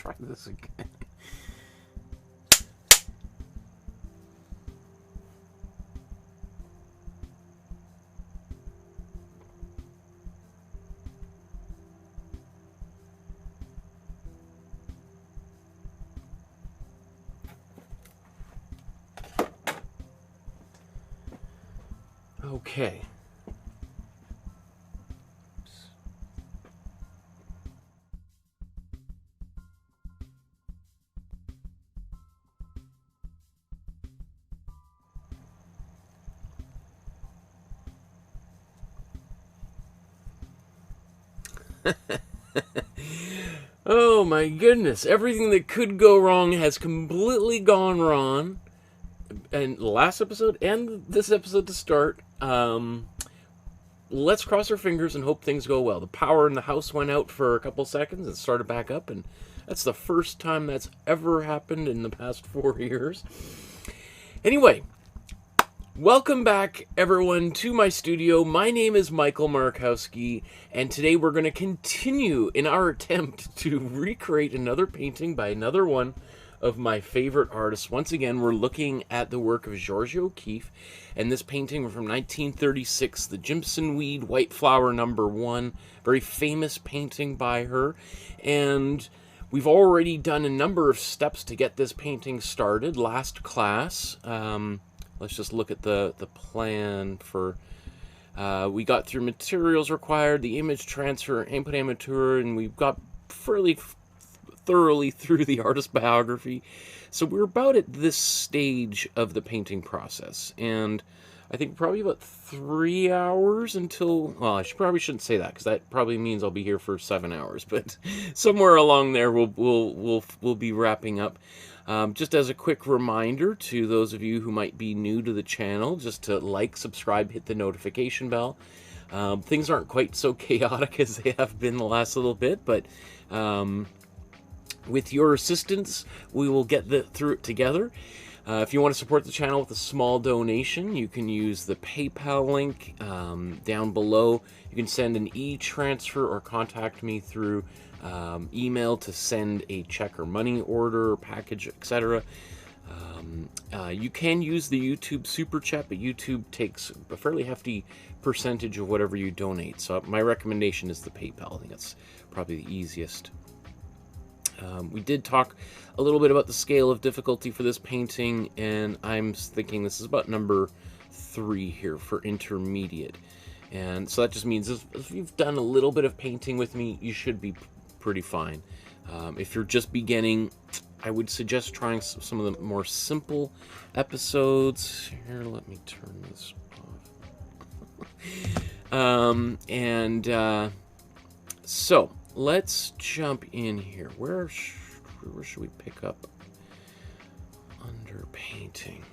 try this again. Okay. Oh my goodness, everything that could go wrong has completely gone wrong. And last episode and this episode to start, let's cross our fingers and hope things go well. The power in the house went out for a couple seconds and started back up, and that's the first time that's ever happened in the past 4 years. Anyway, welcome back, everyone, to my studio. My name is Michael Markowski, and today we're going to continue in our attempt to recreate another painting by another one of my favorite artists. Once again, we're looking at the work of Georgia O'Keeffe, and this painting from 1936, the Jimson Weed White Flower #1, very famous painting by her. And we've already done a number of steps to get this painting started. Last class, let's just look at the plan for, we got through materials required, the image transfer, input amateur, and we've got fairly thoroughly through the artist biography. So we're about at this stage of the painting process, and I think probably about 3 hours until, well, I probably shouldn't say that because that probably means I'll be here for 7 hours, but somewhere along there we'll be wrapping up. Just as a quick reminder to those of you who might be new to the channel, just to like, subscribe, hit the notification bell. Things aren't quite so chaotic as they have been the last little bit, but with your assistance, we will get through it together. If you want to support the channel with a small donation, you can use the PayPal link down below. You can send an e-transfer or contact me through email to send a check or money order, package, etc. You can use the YouTube Super Chat, but YouTube takes a fairly hefty percentage of whatever you donate. So my recommendation is the PayPal. I think that's probably the easiest. We did talk a little bit about the scale of difficulty for this painting, and I'm thinking this is about number 3 here for intermediate. And so that just means if you've done a little bit of painting with me, you should be pretty fine. If you're just beginning, I would suggest trying some of the more simple episodes. Here, let me turn this off. So let's jump in here. Where should we pick up under painting?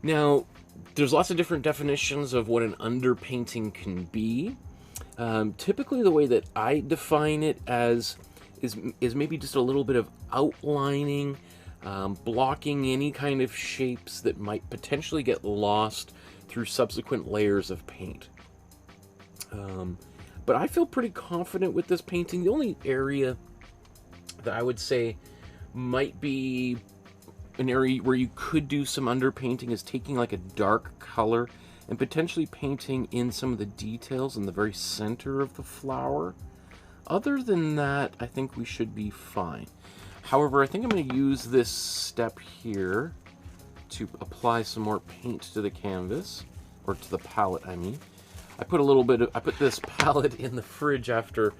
Now, there's lots of different definitions of what an underpainting can be. Typically, the way that I define it as is maybe just a little bit of outlining, blocking any kind of shapes that might potentially get lost through subsequent layers of paint. But I feel pretty confident with this painting. The only area that I would say might be an area where you could do some underpainting is taking like a dark color and potentially painting in some of the details in the very center of the flower. Other than that, I think we should be fine. However, I think I'm going to use this step here to apply some more paint to the canvas, or to the palette, I mean. I put this palette in the fridge after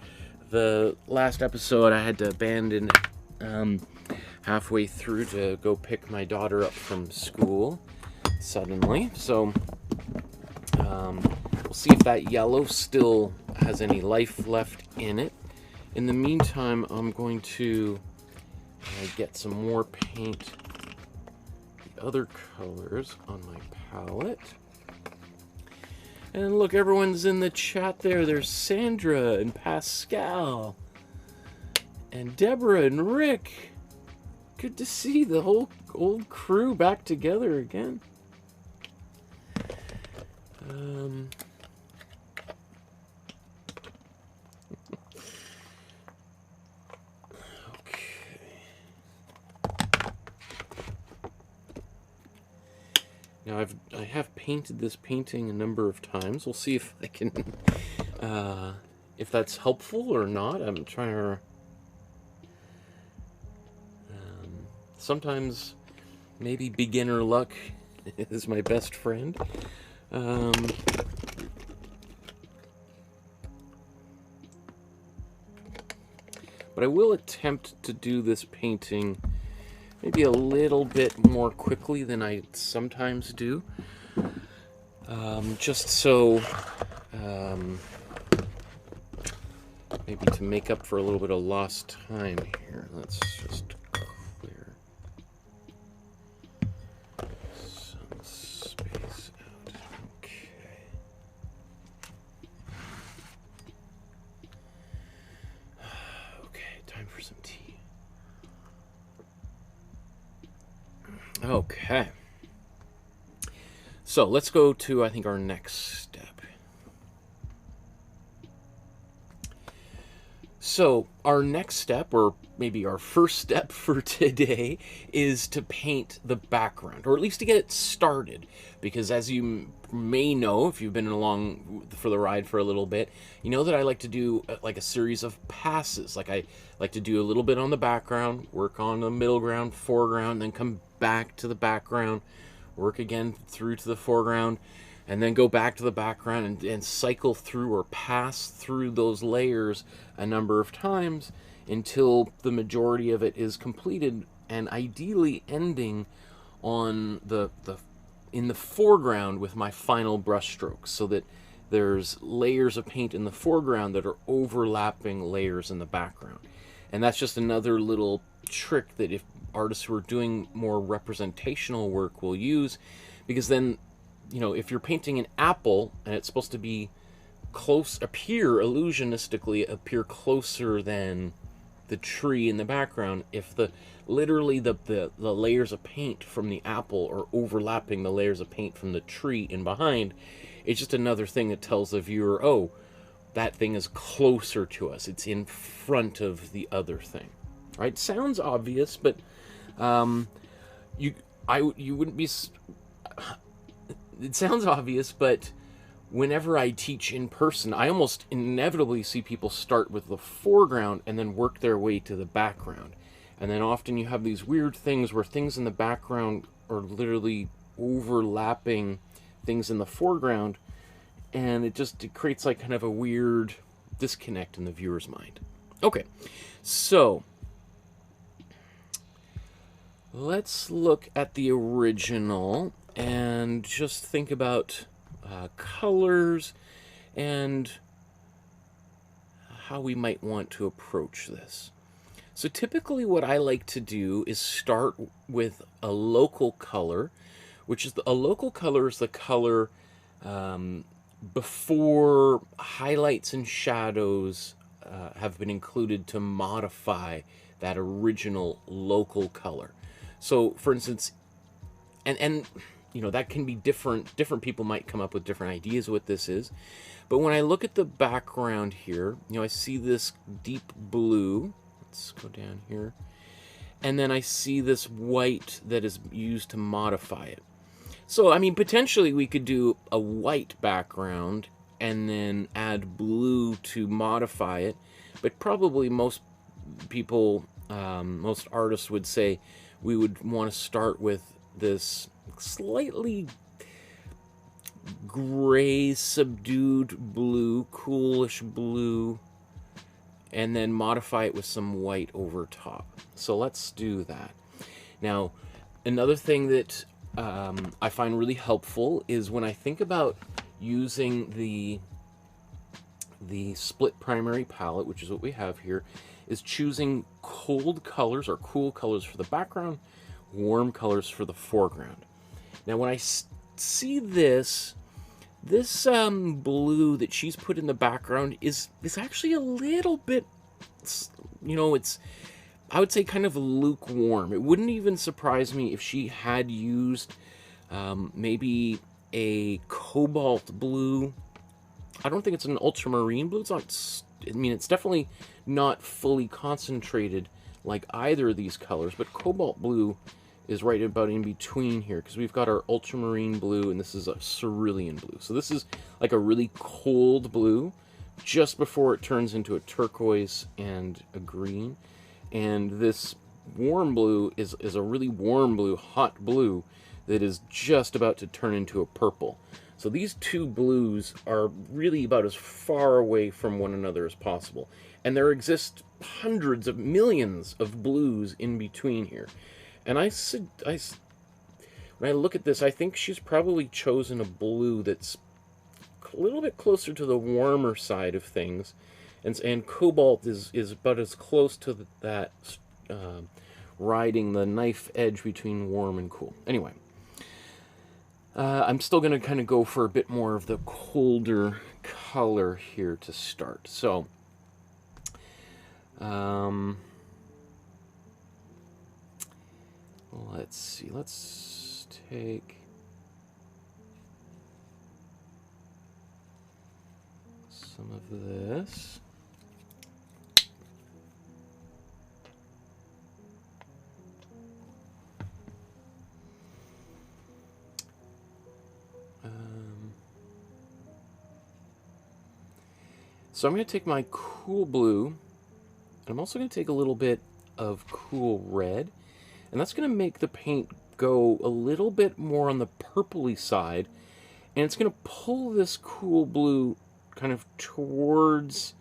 the last episode. I had to abandon it halfway through to go pick my daughter up from school suddenly. So we'll see if that yellow still has any life left in it. In the meantime, I'm going to get some more paint, the other colors on my palette. And look, everyone's in the chat there. There's Sandra and Pascal and Deborah and Rick. Good to see the whole old crew back together again. Now I have painted this painting a number of times. We'll see if I can, if that's helpful or not. I'm trying to. Sometimes maybe beginner luck is my best friend. But I will attempt to do this painting maybe a little bit more quickly than I sometimes do. Just so, maybe to make up for a little bit of lost time here. Let's just clear some space out. Okay. Okay, time for some tea. Okay. So let's go to, I think, our next step. So our next step, or maybe our first step for today, is to paint the background, or at least to get it started. Because as you may know, if you've been along for the ride for a little bit, you know that I like to do like a series of passes. Like I like to do a little bit on the background, work on the middle ground, foreground, then come back to the background, work again through to the foreground, and then go back to the background and cycle through or pass through those layers a number of times until the majority of it is completed, and ideally ending on in the foreground with my final brush strokes, so that there's layers of paint in the foreground that are overlapping layers in the background. And that's just another little trick that if artists who are doing more representational work will use, because then, you know, if you're painting an apple and it's supposed to be illusionistically appear closer than the tree in the background, if literally the layers of paint from the apple are overlapping the layers of paint from the tree in behind, it's just another thing that tells the viewer, oh, that thing is closer to us, it's in front of the other thing. Right? Sounds obvious, but you wouldn't be. It sounds obvious, but whenever I teach in person, I almost inevitably see people start with the foreground and then work their way to the background. And then often you have these weird things where things in the background are literally overlapping things in the foreground, and it creates like kind of a weird disconnect in the viewer's mind. Okay, so let's look at the original and just think about colors and how we might want to approach this. So typically what I like to do is start with a local color, which is a local color is the color before highlights and shadows have been included to modify that original local color. So for instance, and you know, that can be different people might come up with different ideas of what this is, but when I look at the background here, you know, I see this deep blue. Let's go down here, and then I see this white that is used to modify it. So I mean, potentially we could do a white background and then add blue to modify it, but probably most people, most artists would say we would want to start with this slightly gray, subdued blue, coolish blue, and then modify it with some white over top. So let's do that. Now, another thing that I find really helpful is when I think about using the split primary palette, which is what we have here, is choosing cold colors or cool colors for the background, warm colors for the foreground. Now when I see this blue that she's put in the background is actually a little bit, you know, it's, I would say, kind of lukewarm. It wouldn't even surprise me if she had used maybe a cobalt blue. I don't think it's an ultramarine blue. It's not, I mean, it's definitely not fully concentrated like either of these colors, but cobalt blue is right about in between here, because we've got our ultramarine blue and this is a cerulean blue. So this is like a really cold blue just before it turns into a turquoise and a green. And this warm blue is a really warm blue, hot blue that is just about to turn into a purple. So these two blues are really about as far away from one another as possible. And there exist hundreds of millions of blues in between here. And when I look at this, I think she's probably chosen a blue that's a little bit closer to the warmer side of things. And cobalt is about as close to that, riding the knife edge between warm and cool. Anyway, I'm still going to kind of go for a bit more of the colder color here to start. So, let's see. Let's take some of this. So I'm going to take my cool blue, and I'm also going to take a little bit of cool red, and that's going to make the paint go a little bit more on the purpley side, and it's going to pull this cool blue kind of towards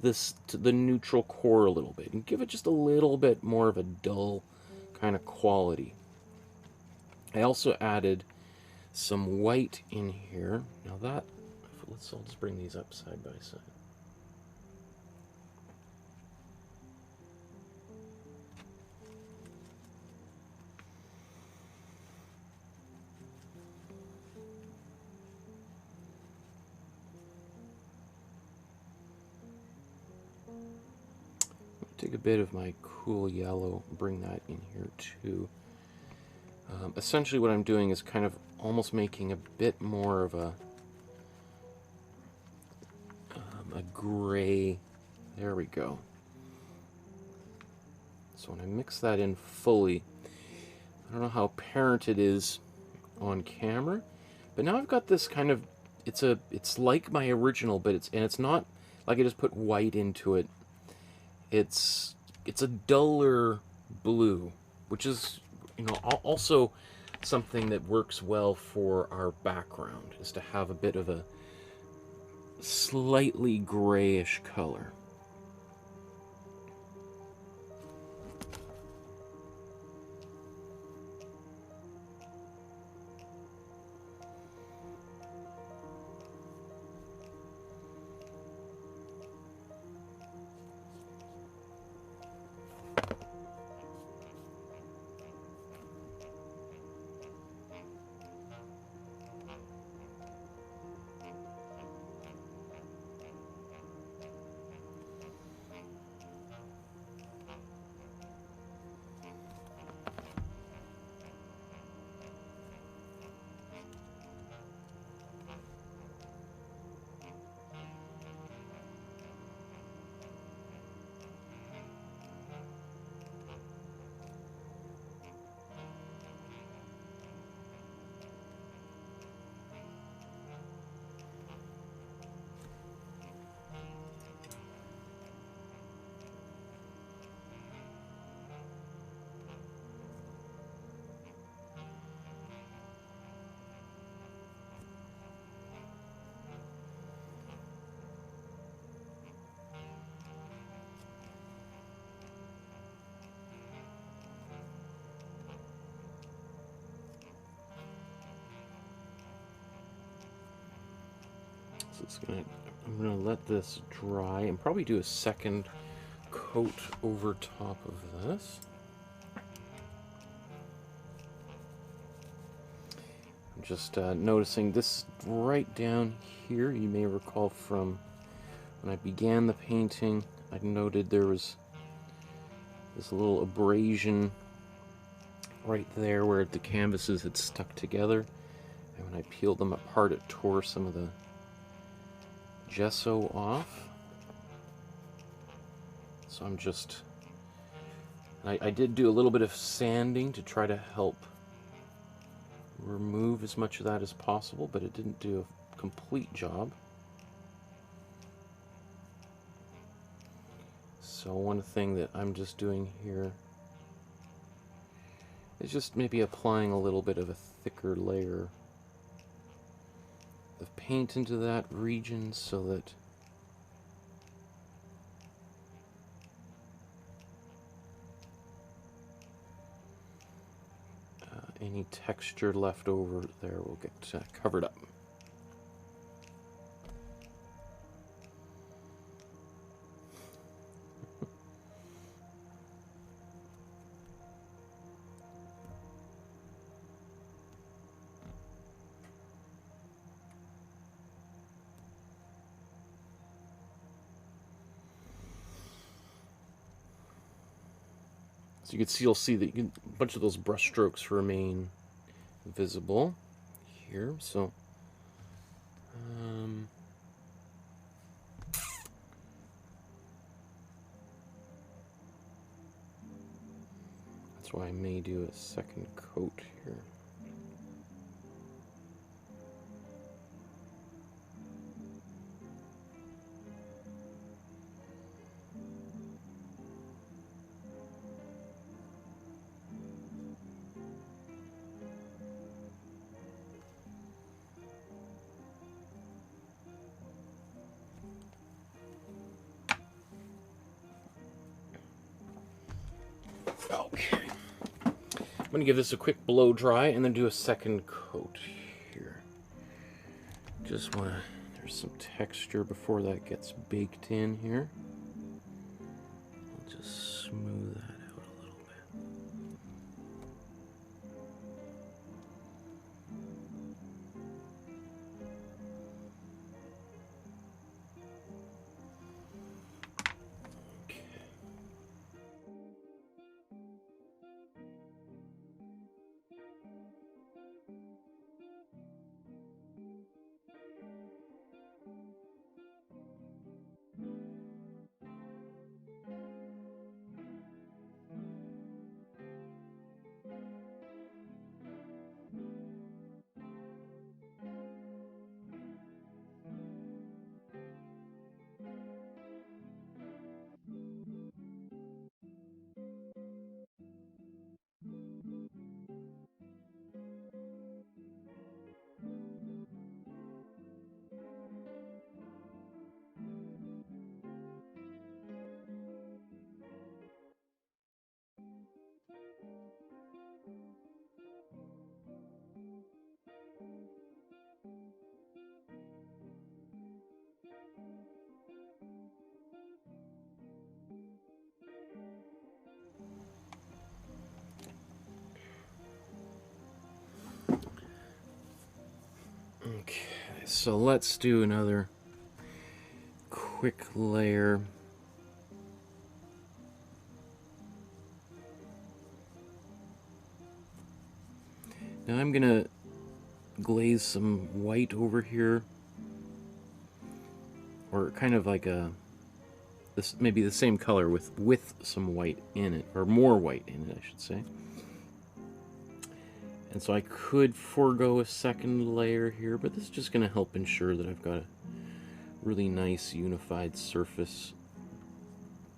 this, to the neutral core a little bit, and give it just a little bit more of a dull kind of quality. I also added some white in here. Now that, I'll just bring these up side by side. Take a bit of my cool yellow, bring that in here too. Essentially what I'm doing is kind of almost making a bit more of a gray. There we go. So when I mix that in fully, I don't know how apparent it is on camera, but now I've got this kind of, it's like my original, but it's not like I just put white into it. It's a duller blue, which is, you know, also something that works well for our background, is to have a bit of a slightly grayish color. I'm gonna let this dry and probably do a second coat over top of this. I'm just noticing this right down here. You may recall from when I began the painting, I noted there was this little abrasion right there where the canvases had stuck together, and when I peeled them apart, it tore some of the gesso off. So I'm just I did do a little bit of sanding to try to help remove as much of that as possible, but it didn't do a complete job. So one thing that I'm just doing here is just maybe applying a little bit of a thicker layer of paint into that region so that any texture left over there will get covered up. So you can see, you'll see that a bunch of those brush strokes remain visible here. So that's why I may do a second coat here. Okay. I'm going to give this a quick blow dry and then do a second coat here. Just want to, there's some texture before that gets baked in here. I'll just smooth that out a little bit. Okay, so let's do another quick layer. Now I'm gonna glaze some white over here, or kind of like this maybe the same color with some white in it, or more white in it, I should say. And so I could forego a second layer here, but this is just going to help ensure that I've got a really nice unified surface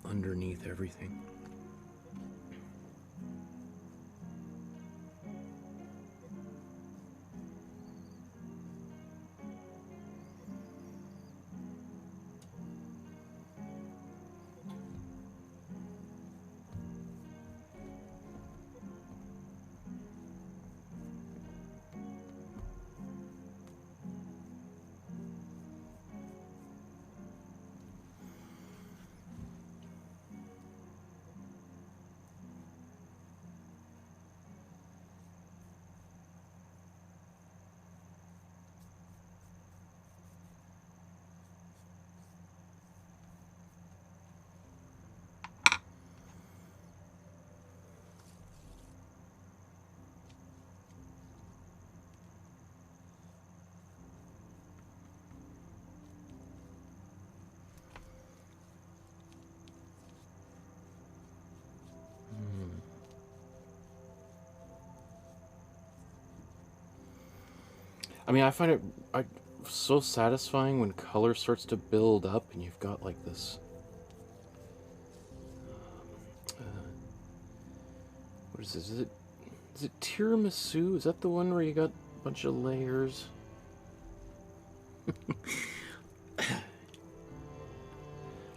underneath everything. I mean, I find it so satisfying when color starts to build up and you've got like this. What is this? Is it tiramisu? Is that the one where you got a bunch of layers? I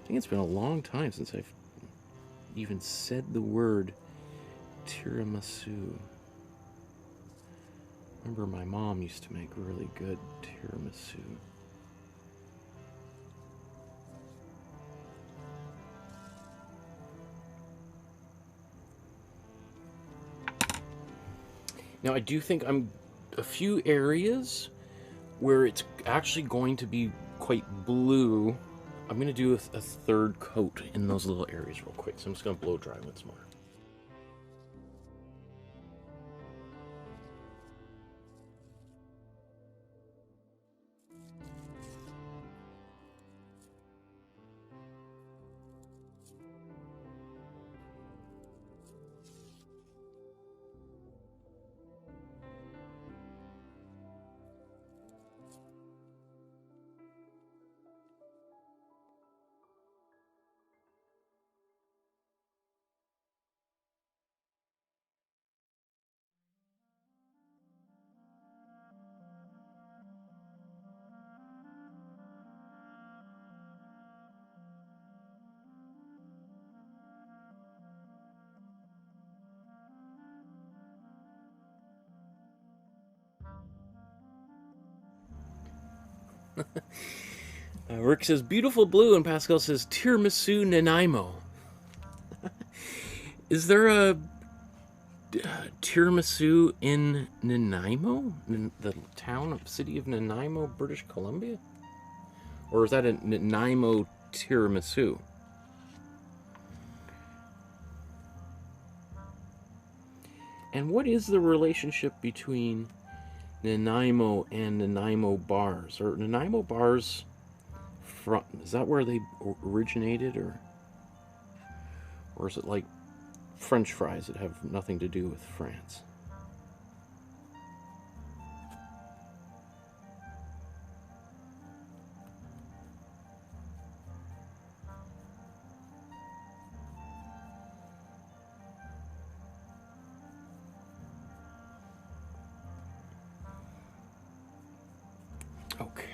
think it's been a long time since I've even said the word tiramisu. I remember my mom used to make really good tiramisu. Now, I do think I'm a few areas where it's actually going to be quite blue. I'm going to do a third coat in those little areas real quick. So I'm just going to blow dry once more. Rick says, beautiful blue, and Pascal says, tiramisu Nanaimo. Is there a tiramisu in Nanaimo? The city of Nanaimo, British Columbia? Or is that a Nanaimo tiramisu? And what is the relationship between Nanaimo and Nanaimo bars? Are Nanaimo bars from, is that where they originated, or is it like French fries that have nothing to do with France? Okay.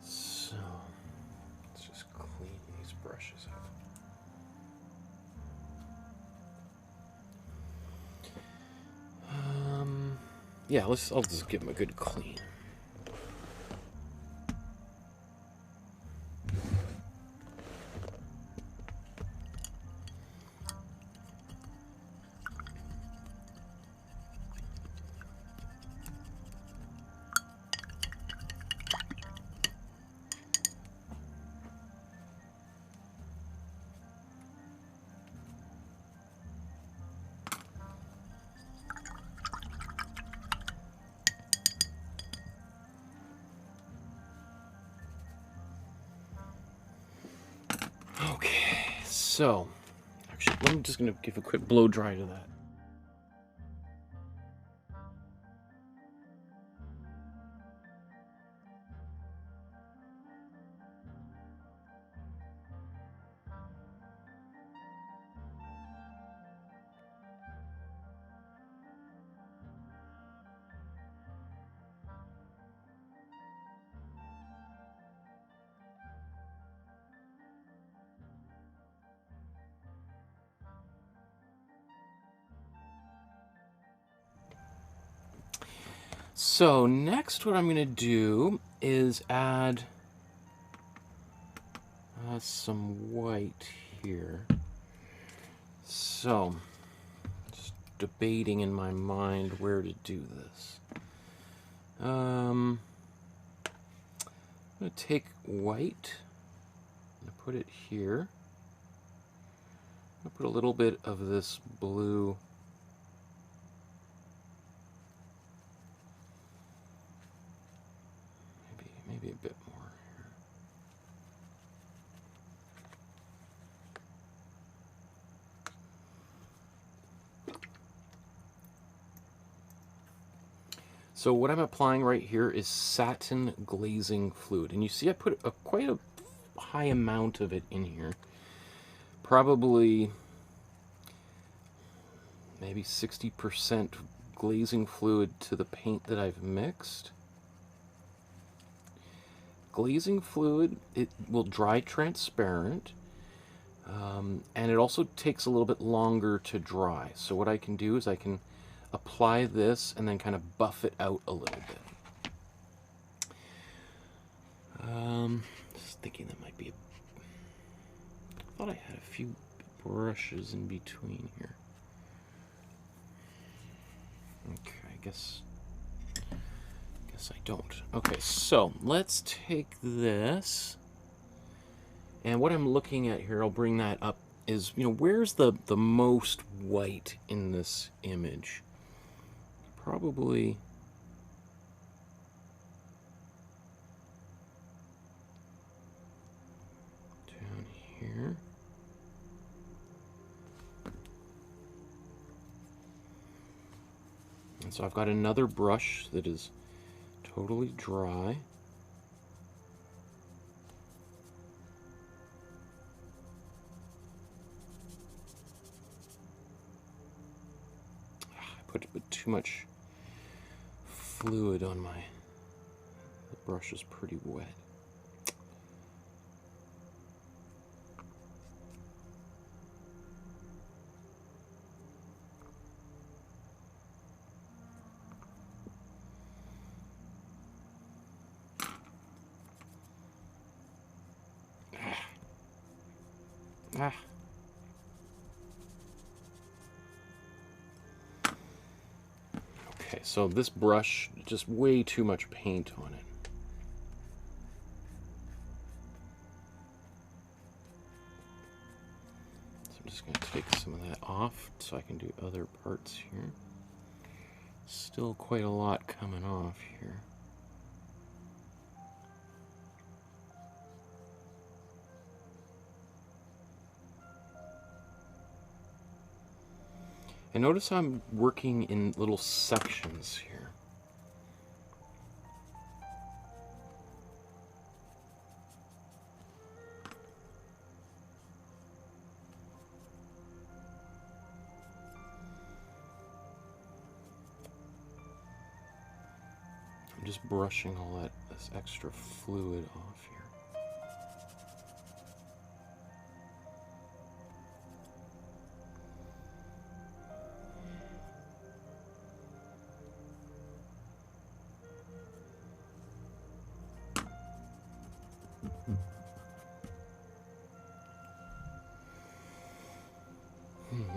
So, let's just clean these brushes up. Yeah, I'll just give them a good clean. Okay, so actually, I'm just gonna give a quick blow dry to that. So next what I'm going to do is add some white here. So, just debating in my mind where to do this. I'm going to take white and put it here. I'm going to put a little bit of this blue maybe a bit more here. So what I'm applying right here is satin glazing fluid. And you see I put quite a high amount of it in here. Probably maybe 60% glazing fluid to the paint that I've mixed. Glazing fluid, it will dry transparent, and it also takes a little bit longer to dry. So what I can do is I can apply this and then kind of buff it out a little bit. Just thinking that might be I thought I had a few brushes in between here. Okay, I guess I don't. Okay, so let's take this, and what I'm looking at here, I'll bring that up, is, you know, where's the most white in this image? Probably down here. And so I've got another brush that is totally dry. I put a bit too much fluid on the brush is pretty wet. Ah. Okay, so this brush, just way too much paint on it. So I'm just going to take some of that off so I can do other parts here. Still quite a lot coming off here. And notice I'm working in little sections here. I'm just brushing all this extra fluid off here.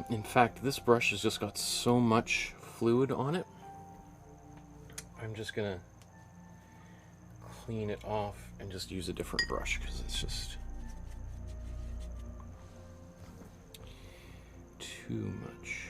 In fact, this brush has just got so much fluid on it. I'm just gonna clean it off and just use a different brush because it's just too much.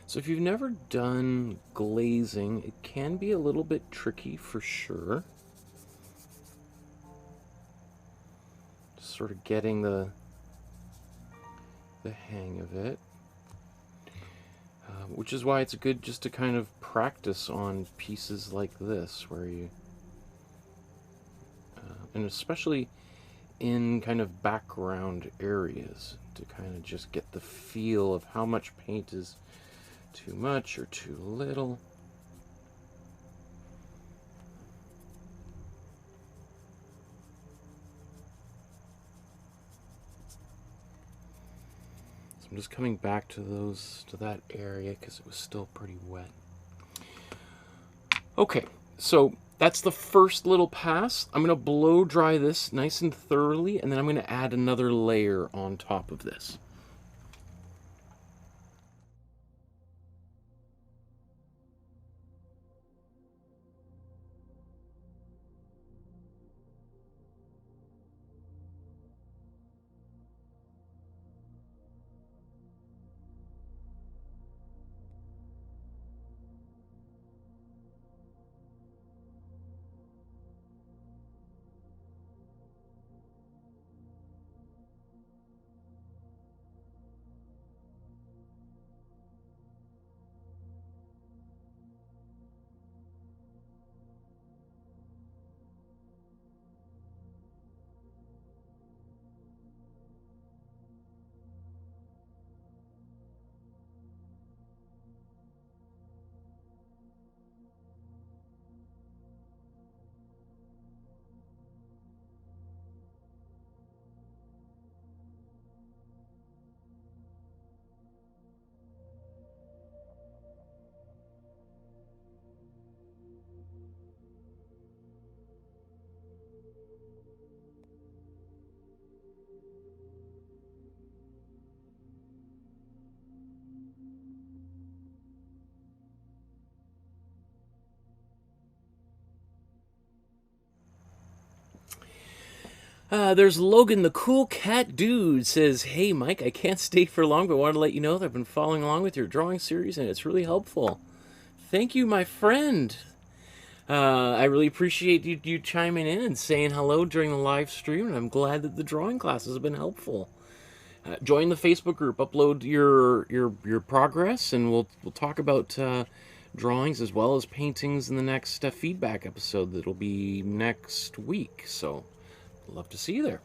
So if you've never done glazing, it can be a little bit tricky for sure. Just sort of getting the hang of it. which is why it's good just to kind of practice on pieces like this, where you, and especially in kind of background areas, to kind of just get the feel of how much paint is too much or too little. I'm just coming back to that area because it was still pretty wet. Okay, so that's the first little pass. I'm going to blow dry this nice and thoroughly, and then I'm going to add another layer on top of this. There's Logan, the cool cat dude, says, "Hey, Mike, I can't stay for long, but I wanted to let you know that I've been following along with your drawing series, and it's really helpful." Thank you, my friend. I really appreciate you chiming in and saying hello during the live stream, and I'm glad that the drawing classes have been helpful. Join the Facebook group, upload your progress, and we'll talk about drawings as well as paintings in the next feedback episode that'll be next week. So, love to see you there.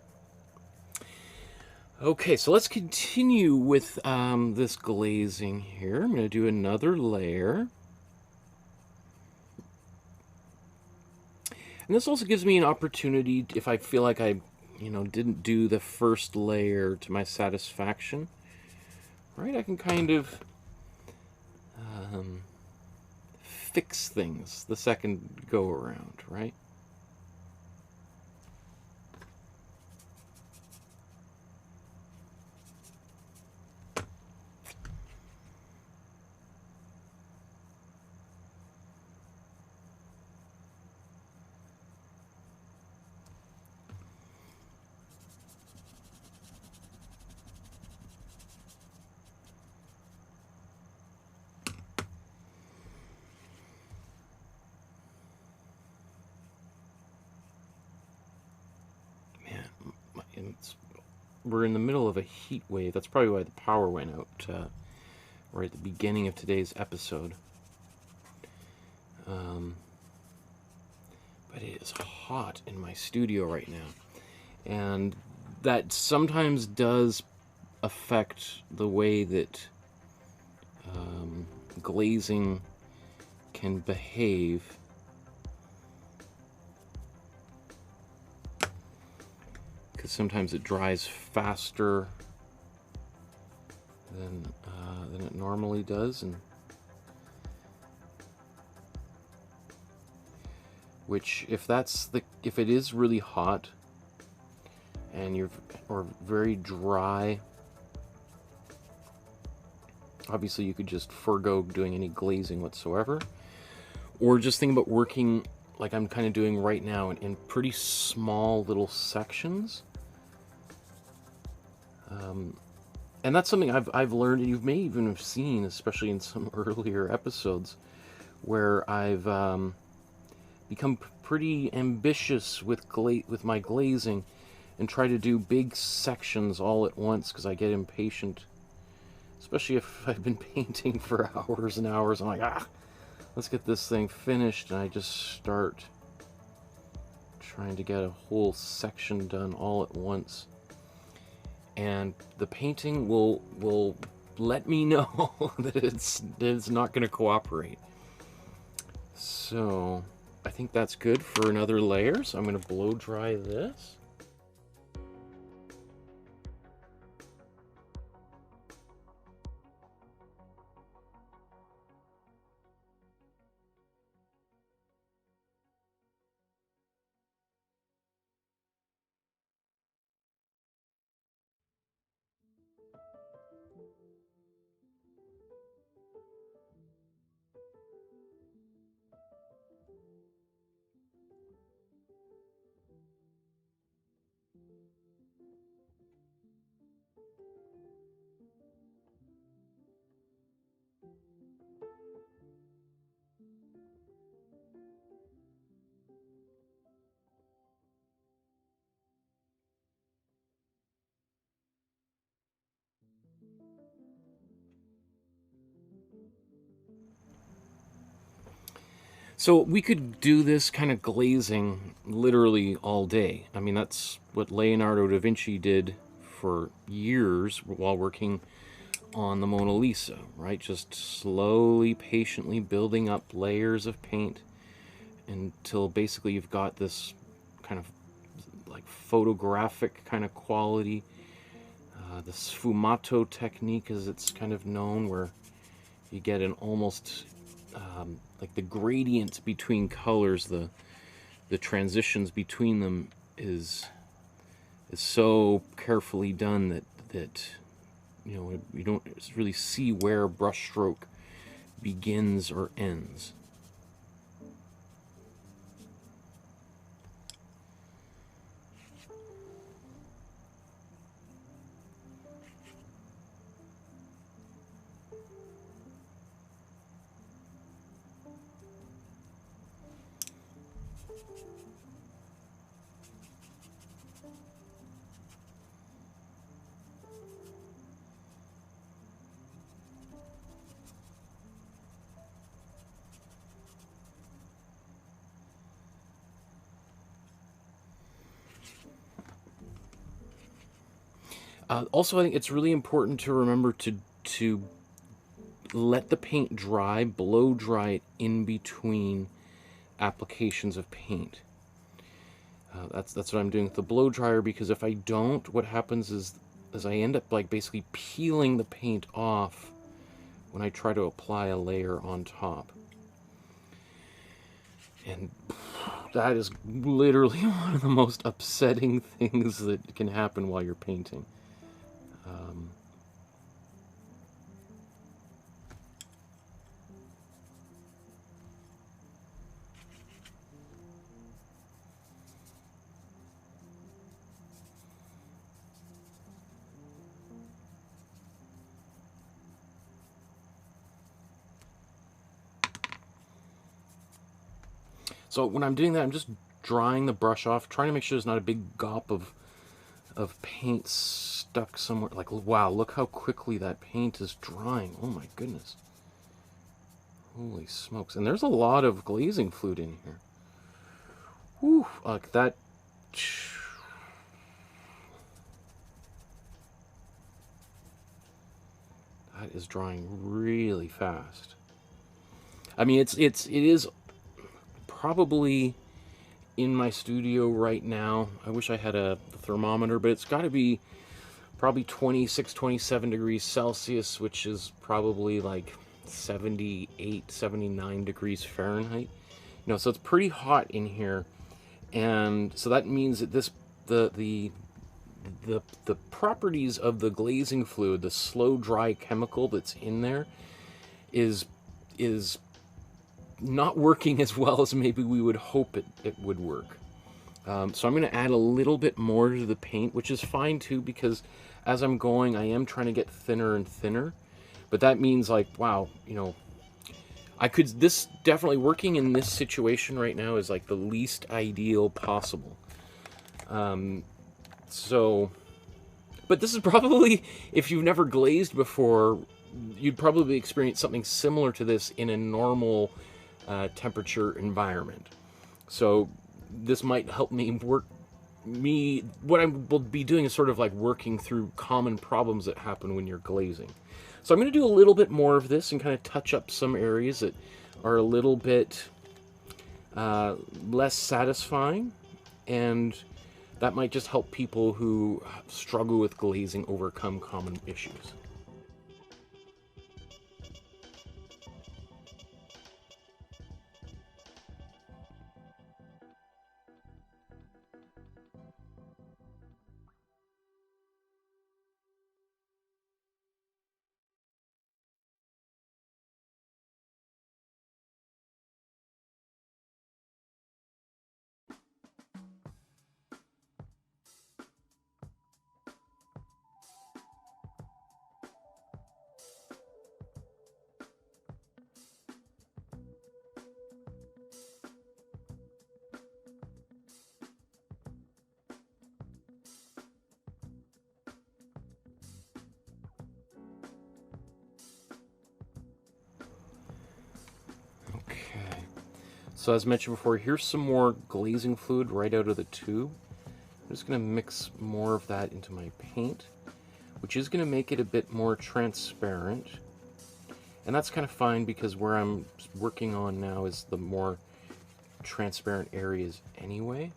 Okay, so let's continue with this glazing here. I'm going to do another layer. And this also gives me an opportunity, if I feel like I, didn't do the first layer to my satisfaction, right? I can kind of fix things the second go around, right? We're in the middle of a heat wave. That's probably why the power went out right at the beginning of today's episode. But it is hot in my studio right now. And that sometimes does affect the way that glazing can behave. Because sometimes it dries faster than it normally does, and which, if it is really hot and or very dry, obviously you could just forego doing any glazing whatsoever, or just think about working like I'm kind of doing right now in pretty small little sections. And that's something I've learned, and you may even have seen, especially in some earlier episodes, where I've become pretty ambitious with my glazing, and try to do big sections all at once because I get impatient. especially if I've been painting for hours and hours. I'm like, let's get this thing finished, and I just start trying to get a whole section done all at once. And the painting will let me know that it's not going to cooperate. So I think that's good for another layer. So I'm going to blow dry this. So we could do this kind of glazing literally all day. I mean, that's what Leonardo da Vinci did for years while working on the Mona Lisa, right? Just slowly, patiently building up layers of paint until basically you've got this kind of like photographic kind of quality. The sfumato technique, as it's kind of known, where you get an almost like the gradient between colors, the transitions between them is so carefully done that you know, you don't really see where a brushstroke begins or ends. Also, I think it's really important to remember to let the paint dry, blow dry it in between applications of paint. That's what I'm doing with the blow dryer, because if I don't, what happens is I end up like basically peeling the paint off when I try to apply a layer on top. And that is literally one of the most upsetting things that can happen while you're painting. So when I'm doing that, I'm just drying the brush off, trying to make sure there's not a big gop of paint stuck somewhere. Like, wow, look how quickly that paint is drying. Oh my goodness. Holy smokes. And there's a lot of glazing fluid in here. Whew, like that. That is drying really fast. I mean, it is probably in my studio right now. I wish I had a thermometer, but it's got to be probably 26, 27 degrees Celsius, which is probably like 78, 79 degrees Fahrenheit. You know, so it's pretty hot in here. And so that means that the properties of the glazing fluid, the slow dry chemical that's in there, is not working as well as maybe we would hope it would work. So I'm going to add a little bit more to the paint, which is fine too, because as I'm going, I am trying to get thinner and thinner. But that means, like, wow, you know, this definitely working in this situation right now is like the least ideal possible. But But this is probably, if you've never glazed before, you'd probably experience something similar to this in a normal temperature environment. So this might help me what I will be doing is sort of like working through common problems that happen when you're glazing. So I'm going to do a little bit more of this and kind of touch up some areas that are a little bit less satisfying, and that might just help people who struggle with glazing overcome common issues. So as mentioned before, here's some more glazing fluid right out of the tube. I'm just going to mix more of that into my paint, which is going to make it a bit more transparent. And that's kind of fine because where I'm working on now is the more transparent areas anyway.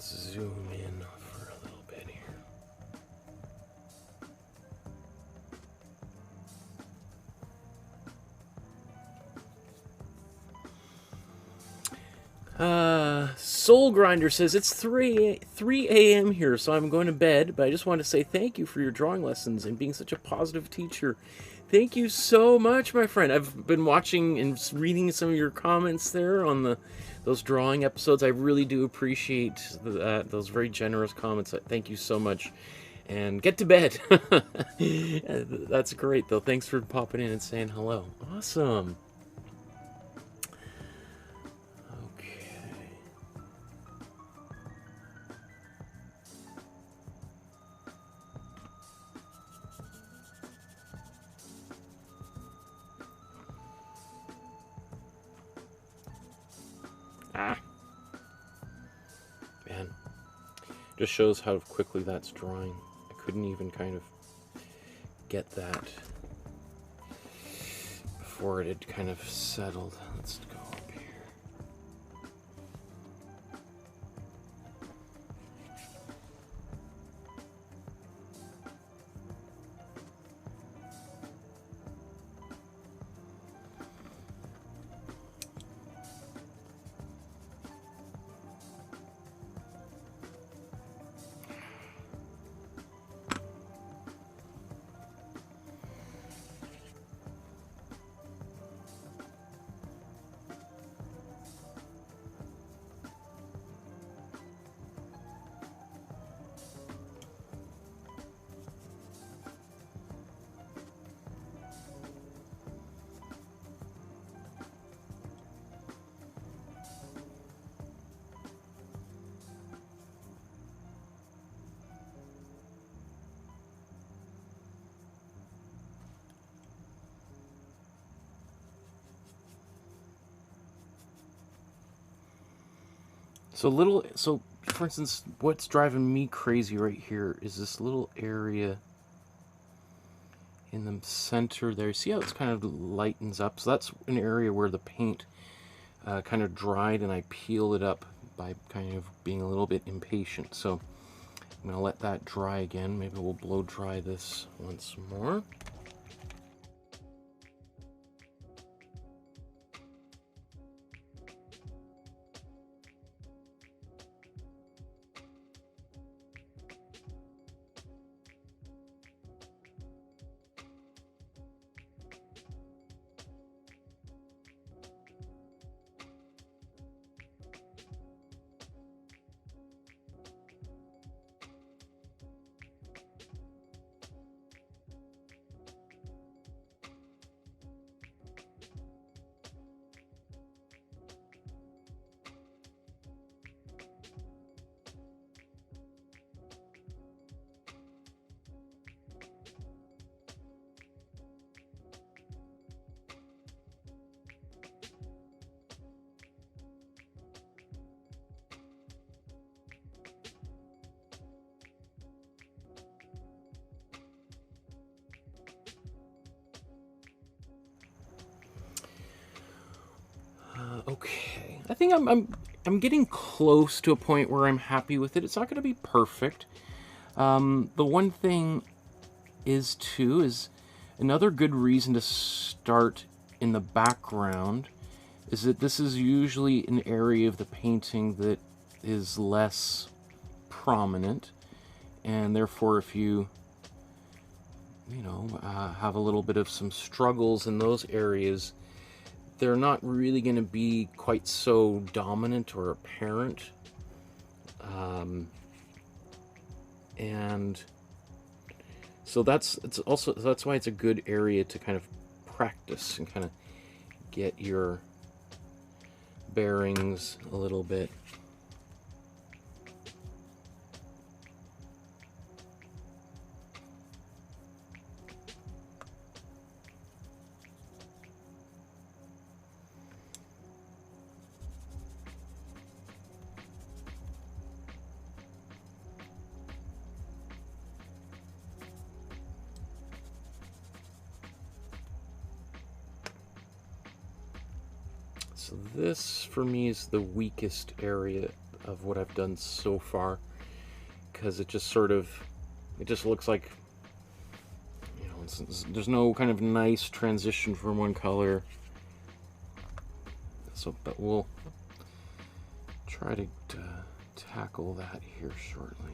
Zoom in for a little bit here. Soul Grinder says, it's 3 a.m. here, so I'm going to bed, but I just want to say thank you for your drawing lessons and being such a positive teacher. Thank you so much, my friend. I've been watching and reading some of your comments there on those drawing episodes. I really do appreciate those very generous comments. Thank you so much. And get to bed. That's great, though. Thanks for popping in and saying hello. Awesome. Man, just shows how quickly that's drying. I couldn't even kind of get that before it had kind of settled. Let's go up here. So for instance, what's driving me crazy right here is this little area in the center there. See how it's kind of lightens up? So that's an area where the paint kind of dried, and I peeled it up by kind of being a little bit impatient. So I'm going to let that dry again. Maybe we'll blow dry this once more. Okay, I think I'm getting close to a point where I'm happy with it. It's not going to be perfect. The one thing is another good reason to start in the background is that this is usually an area of the painting that is less prominent, and therefore if you have a little bit of some struggles in those areas, they're not really going to be quite so dominant or apparent. And so that's why it's a good area to kind of practice and kind of get your bearings a little bit. So this, for me, is the weakest area of what I've done so far, because it just looks like, there's no kind of nice transition from one color. So, but we'll try to tackle that here shortly.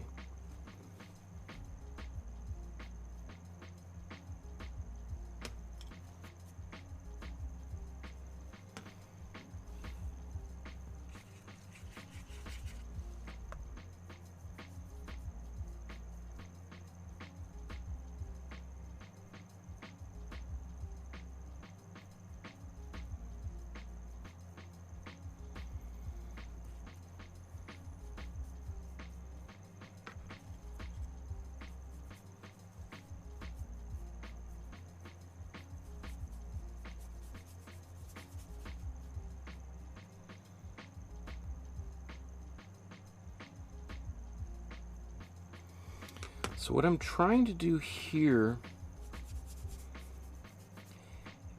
So what I'm trying to do here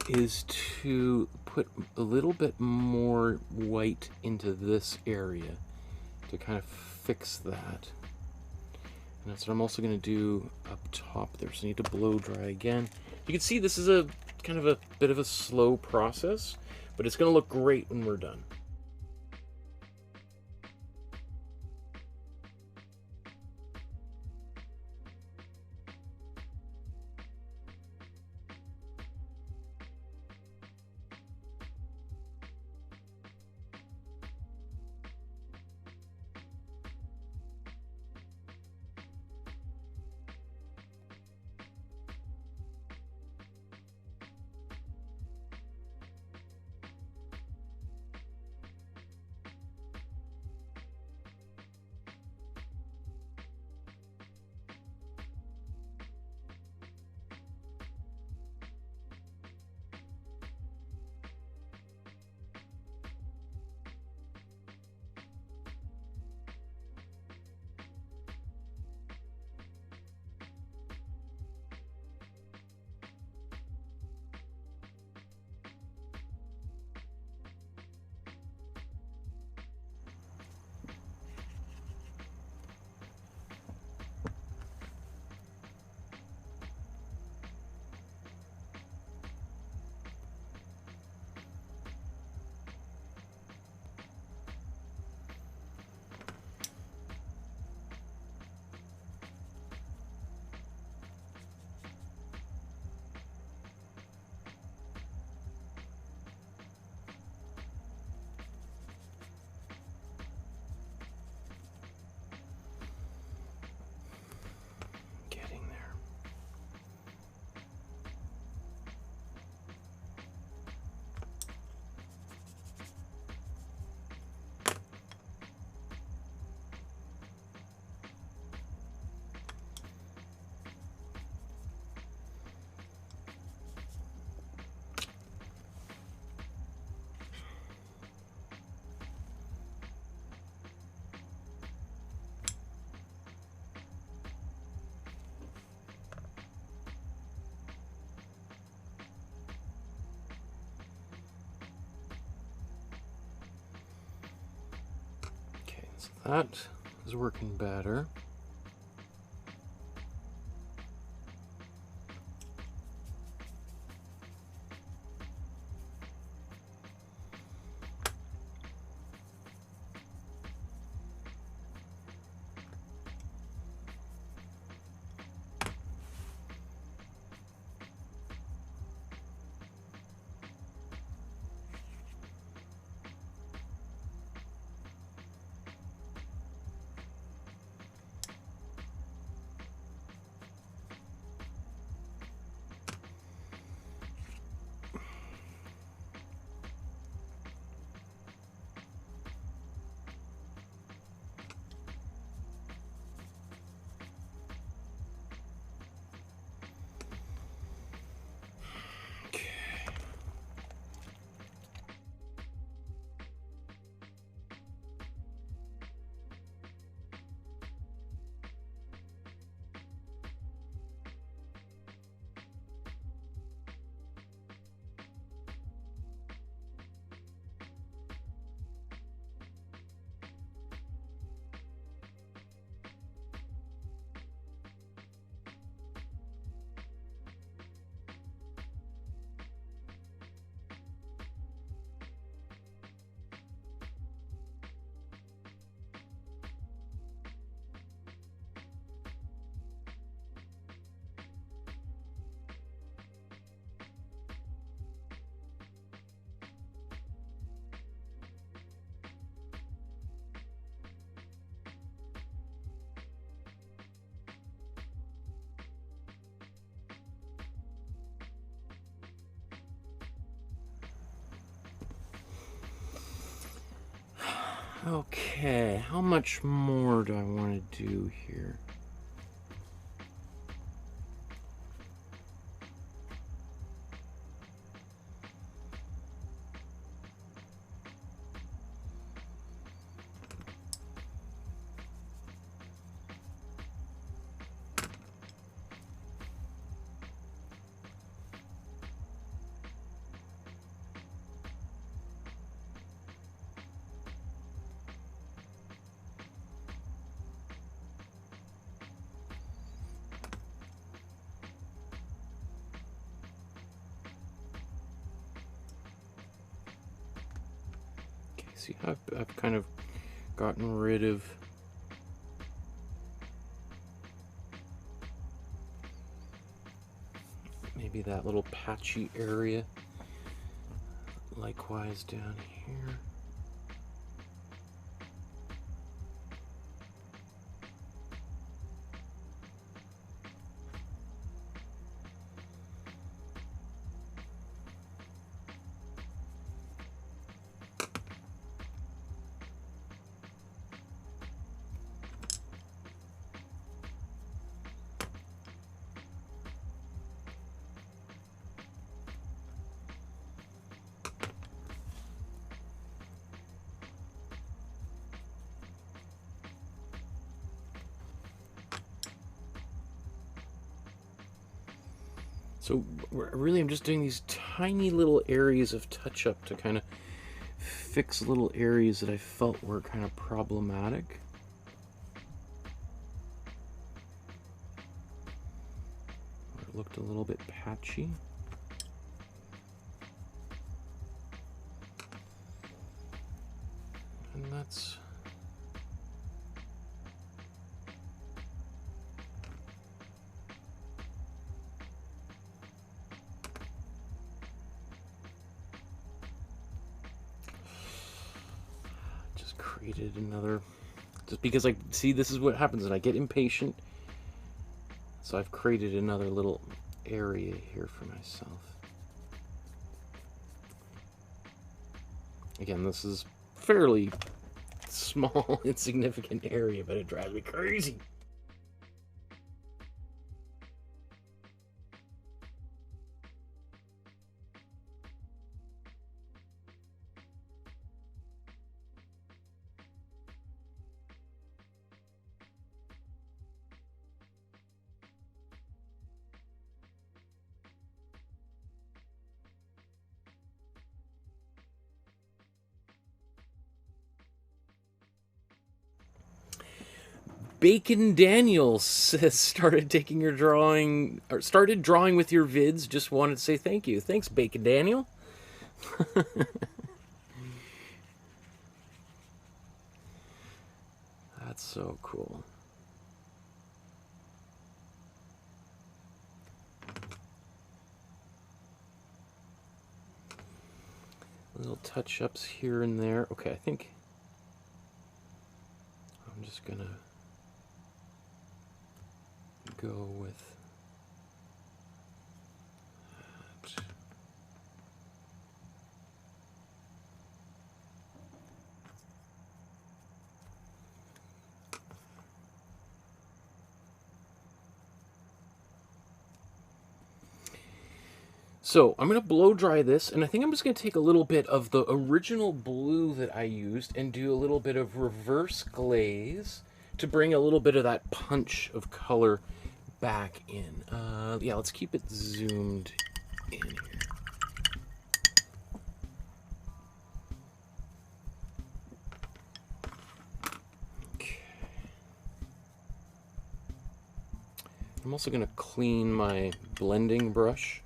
is to put a little bit more white into this area to kind of fix that. And that's what I'm also going to do up top there. So I need to blow dry again. You can see this is a kind of a bit of a slow process, but it's going to look great when we're done. So that is working better. Okay, how much more do I want to do here? See, I've kind of gotten rid of maybe that little patchy area. Likewise down here. So really I'm just doing these tiny little areas of touch-up to kind of fix little areas that I felt were kind of problematic. Or it looked a little bit patchy. And that's... created another, just because I see this is what happens and I get impatient, so I've created another little area here for myself. Again, this is fairly small, insignificant area, but it drives me crazy. Bacon Daniels says started taking your drawing, or started drawing with your vids. Just wanted to say thank you. Thanks, Bacon Daniel. That's so cool. Little touch-ups here and there. Okay, I think I'm just gonna go with that. So I'm going to blow dry this, and I think I'm just going to take a little bit of the original blue that I used and do a little bit of reverse glaze to bring a little bit of that punch of color back in. Yeah, let's keep it zoomed in here. Okay. I'm also going to clean my blending brush.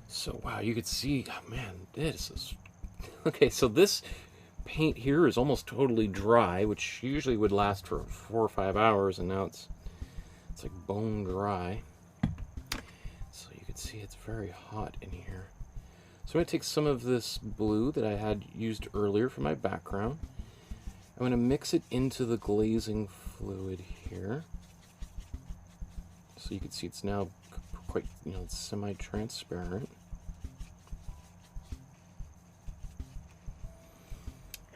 So, wow, you could see, oh, man, this is... Okay, so this paint here is almost totally dry, which usually would last for 4 or 5 hours, and now it's like bone dry. So you can see it's very hot in here. So I'm going to take some of this blue that I had used earlier for my background. I'm going to mix it into the glazing fluid here. So you can see it's now quite, it's semi-transparent.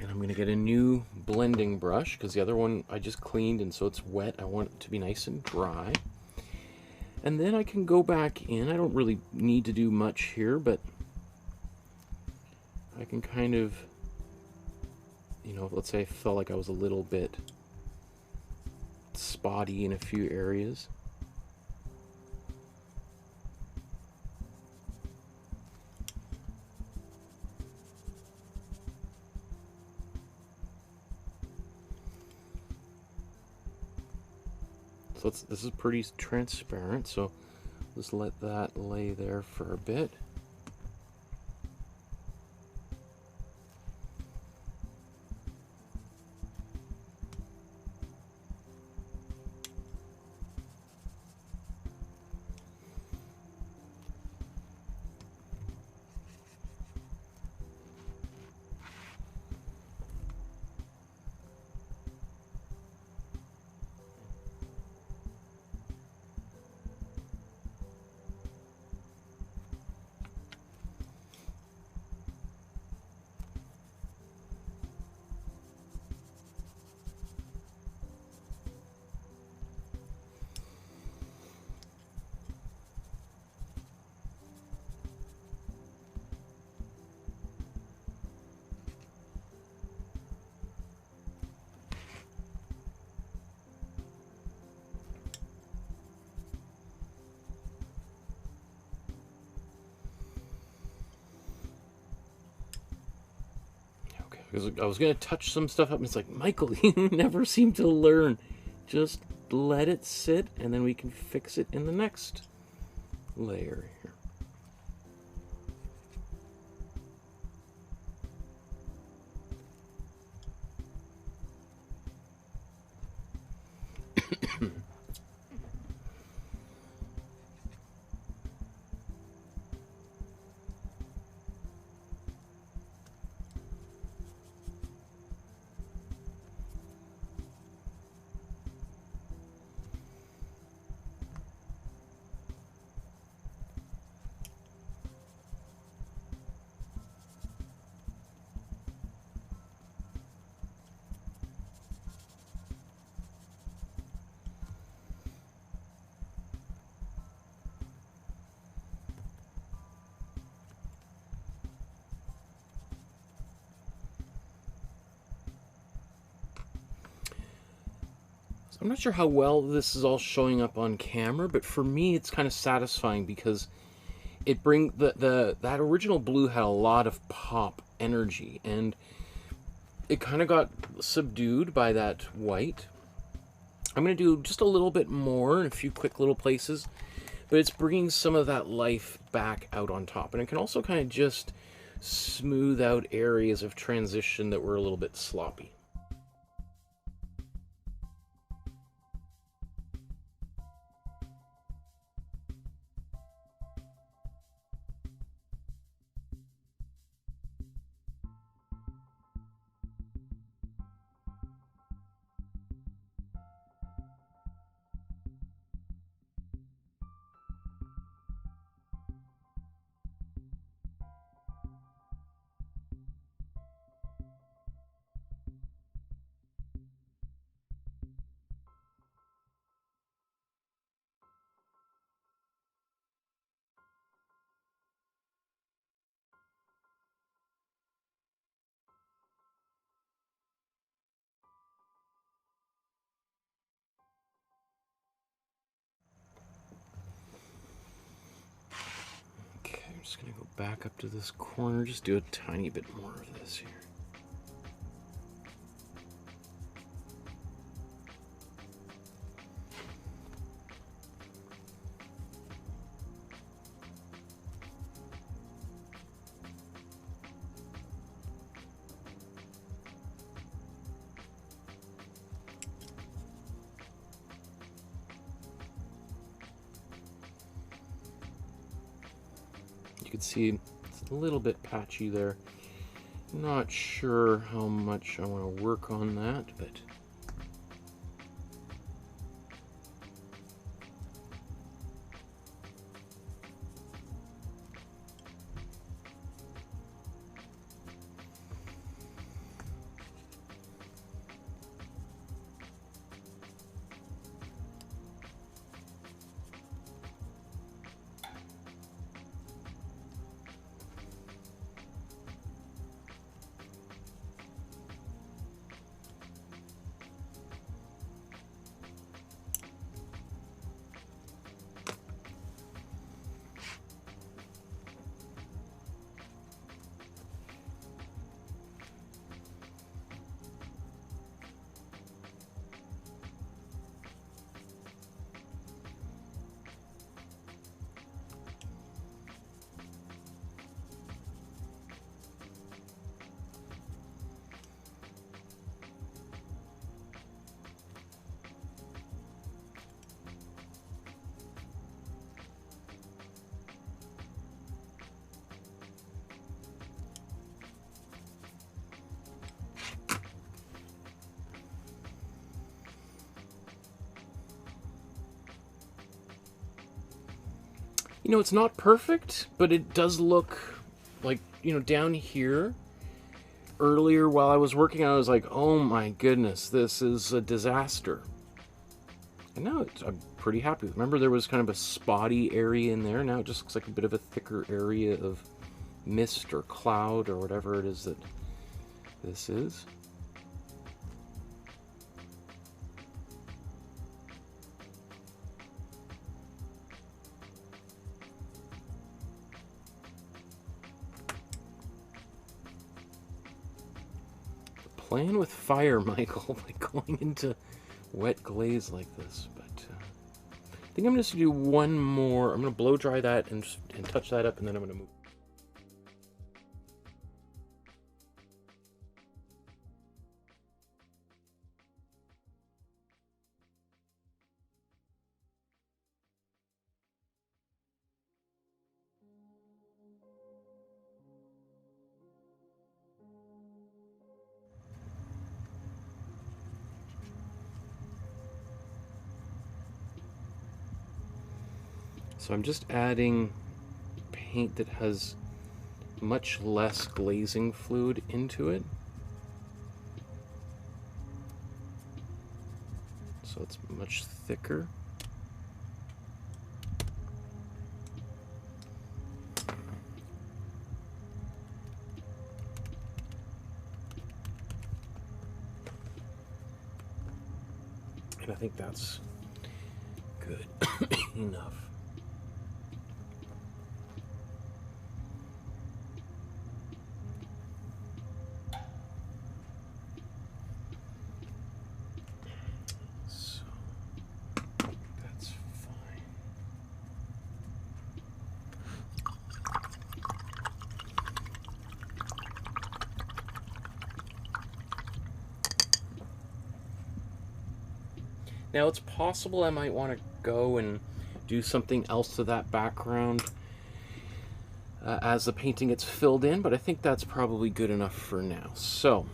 And I'm going to get a new blending brush because the other one I just cleaned, and so it's wet. I want it to be nice and dry. And then I can go back in. I don't really need to do much here, but I can kind of, let's say I felt like I was a little bit spotty in a few areas. So this is pretty transparent, so let's let that lay there for a bit. Because I was going to touch some stuff up, and it's like, Michael, you never seem to learn. Just let it sit, and then we can fix it in the next layer here. I'm not sure how well this is all showing up on camera, but for me it's kind of satisfying because it brings that original blue had a lot of pop energy, and it kind of got subdued by that white. I'm going to do just a little bit more in a few quick little places, but it's bringing some of that life back out on top. And it can also kind of just smooth out areas of transition that were a little bit sloppy. Okay, I'm just going to go back up to this corner, just do a tiny bit more of this here. You can see it's a little bit patchy there. Not sure how much I want to work on that, but you know, it's not perfect, but it does look like, you know, down here earlier while I was working, I was like, oh my goodness, this is a disaster. And now I'm pretty happy. Remember, there was kind of a spotty area in there. Now it just looks like a bit of a thicker area of mist or cloud or whatever it is that this is. Playing with fire, Michael, like going into wet glaze like this. But I think I'm just going to do one more. I'm going to blow dry that and touch that up, and then I'm going to move. So I'm just adding paint that has much less glazing fluid into it. So it's much thicker. And I think that's good enough. So that's fine. Now it's possible I might want to go and do something else to that background as the painting gets filled in, but I think that's probably good enough for now. So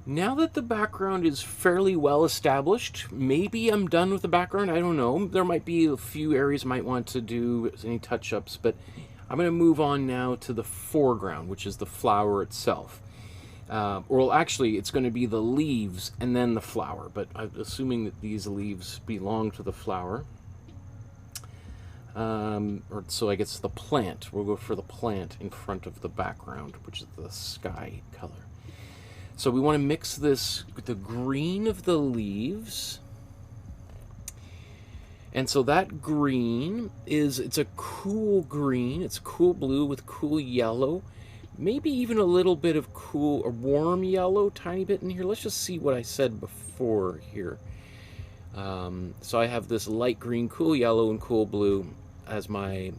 now that the background is fairly well established, maybe I'm done with the background. I don't know. There might be a few areas I might want to do any touch-ups, but I'm going to move on now to the foreground, which is the flower itself. Well, actually, it's going to be the leaves and then the flower, but I'm assuming that these leaves belong to the flower. Or so I guess the plant. We'll go for the plant in front of the background, which is the sky color. So we want to mix this with the green of the leaves. And so that green it's a cool green. It's cool blue with cool yellow. Maybe even a little bit of cool or warm yellow, tiny bit in here. Let's just see what I said before here. So I have this light green, cool yellow, and cool blue as my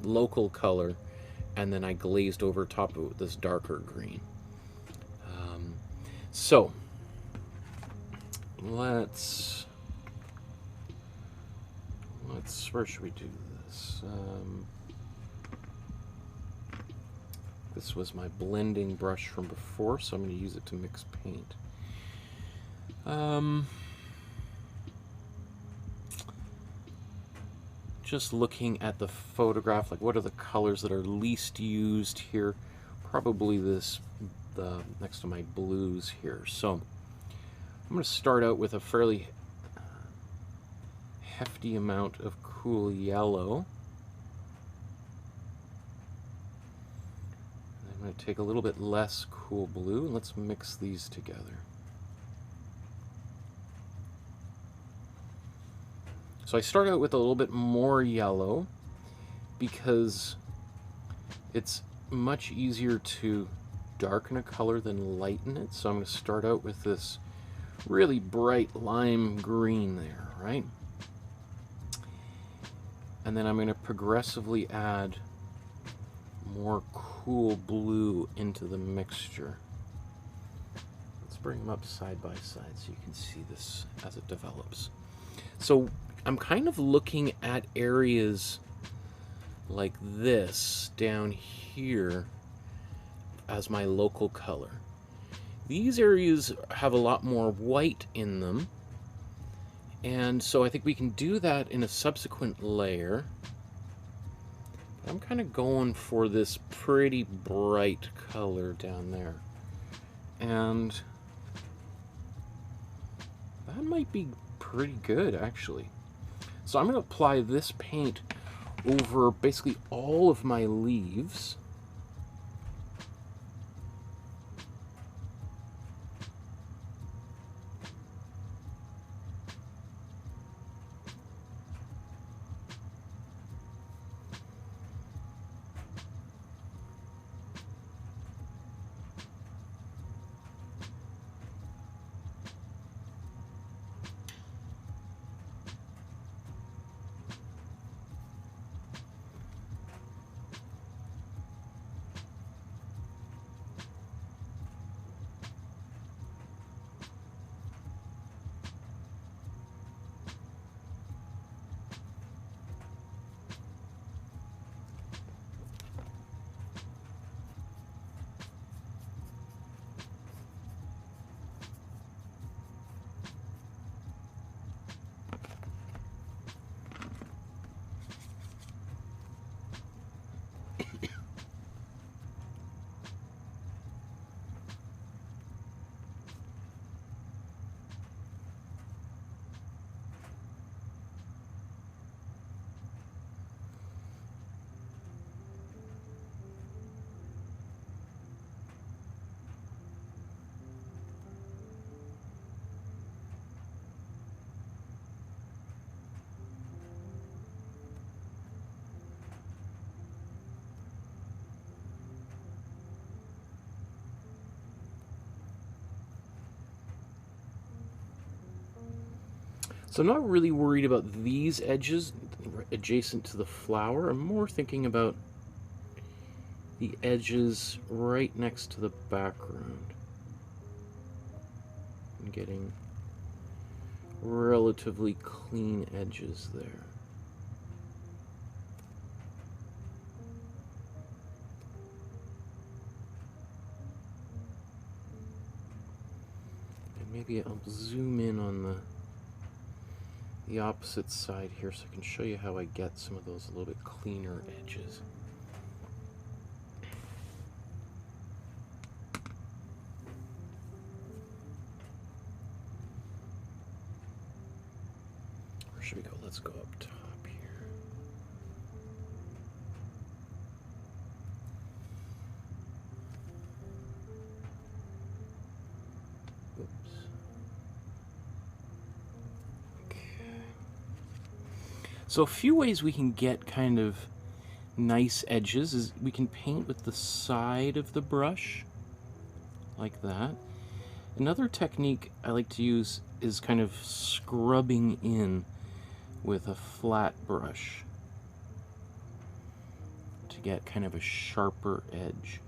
local color. And then I glazed over top of this darker green. So let's where should we do this? This was my blending brush from before, so I'm going to use it to mix paint. Just looking at the photograph, like what are the colors that are least used here? Probably the next to my blues here. So I'm going to start out with a fairly hefty amount of cool yellow. And I'm going to take a little bit less cool blue, and let's mix these together. So I start out with a little bit more yellow because it's much easier to darken a color than lighten it. So I'm going to start out with this really bright lime green there, right? And then I'm going to progressively add more cool blue into the mixture. Let's bring them up side by side so you can see this as it develops. So I'm kind of looking at areas like this down here as my local color. These areas have a lot more white in them, and so I think we can do that in a subsequent layer. I'm kind of going for this pretty bright color down there, and that might be pretty good actually. So I'm going to apply this paint over basically all of my leaves. So I'm not really worried about these edges adjacent to the flower. I'm more thinking about the edges right next to the background. And getting relatively clean edges there. And maybe I'll zoom in on the opposite side here so I can show you how I get some of those a little bit cleaner edges. Where should we go? Let's go up top here. Oops. So a few ways we can get kind of nice edges is we can paint with the side of the brush, like that. Another technique I like to use is kind of scrubbing in with a flat brush to get kind of a sharper edge.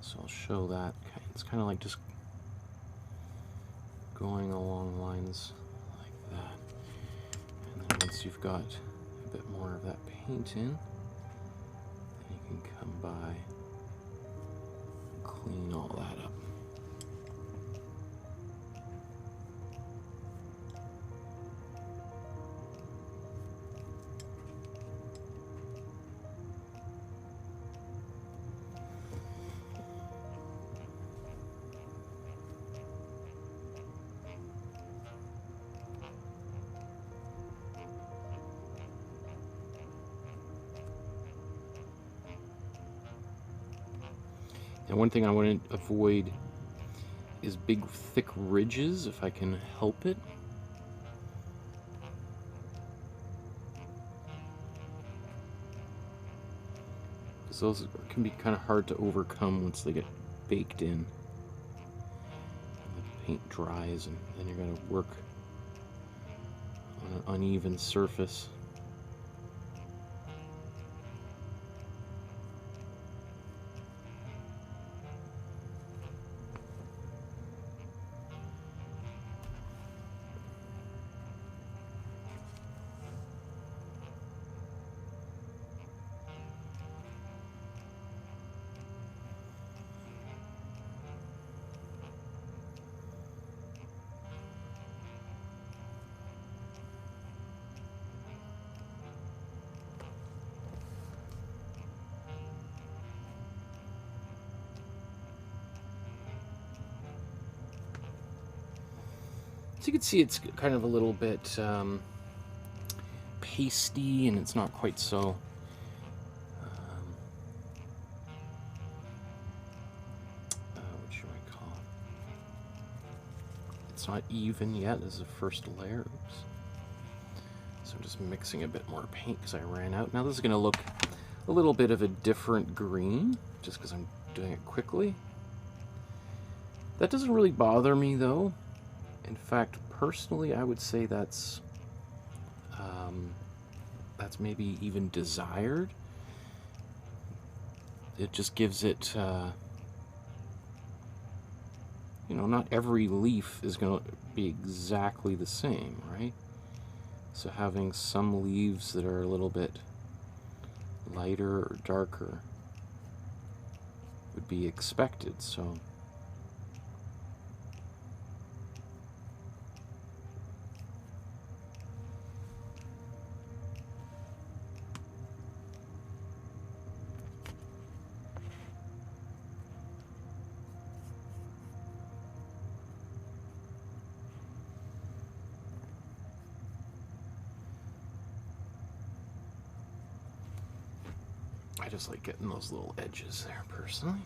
So I'll show that. It's kind of like just going along lines like that. And then once you've got a bit more of that paint in, then you can come by and clean all that up. And one thing I want to avoid is big, thick ridges if I can help it. Because those can be kind of hard to overcome once they get baked in. And the paint dries, and then you're going to work on an uneven surface. So you can see it's kind of a little bit pasty, and it's not quite so what should I call it? It's not even yet as a first layer. Oops. So I'm just mixing a bit more paint because I ran out. Now this is going to look a little bit of a different green just because I'm doing it quickly. That doesn't really bother me though. In fact, personally, I would say that's maybe even desired. It just gives it, you know, not every leaf is going to be exactly the same, right? So having some leaves that are a little bit lighter or darker would be expected, so... I just like getting those little edges there, personally.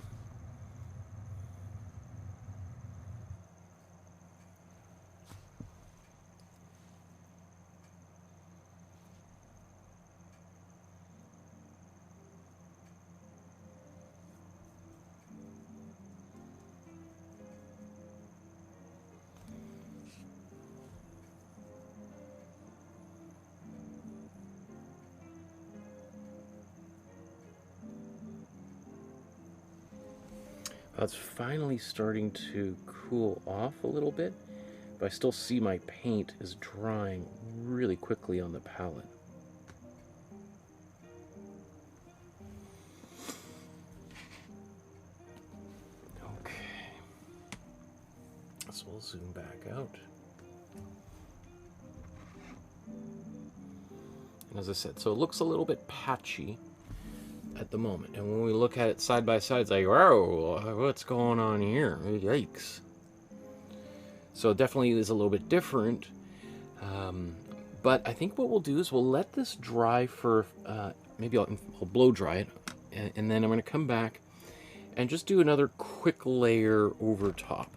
It's finally starting to cool off a little bit, but I still see my paint is drying really quickly on the palette. Okay, so we'll zoom back out. And as I said, so it looks a little bit patchy at the moment. And when we look at it side by side, it's like, whoa, what's going on here? Yikes. So it definitely is a little bit different. But I think what we'll do is we'll let this dry for, maybe I'll blow dry it. And then I'm going to come back and just do another quick layer over top.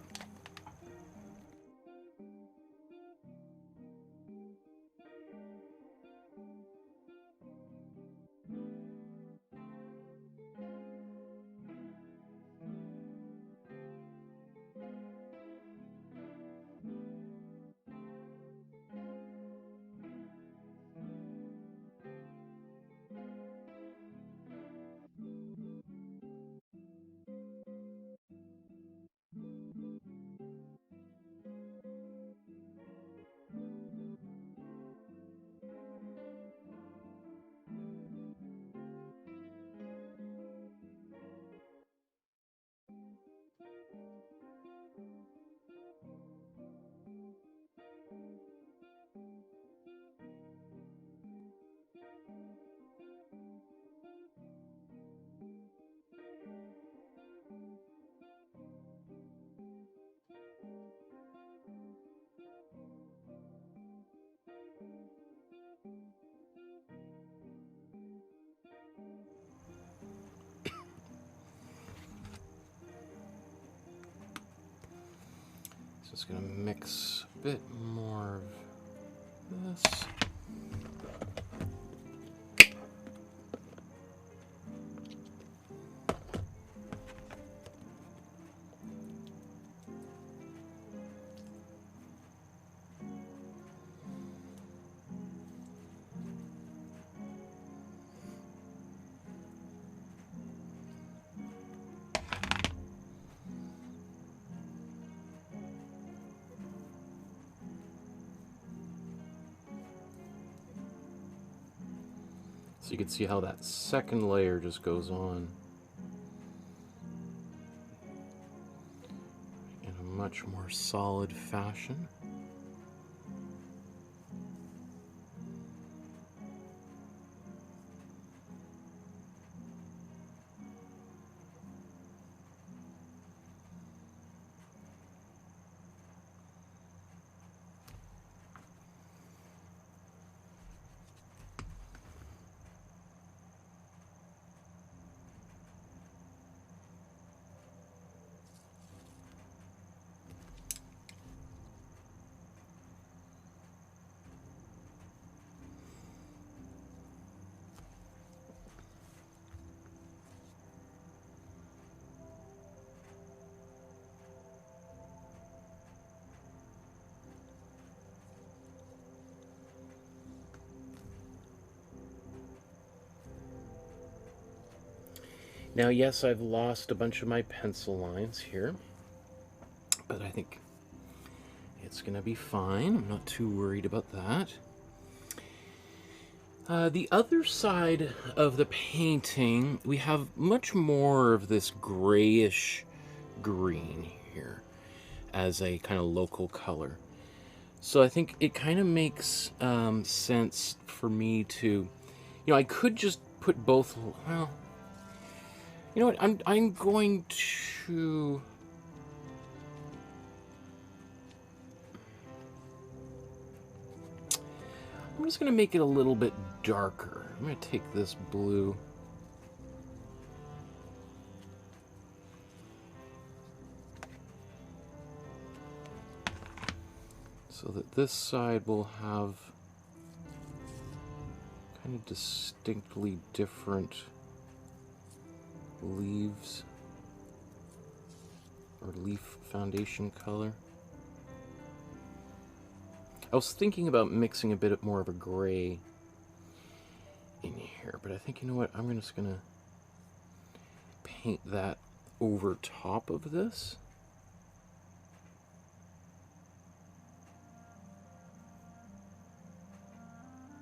Just going to mix a bit more of this. So you can see how that second layer just goes on in a much more solid fashion. Now, yes, I've lost a bunch of my pencil lines here, but I think it's going to be fine. I'm not too worried about that. The other side of the painting, we have much more of this grayish green here as a kind of local color. So I think it kind of makes sense for me to, I could just put both, well, you know what, I'm going to... I'm just going to make it a little bit darker. I'm going to take this blue. So that this side will have kind of distinctly different leaves or leaf foundation color. I was thinking about mixing a bit more of a gray in here, but I think, you know what, I'm just gonna paint that over top of this.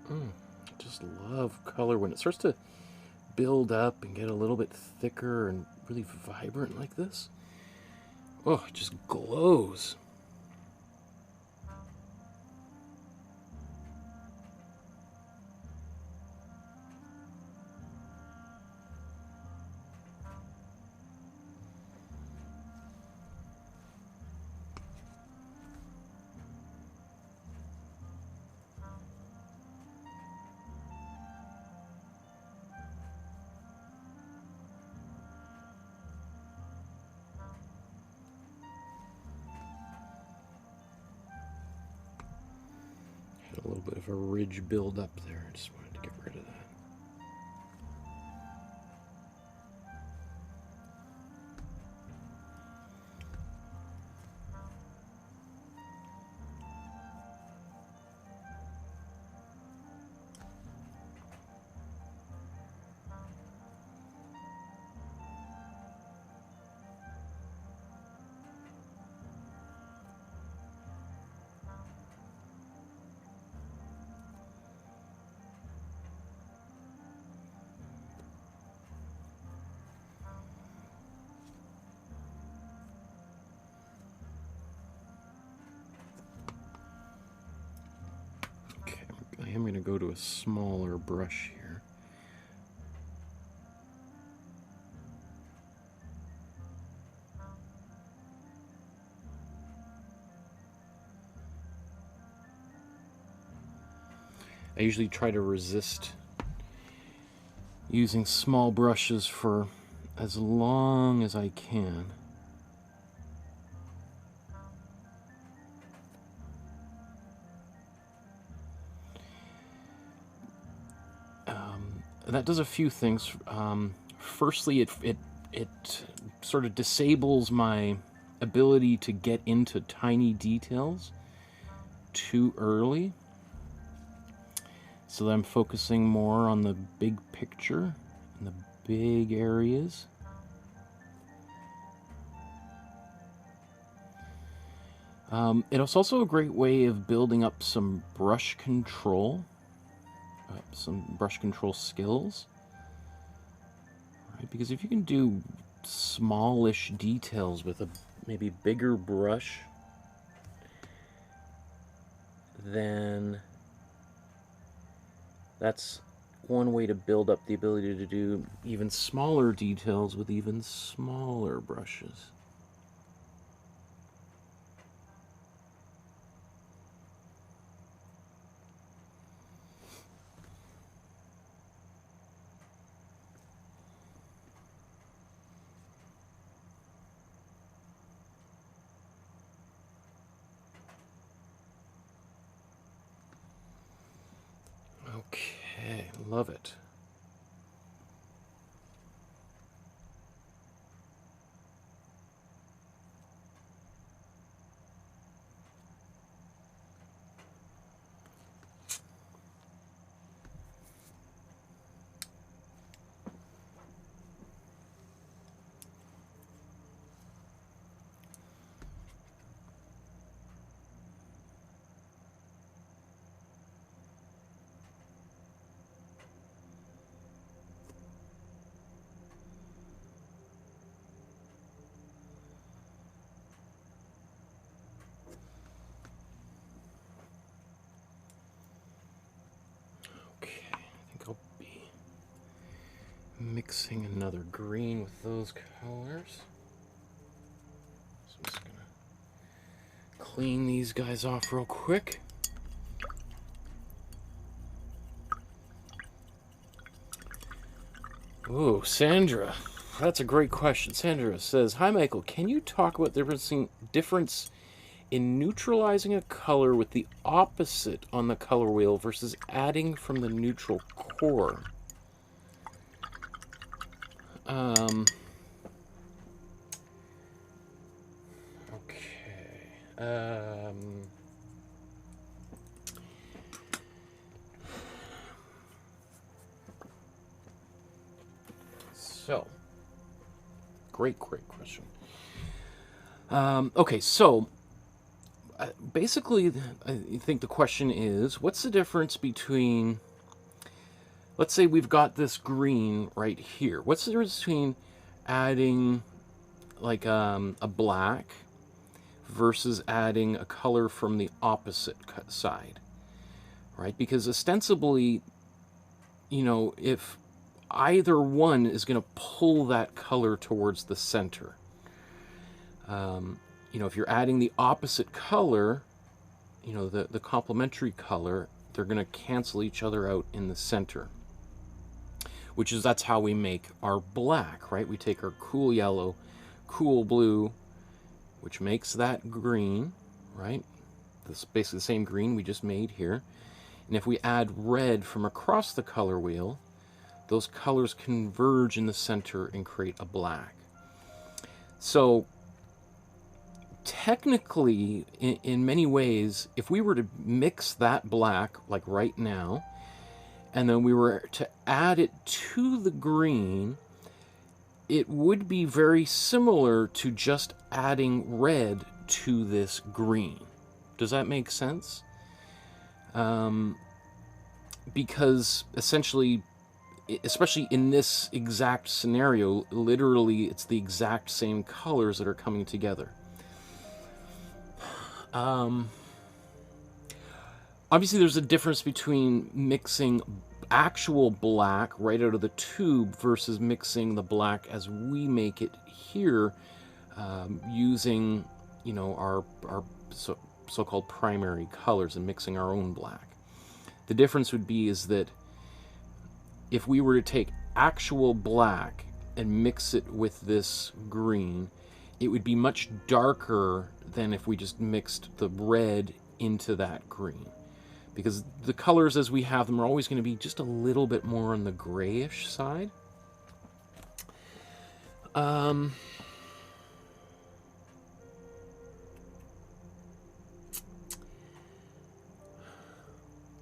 I just love color when it starts to build up and get a little bit thicker and really vibrant like this. Oh, it just glows. A little bit of a ridge build up there. I just wanted to get rid of that. I'm going to go to a smaller brush here. I usually try to resist using small brushes for as long as I can. That does a few things. Firstly, it sort of disables my ability to get into tiny details too early, so that I'm focusing more on the big picture and the big areas. It's also a great way of building up some brush control. Some brush control skills, right? Because if you can do smallish details with a maybe bigger brush, then that's one way to build up the ability to do even smaller details with even smaller brushes. Okay, love it. Mixing another green with those colors. So I'm just gonna clean these guys off real quick. Ooh, Sandra. That's a great question. Sandra says, "Hi Michael, can you talk about the difference in neutralizing a color with the opposite on the color wheel versus adding from the neutral core?" So, Great question. Okay, so basically, I think the question is, what's the difference between, let's say we've got this green right here. What's the difference between adding like a black versus adding a color from the opposite side, right? Because ostensibly, you know, if either one is going to pull that color towards the center. You know, if you're adding the opposite color, you know, the complementary color, they're going to cancel each other out in the center. That's how we make our black, right? We take our cool yellow, cool blue, which makes that green, right? This is basically the same green we just made here. And if we add red from across the color wheel, those colors converge in the center and create a black. So technically, in many ways, if we were to mix that black, like right now, and then we were to add it to the green, it would be very similar to just adding red to this green. Does that make sense? Because essentially, especially in this exact scenario, literally it's the exact same colors that are coming together. Obviously there's a difference between mixing actual black right out of the tube versus mixing the black as we make it here, using, you know, our so-called primary colors and mixing our own black. The difference would be is that if we were to take actual black and mix it with this green, it would be much darker than if we just mixed the red into that green. Because the colors as we have them are always going to be just a little bit more on the grayish side. I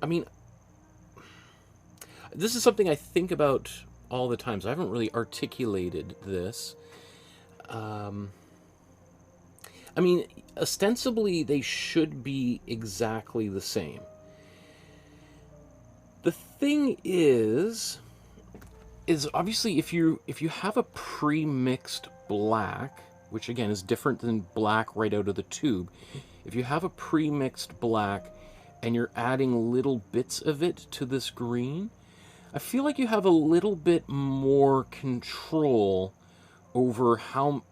mean, this is something I think about all the time, so I haven't really articulated this. I mean, ostensibly they should be exactly the same. The thing is obviously if you have a pre-mixed black, which again is different than black right out of the tube, if you have a pre-mixed black and you're adding little bits of it to this green, I feel like you have a little bit more control over how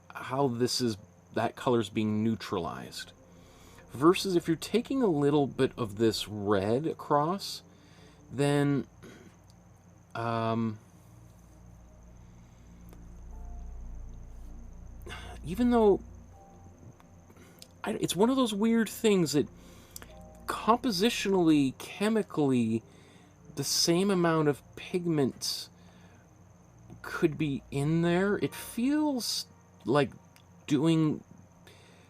that color's being neutralized. Versus if you're taking a little bit of this red across, then even though it's one of those weird things that compositionally, chemically, the same amount of pigments could be in there. It feels like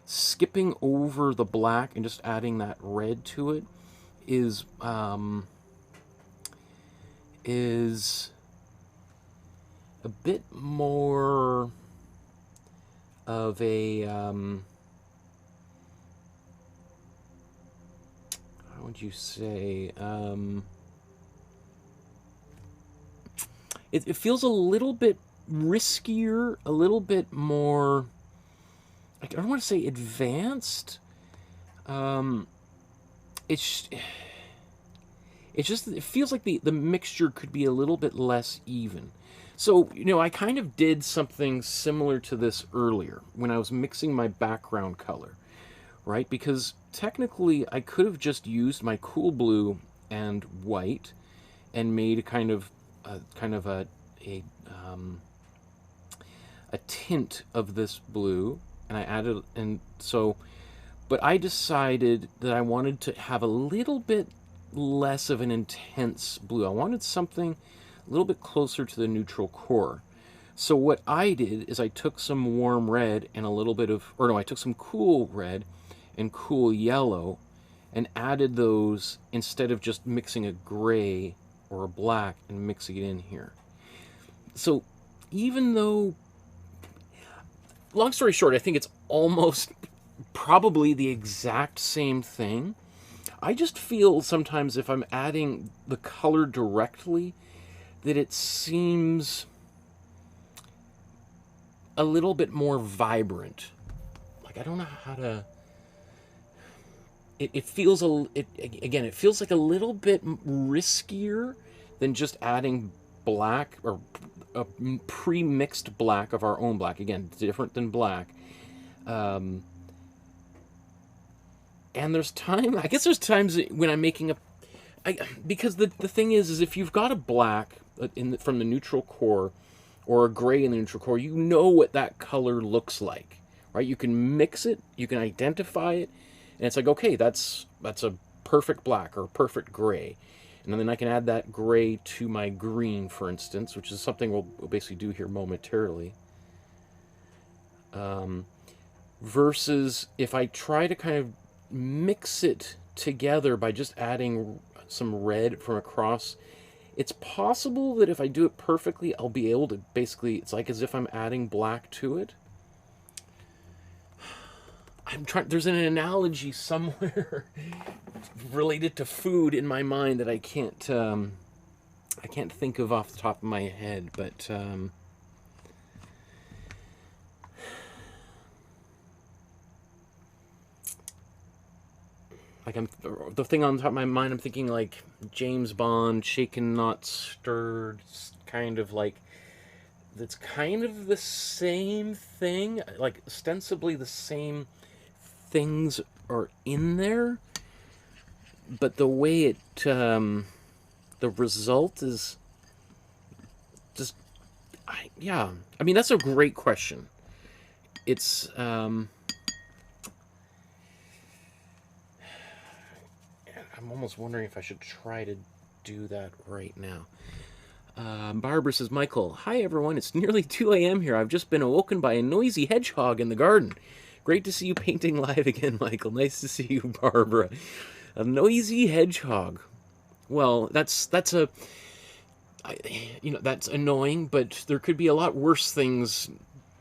skipping over the black and just adding that red to it is a bit more of a how would you say, it feels a little bit riskier, a little bit more, I don't want to say advanced. It feels like the mixture could be a little bit less even. So, you know, I kind of did something similar to this earlier when I was mixing my background color, right? Because technically I could have just used my cool blue and white and made a kind of a tint of this blue, and I added, and so, but I decided that I wanted to have a little bit less of an intense blue. I wanted something a little bit closer to the neutral core. So what I did is I took some warm red and a little bit of, I took some cool red and cool yellow and added those instead of just mixing a gray or a black and mixing it in here. So even though long story short, I think it's almost probably the exact same thing. I just feel sometimes if I'm adding the color directly that it seems a little bit more vibrant. Like, I don't know how to... It feels again, it feels like a little bit riskier than just adding black or a pre-mixed black of our own black. Again, different than black. And there's time, I guess there's times when I'm making because the thing is if you've got a black from the neutral core or a gray in the neutral core, you know what that color looks like, right? You can mix it, you can identify it, and it's like, okay, that's a perfect black or a perfect gray. And then I can add that gray to my green, for instance, which is something we'll basically do here momentarily. Versus if I try to kind of mix it together by just adding some red from across, it's possible that if I do it perfectly, I'll be able to basically, it's like as if I'm adding black to it. There's an analogy somewhere related to food in my mind that I can't think of off the top of my head, but like the thing on top of my mind, I'm thinking like James Bond, shaken not stirred, kind of like, that's kind of the same thing, like ostensibly the same things are in there, but the way it the result is just yeah, I mean, that's a great question. It's I'm almost wondering if I should try to do that right now. Barbara says, Michael, hi everyone, it's nearly 2 a.m. here. I've just been awoken by a noisy hedgehog in the garden. Great to see you painting live again, Michael. Nice to see you, Barbara. A noisy hedgehog. Well, that's annoying, but there could be a lot worse things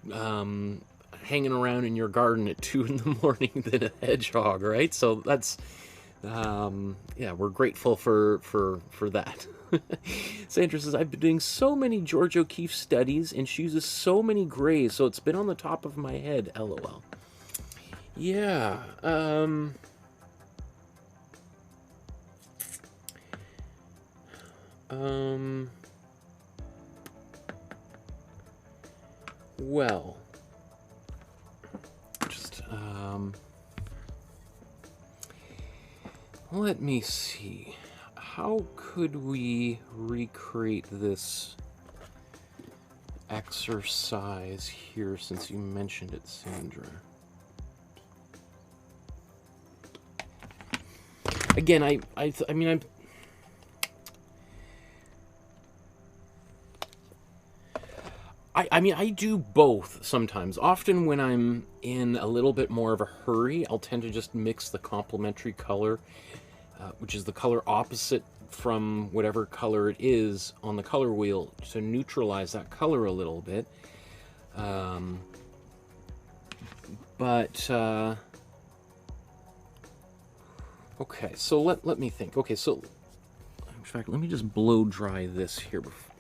hanging around in your garden at 2 in the morning than a hedgehog, right? So that's yeah, we're grateful for that. Sandra says, I've been doing so many George O'Keeffe studies, and she uses so many grays, so it's been on the top of my head. LOL. Yeah. Well, just let me see. How could we recreate this exercise here, since you mentioned it, Sandra? Again, I mean, I do both sometimes. Often when I'm in a little bit more of a hurry, I'll tend to just mix the complementary color, which is the color opposite from whatever color it is on the color wheel, to neutralize that color a little bit. Okay, so let me think. Okay, so in fact, let me just blow dry this here before.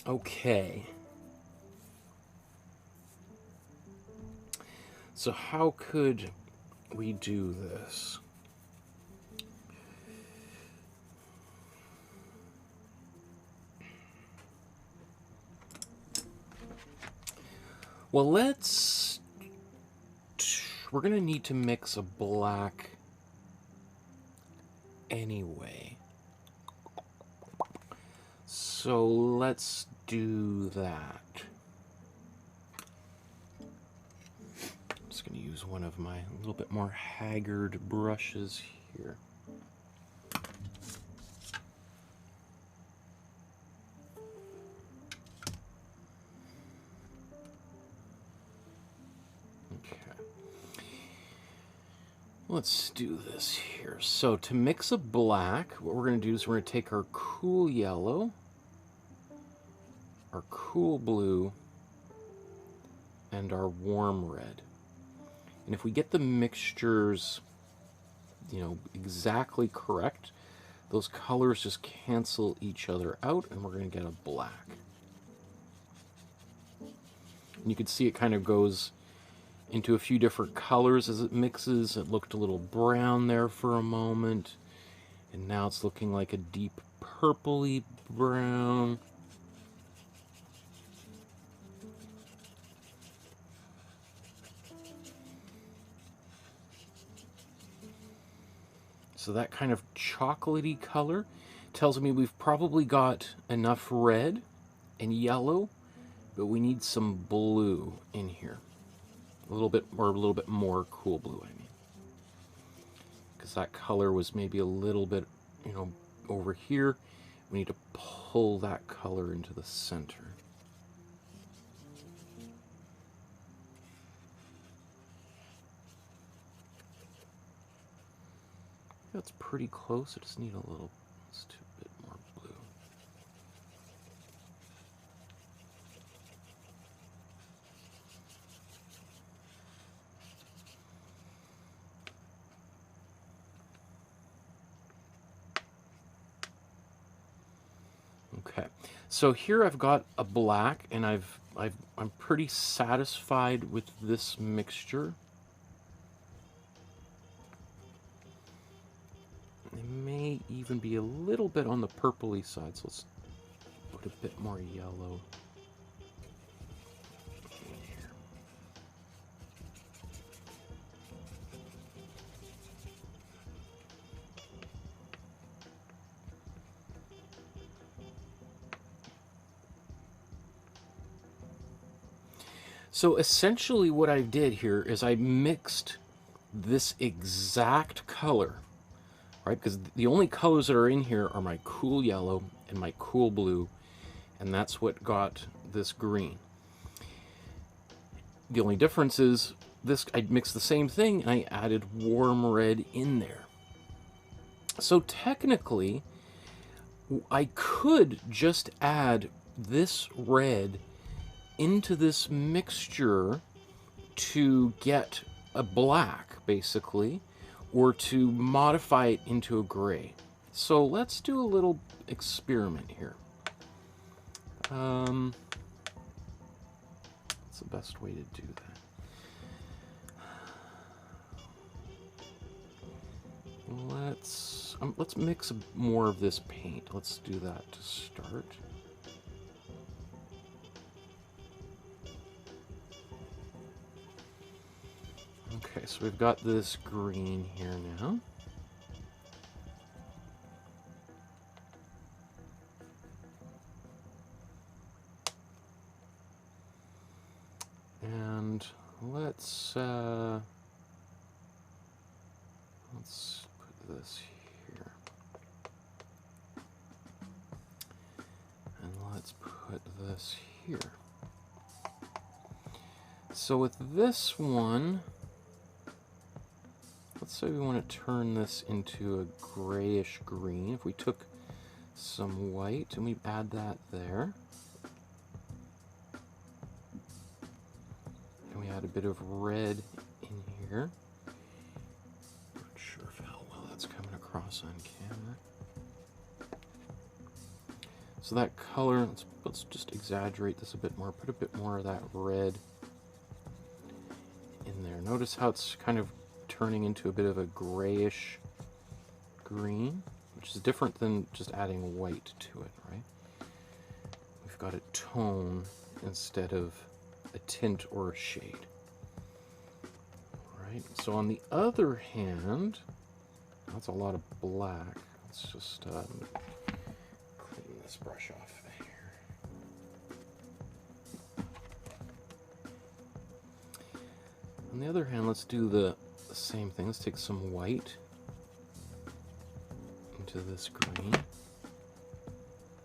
Okay. So how could we do this? Well, we're going to need to mix a black anyway. So let's do that. I'm just going to use one of my little bit more haggard brushes here. Let's do this here. So to mix a black, what we're going to do is we're going to take our cool yellow, our cool blue, and our warm red. And if we get the mixtures, you know, exactly correct, those colors just cancel each other out, and we're going to get a black. And you can see it kind of goes into a few different colors as it mixes. It looked a little brown there for a moment, and now it's looking like a deep purpley brown. So that kind of chocolatey color tells me we've probably got enough red and yellow, but we need some blue in here. A little bit more cool blue, I mean. Because that color was maybe a little bit, you know, over here. We need to pull that color into the center. That's pretty close. I just need a little, just a bit more blue. Okay, so here I've got a black, and I'm pretty satisfied with this mixture. It may even be a little bit on the purpley side, so let's put a bit more yellow in here. So essentially what I did here is I mixed this exact color, right? Because the only colors that are in here are my cool yellow and my cool blue, and that's what got this green. The only difference is this, I mixed the same thing and I added warm red in there. So technically, I could just add this red into this mixture to get a black, basically, or to modify it into a gray. So let's do a little experiment here. What's the best way to do that? Let's mix more of this paint. Let's do that to start. Okay, so we've got this green here now. And let's put this here. And let's put this here. So with this one, let's say we want to turn this into a grayish green. If we took some white and we add that there, and we add a bit of red in here. Not sure how well that's coming across on camera. So that color, let's just exaggerate this a bit more. Put a bit more of that red in there. Notice how it's kind of turning into a bit of a grayish green, which is different than just adding white to it, right? We've got a tone instead of a tint or a shade. Right. So on the other hand, that's a lot of black. Let's just clean this brush off here. On the other hand, let's do the same thing. Let's take some white into this green.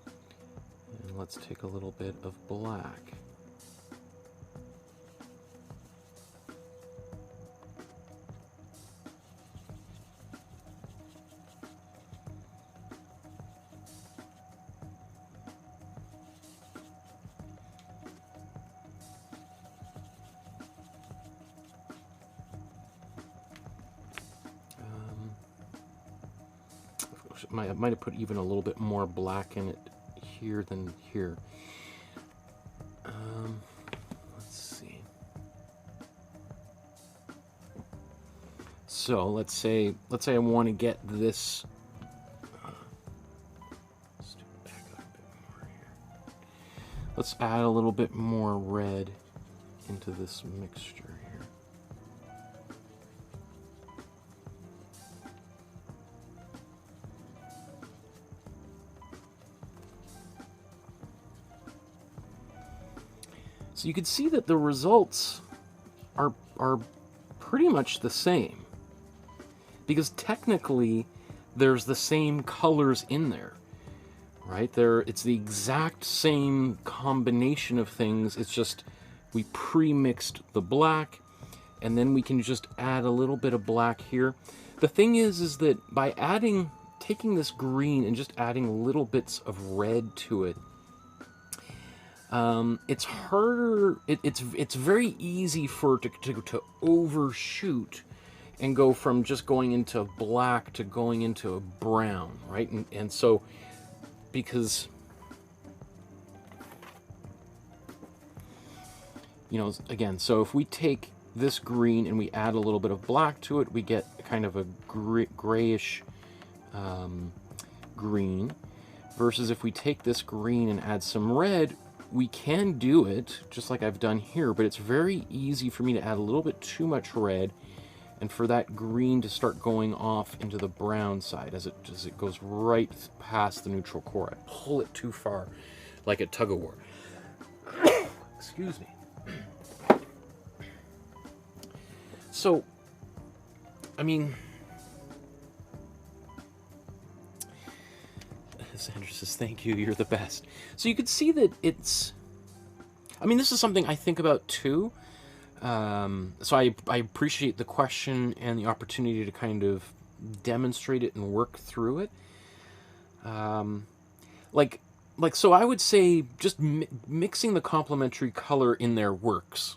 And let's take a little bit of black. I might have put even a little bit more black in it here than here. Let's see. So let's say I want to get this. Let's do it back up a bit more here. Let's add a little bit more red into this mixture here. So you can see that the results are pretty much the same, because technically there's the same colors in there, right? It's the exact same combination of things. It's just we pre-mixed the black, and then we can just add a little bit of black here. The thing is that by taking this green and just adding little bits of red to it, it's harder. It's very easy for to overshoot and go from just going into black to going into a brown, right? And so, because again, so if we take this green and we add a little bit of black to it, we get kind of a grayish green. Versus if we take this green and add some red, we can do it just like I've done here, but it's very easy for me to add a little bit too much red and for that green to start going off into the brown side as it goes right past the neutral core. I pull it too far like a tug-of-war. Excuse me. So, I mean, Sandra says, thank you, you're the best. So you can see that this is something I think about too. So I appreciate the question and the opportunity to kind of demonstrate it and work through it. So I would say just mixing the complementary color in there works.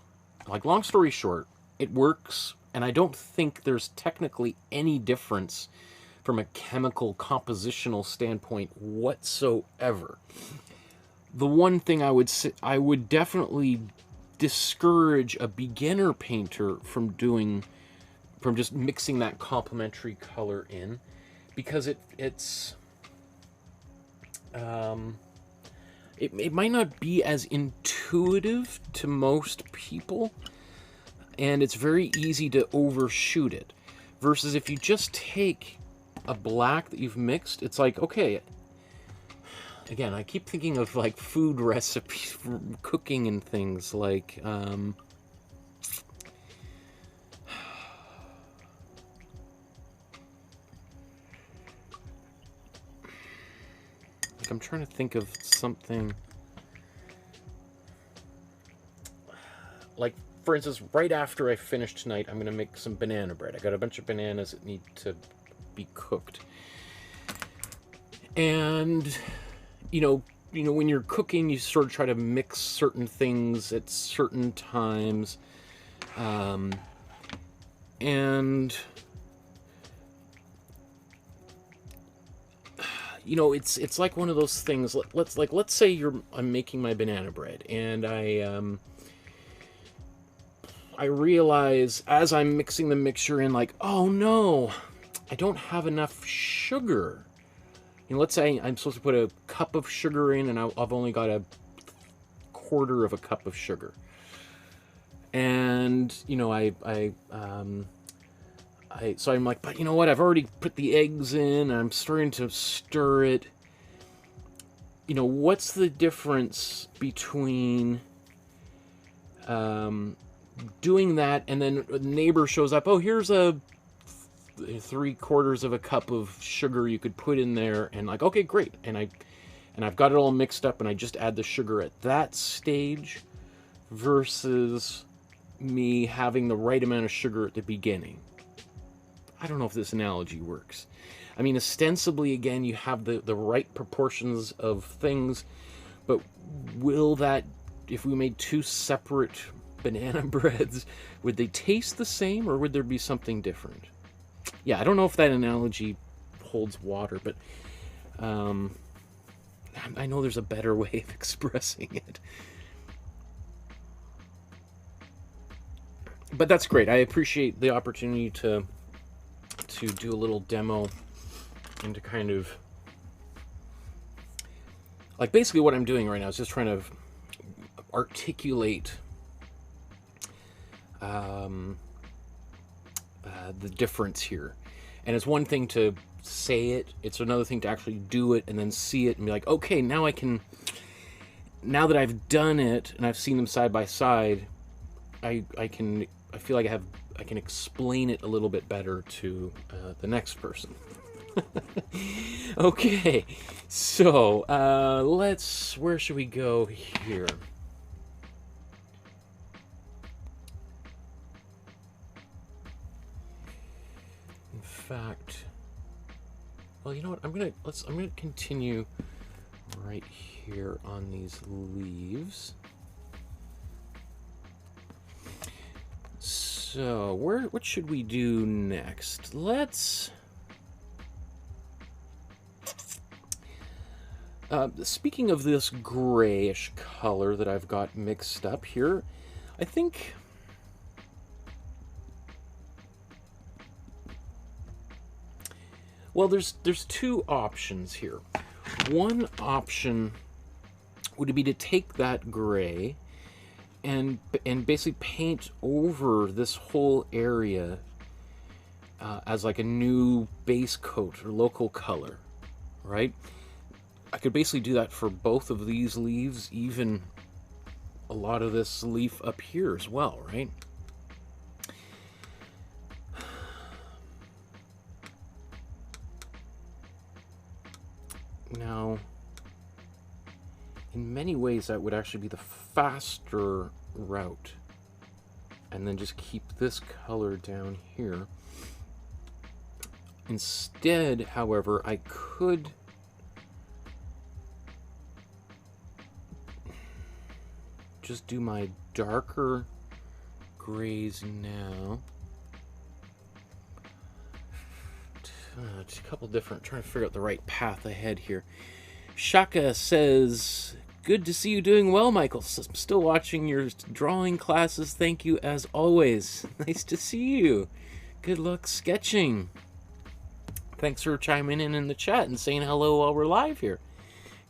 Like, long story short, it works, and I don't think there's technically any difference from a chemical compositional standpoint whatsoever. The one thing I would say, I would definitely discourage a beginner painter from just mixing that complementary color in, because it might not be as intuitive to most people, and it's very easy to overshoot it. Versus if you just take a black that you've mixed, it's like, okay, again, I keep thinking of like food recipes for cooking and things like I'm trying to think of something like, for instance, right after I finish tonight, I'm going to make some banana bread. I got a bunch of bananas that need to be cooked. And, when you're cooking, you sort of try to mix certain things at certain times. And, it's like one of those things. Let's say I'm making my banana bread, and I realize as I'm mixing the mixture in, like, oh no, I don't have enough sugar. You know, let's say I'm supposed to put a cup of sugar in, and I've only got a quarter of a cup of sugar. And, you know, so I'm like, but you know what? I've already put the eggs in, and I'm starting to stir it. You know, what's the difference between doing that and then a neighbor shows up? Oh, here's a 3/4 of a cup of sugar you could put in there, and like, okay, great. And I've got it all mixed up, and I just add the sugar at that stage versus me having the right amount of sugar at the beginning. I don't know if this analogy works. I mean, ostensibly, again, you have the right proportions of things, but will that, if we made 2 separate banana breads, would they taste the same, or would there be something different? Yeah, I don't know if that analogy holds water, but I know there's a better way of expressing it. But that's great. I appreciate the opportunity to do a little demo and to kind of, like, basically what I'm doing right now is just trying to articulate the difference here. And it's one thing to say it, it's another thing to actually do it and then see it and be like, okay, now now that I've done it and I've seen them side by side, I feel like I can explain it a little bit better to the next person. Okay, so where should we go here? In fact, well, you know what? I'm gonna continue right here on these leaves. So, what should we do next? Speaking of this grayish color that I've got mixed up here, I think well, there's 2 options here. One option would be to take that gray and basically paint over this whole area as like a new base coat or local color, right? I could basically do that for both of these leaves, even a lot of this leaf up here as well, right? Now, in many ways, that would actually be the faster route. And then just keep this color down here. Instead, however, I could just do my darker grays now. Just a couple different, trying to figure out the right path ahead here. Shaka says, good to see you doing well, Michael. Still watching your drawing classes. Thank you as always. Nice to see you. Good luck sketching. Thanks for chiming in the chat and saying hello while we're live here.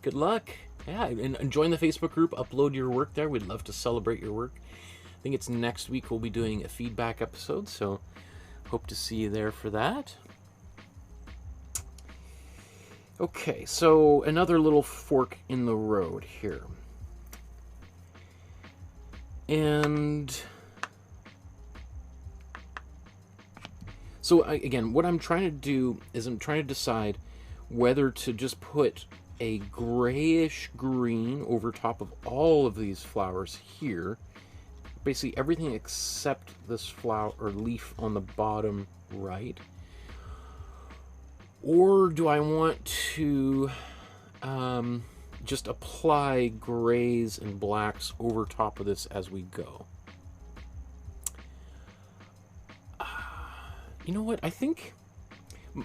Good luck. Yeah, and join the Facebook group. Upload your work there. We'd love to celebrate your work. I think it's next week we'll be doing a feedback episode, so hope to see you there for that. Okay, so another little fork in the road here. And so again, what I'm trying to do is I'm trying to decide whether to just put a grayish green over top of all of these flowers here. Basically everything except this flower or leaf on the bottom right. Or do I want to just apply grays and blacks over top of this as we go? You know what? I think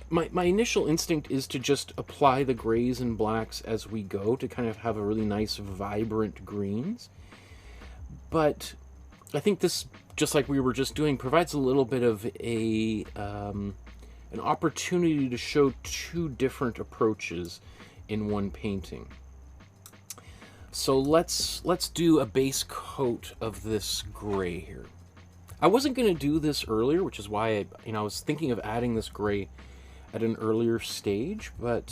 my initial instinct is to just apply the grays and blacks as we go to kind of have a really nice, vibrant greens. But I think this, just like we were just doing, provides a little bit of a an opportunity to show two different approaches in one painting. So let's do a base coat of this gray here. I wasn't going to do this earlier, which is why I was thinking of adding this gray at an earlier stage, but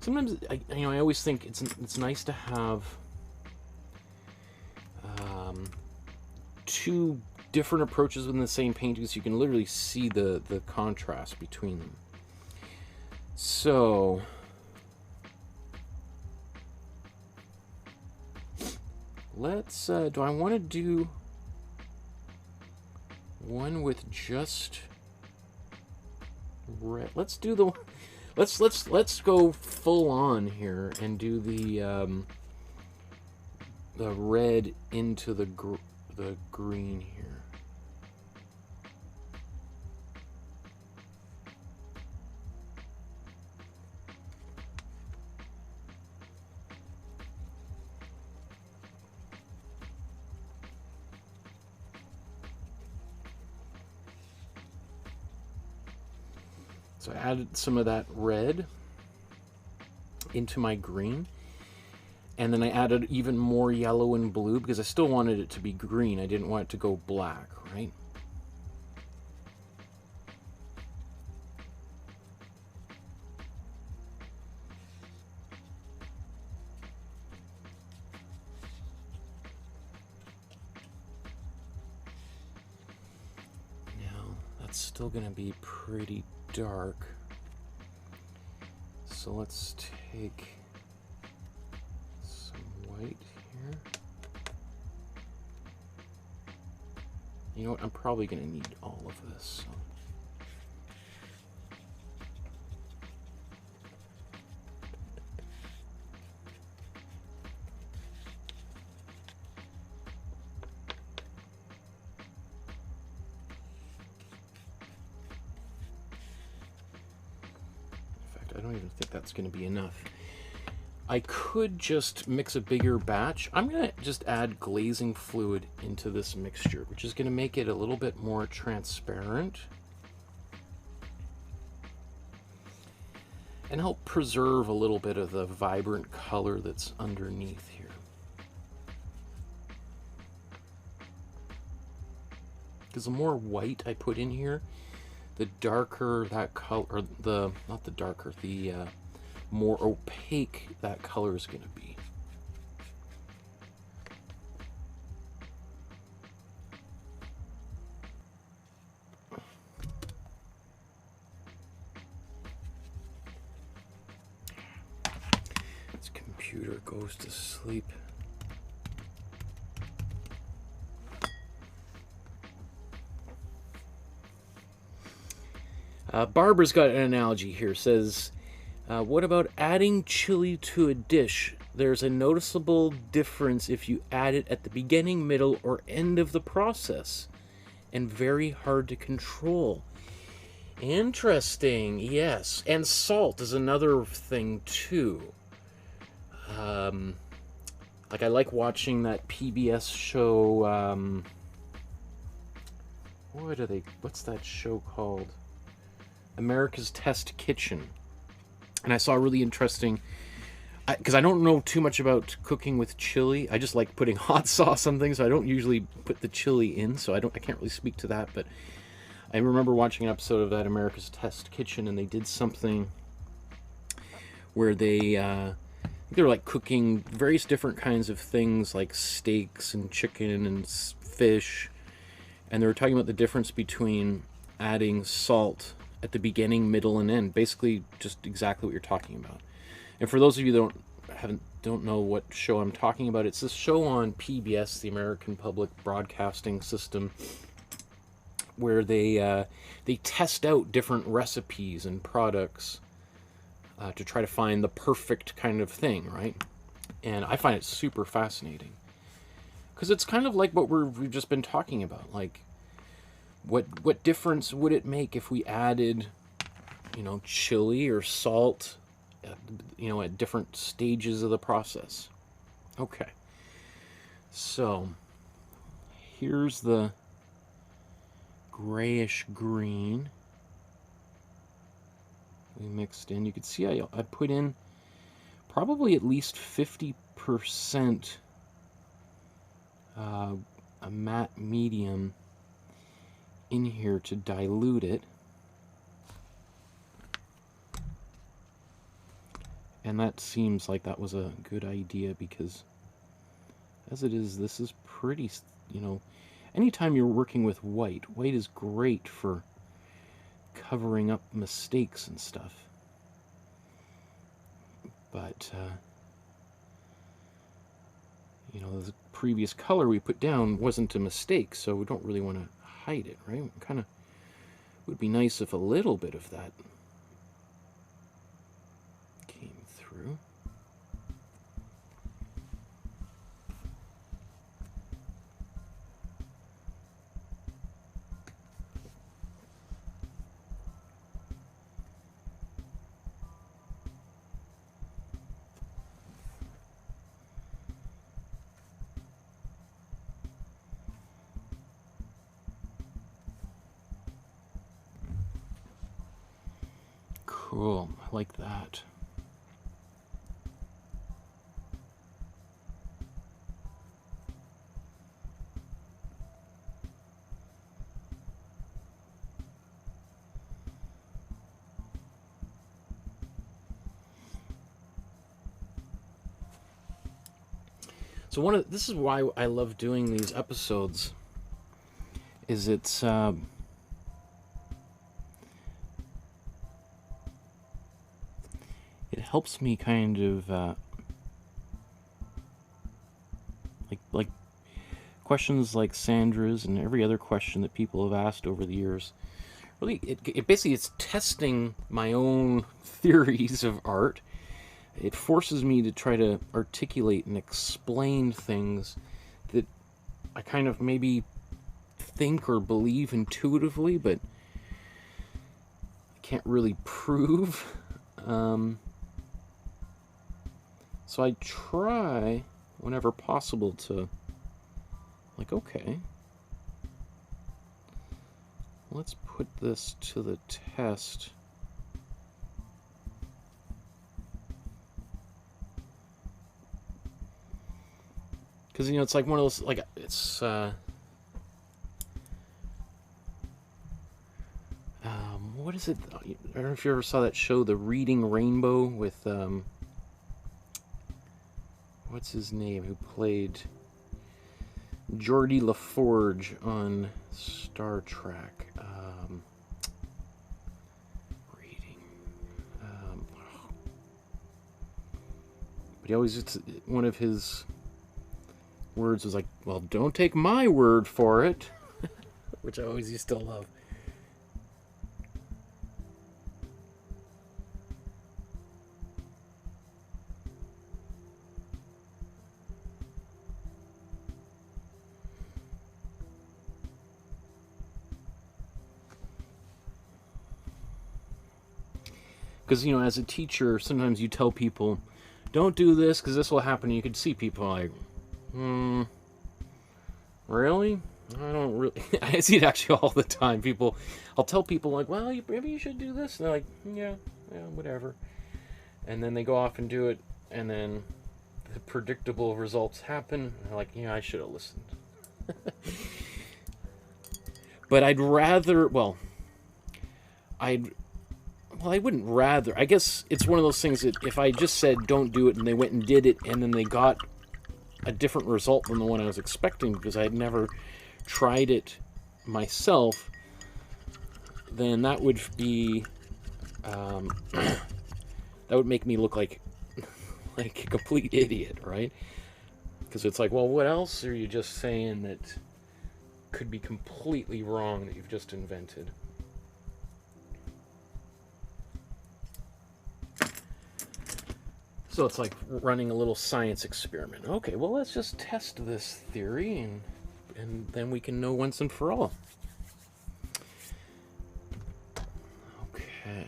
sometimes I always think it's nice to have two different approaches within the same painting, so you can literally see the contrast between them. So let's do I want to do one with just red? Let's do the let's go full on here and do the red into the green here. So I added some of that red into my green. And then I added even more yellow and blue because I still wanted it to be green. I didn't want it to go black, right? Now, that's still going to be pretty dark. So let's take white here. You know what? I'm probably going to need all of this. So. In fact, I don't even think that's going to be enough. I could just mix a bigger batch. I'm going to just add glazing fluid into this mixture, which is going to make it a little bit more transparent and help preserve a little bit of the vibrant color that's underneath here. Because the more white I put in here, the darker that color, or not the darker, the more opaque that color is going to be. This computer goes to sleep. Barbara's got an analogy here. Says, what about adding chili to a dish? There's a noticeable difference if you add it at the beginning, middle, or end of the process, and very hard to control. Interesting, yes. And salt is another thing too. Like I like watching that PBS show, what's that show called? America's Test Kitchen. And I saw a really interesting, because I don't know too much about cooking with chili. I just like putting hot sauce on things, so I don't usually put the chili in, so I can't really speak to that. But I remember watching an episode of that America's Test Kitchen, and they did something where they were like cooking various different kinds of things, like steaks and chicken and fish, and they were talking about the difference between adding salt at the beginning, middle, and end. Basically, just exactly what you're talking about. And for those of you that don't know what show I'm talking about, it's this show on PBS, the American Public Broadcasting System, where they test out different recipes and products to try to find the perfect kind of thing, right? And I find it super fascinating because it's kind of like what we've just been talking about, like. What difference would it make if we added, chili or salt, at different stages of the process? Okay. So, here's the grayish green we mixed in. You can see I put in probably at least 50% a matte medium in here to dilute it. And that seems like that was a good idea, because as it is, this is pretty, you know, anytime you're working with white is great for covering up mistakes and stuff. But, you know, the previous color we put down wasn't a mistake, so we don't really want to hide it, right? It kind of would be nice if a little bit of that came through. Cool, I like that. So this is why I love doing these episodes, is it's it helps me kind of like questions like Sandra's and every other question that people have asked over the years. Really, it basically, it's testing my own theories of art. It forces me to try to articulate and explain things that I kind of maybe think or believe intuitively, but I can't really prove. So I try, whenever possible, to, like, okay, let's put this to the test. Because, you know, it's like one of those, like, it's, what is it? I don't know if you ever saw that show, The Reading Rainbow, with, what's his name, who played Geordie LaForge on Star Trek. Reading. But he always, one of his words was like, well, don't take my word for it, which I always used to love. Because, you know, as a teacher, sometimes you tell people, don't do this because this will happen. And you could see people like, really? I don't really. I see it actually all the time. I'll tell people, like, well, maybe you should do this. And they're like, yeah, whatever. And then they go off and do it. And then the predictable results happen. And they're like, yeah, I should have listened. But I wouldn't rather. I guess it's one of those things that if I just said don't do it and they went and did it and then they got a different result than the one I was expecting because I had never tried it myself, then that would be that would make me look like a complete idiot, right? Because it's like, well, what else are you just saying that could be completely wrong that you've just invented? So it's like running a little science experiment. Okay, well, let's just test this theory, and then we can know once and for all. Okay.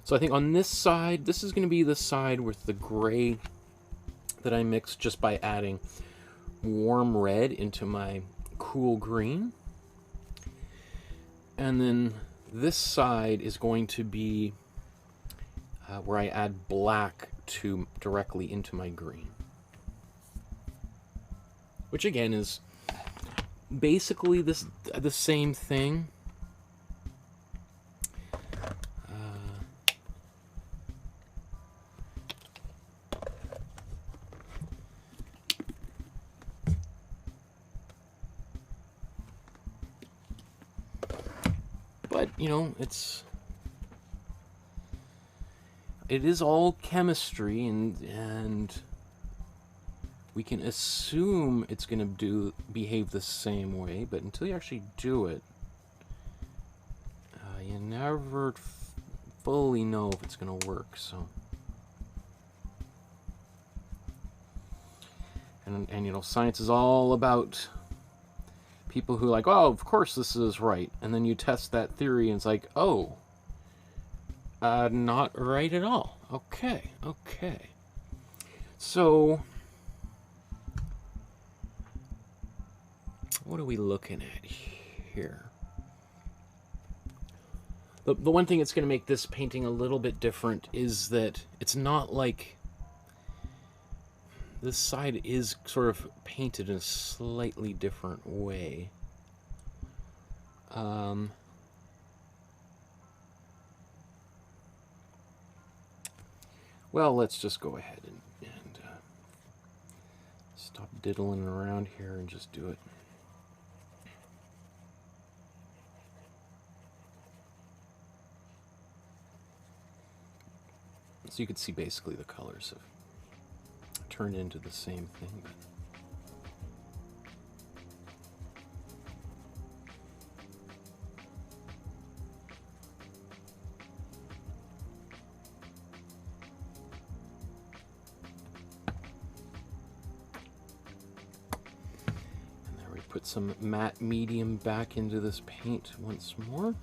So I think on this side, this is going to be the side with the gray that I mixed just by adding warm red into my cool green. And then this side is going to be where I add black directly into my green. Which again is basically the same thing. But, you know, it is all chemistry, and we can assume it's going to behave the same way, but until you actually do it, you never fully know if it's going to work. So, and you know, science is all about people who are like, oh, of course this is right, and then you test that theory, and it's like, oh, not right at all. Okay. So, what are we looking at here? The one thing that's going to make this painting a little bit different is that it's not like this side is sort of painted in a slightly different way. Well, let's just go ahead and stop diddling around here and just do it. So you can see basically the colors have turned into the same thing. And there we put some matte medium back into this paint once more.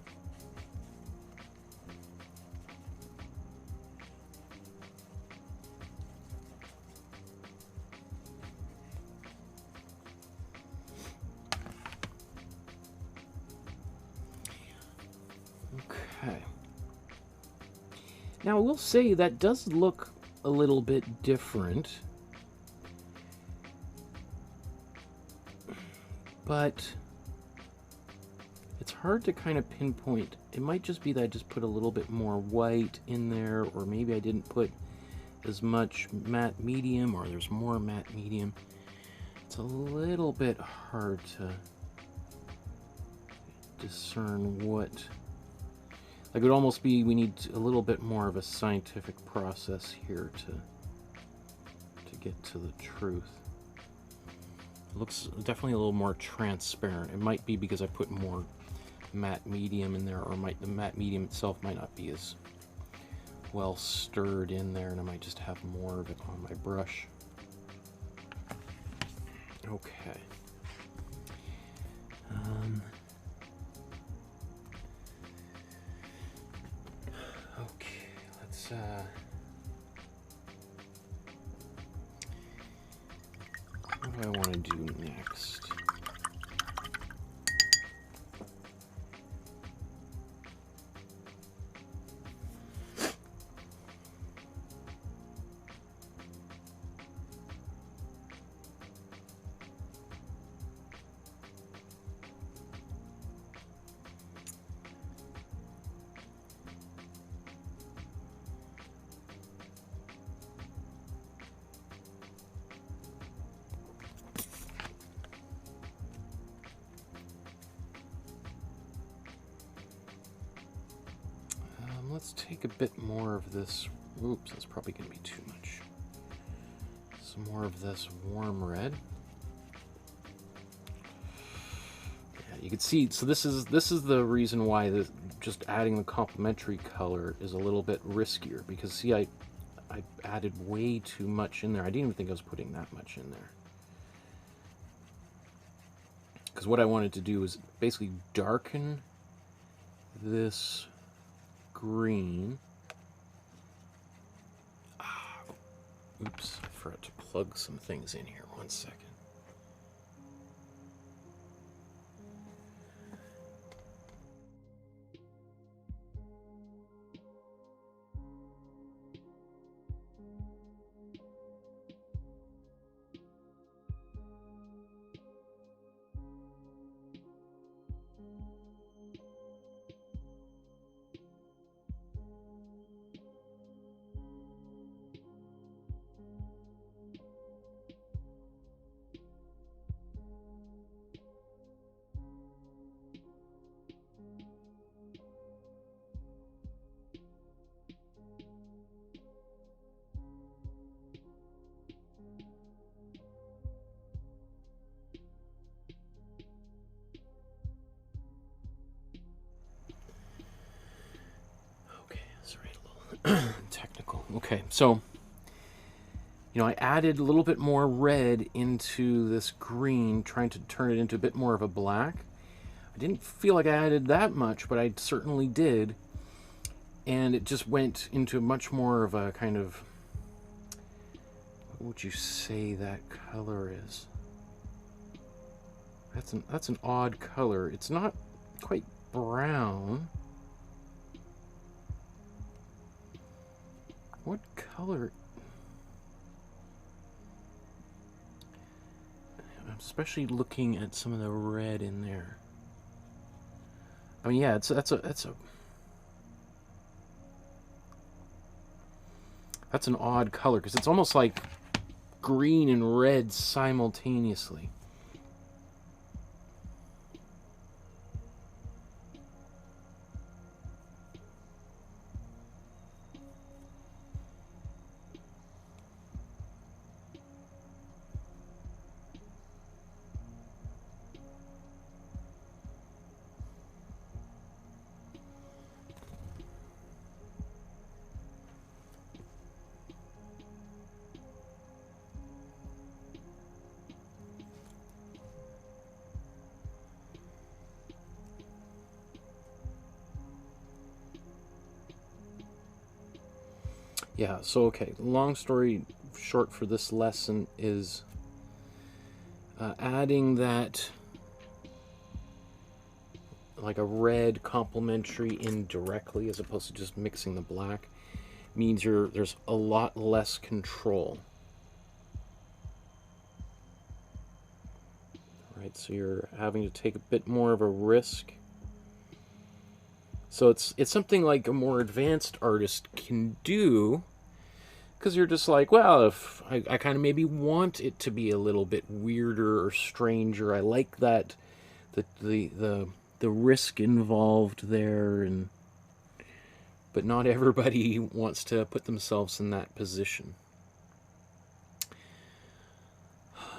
Now, I will say that does look a little bit different, but it's hard to kind of pinpoint. It might just be that I just put a little bit more white in there, or maybe I didn't put as much matte medium, or there's more matte medium. It's a little bit hard to discern what... Like, it would almost be, we need a little bit more of a scientific process here to get to the truth. It looks definitely a little more transparent. It might be because I put more matte medium in there, or the matte medium itself might not be as well stirred in there, and I might just have more of it on my brush. Okay. What do I want to do next? Let's take a bit more of this. Oops, that's probably going to be too much. Some more of this warm red. Yeah, you can see. So this is the reason why just adding the complementary color is a little bit riskier, because see, I added way too much in there. I didn't even think I was putting that much in there. Because what I wanted to do is basically darken this green Oops, I forgot to plug some things in here. 1 second. Technical. Okay, so, I added a little bit more red into this green, trying to turn it into a bit more of a black. I didn't feel like I added that much, but I certainly did. And it just went into much more of a kind of, what would you say that color is? That's an odd color. It's not quite brown. What color? I'm especially looking at some of the red in there. I mean, yeah, that's an odd color because it's almost like green and red simultaneously. Yeah, so okay, long story short for this lesson is adding that, like a red complementary in directly as opposed to just mixing the black, means there's a lot less control. Right, so you're having to take a bit more of a risk. So it's something like a more advanced artist can do, because you're just like, well, if I kind of maybe want it to be a little bit weirder or stranger. I like that the risk involved there, but not everybody wants to put themselves in that position.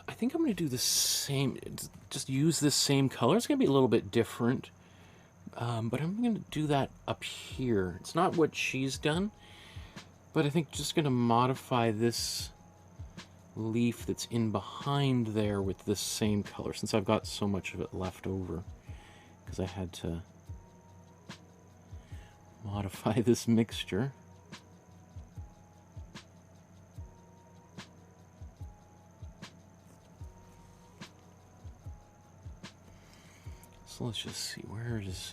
I think I'm going to do the same, just use this same color. It's going to be a little bit different. But I'm going to do that up here. It's not what she's done, but I think just going to modify this leaf that's in behind there with this same color, since I've got so much of it left over, because I had to modify this mixture. So let's just see, where is...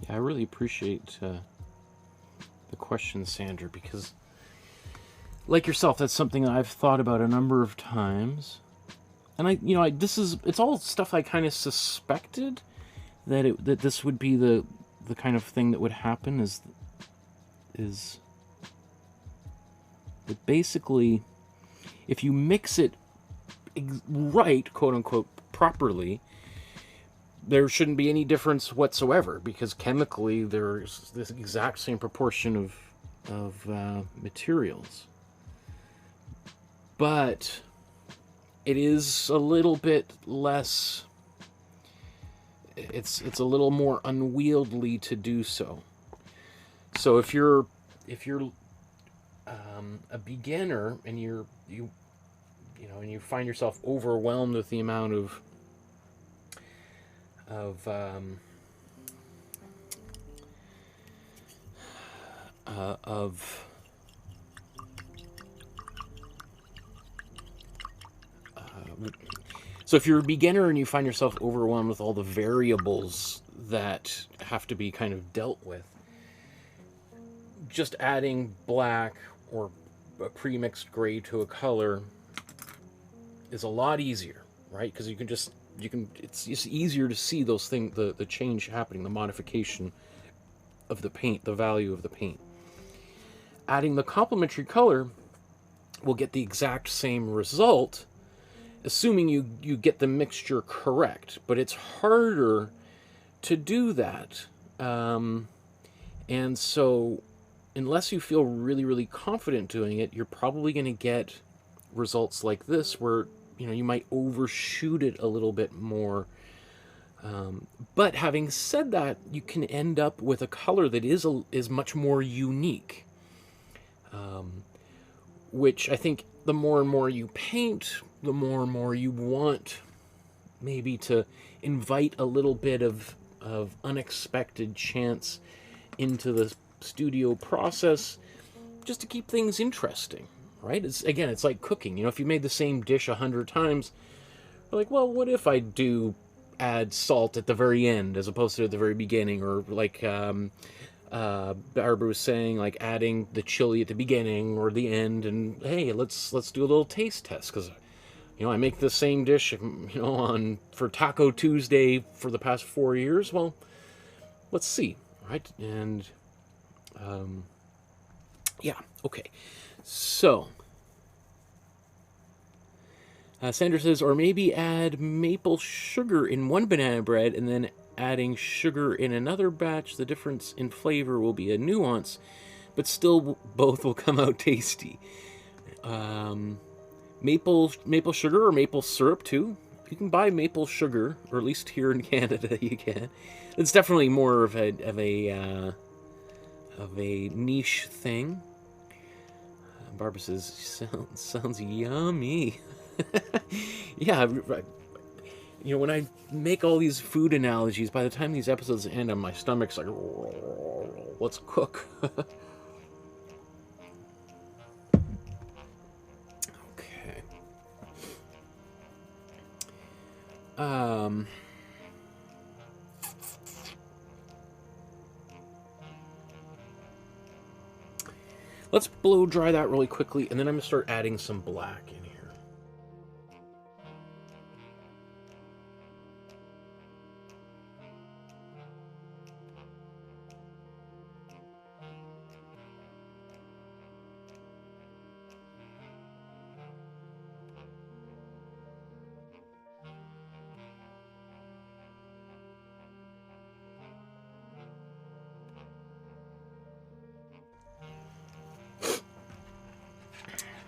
I really appreciate the question, Sandra, because, like yourself, that's something I've thought about a number of times. And it's all stuff I kind of suspected that this would be the kind of thing that would happen is that basically if you mix it right, quote unquote, properly, there shouldn't be any difference whatsoever, because chemically there's this exact same proportion of materials. But it is a little bit less. It's a little more unwieldy to do so. So if you're a beginner and you find yourself overwhelmed with the amount of so if you're a beginner and you find yourself overwhelmed with all the variables that have to be kind of dealt with, just adding black or a pre-mixed gray to a color is a lot easier, right? Because it's just easier to see those things, the change happening, the modification of the paint, the value of the paint. Adding the complementary color will get the exact same result, assuming you get the mixture correct, but it's harder to do that. And so unless you feel really, really confident doing it, you're probably going to get results like this where, you might overshoot it a little bit more. But having said that, you can end up with a color that is much more unique. Which I think the more and more you paint, the more and more you want maybe to invite a little bit of unexpected chance into the studio process, just to keep things interesting, right? It's like cooking. If you made the same dish 100 times, you're like, well, what if I do add salt at the very end as opposed to at the very beginning? Or like Barbara was saying, like adding the chili at the beginning or the end, and hey, let's do a little taste test, because I make the same dish, for Taco Tuesday for the past 4 years. Well, let's see, right? And yeah, okay. So Sandra says, or maybe add maple sugar in one banana bread and then adding sugar in another batch. The difference in flavor will be a nuance, but still both will come out tasty. Maple sugar or maple syrup too. You can buy maple sugar, or at least here in Canada you can. It's definitely more of a niche thing. Barbara says, sounds yummy. Yeah, when I make all these food analogies, by the time these episodes end, my stomach's like, let's cook. Okay. Let's blow dry that really quickly, and then I'm going to start adding some black in here.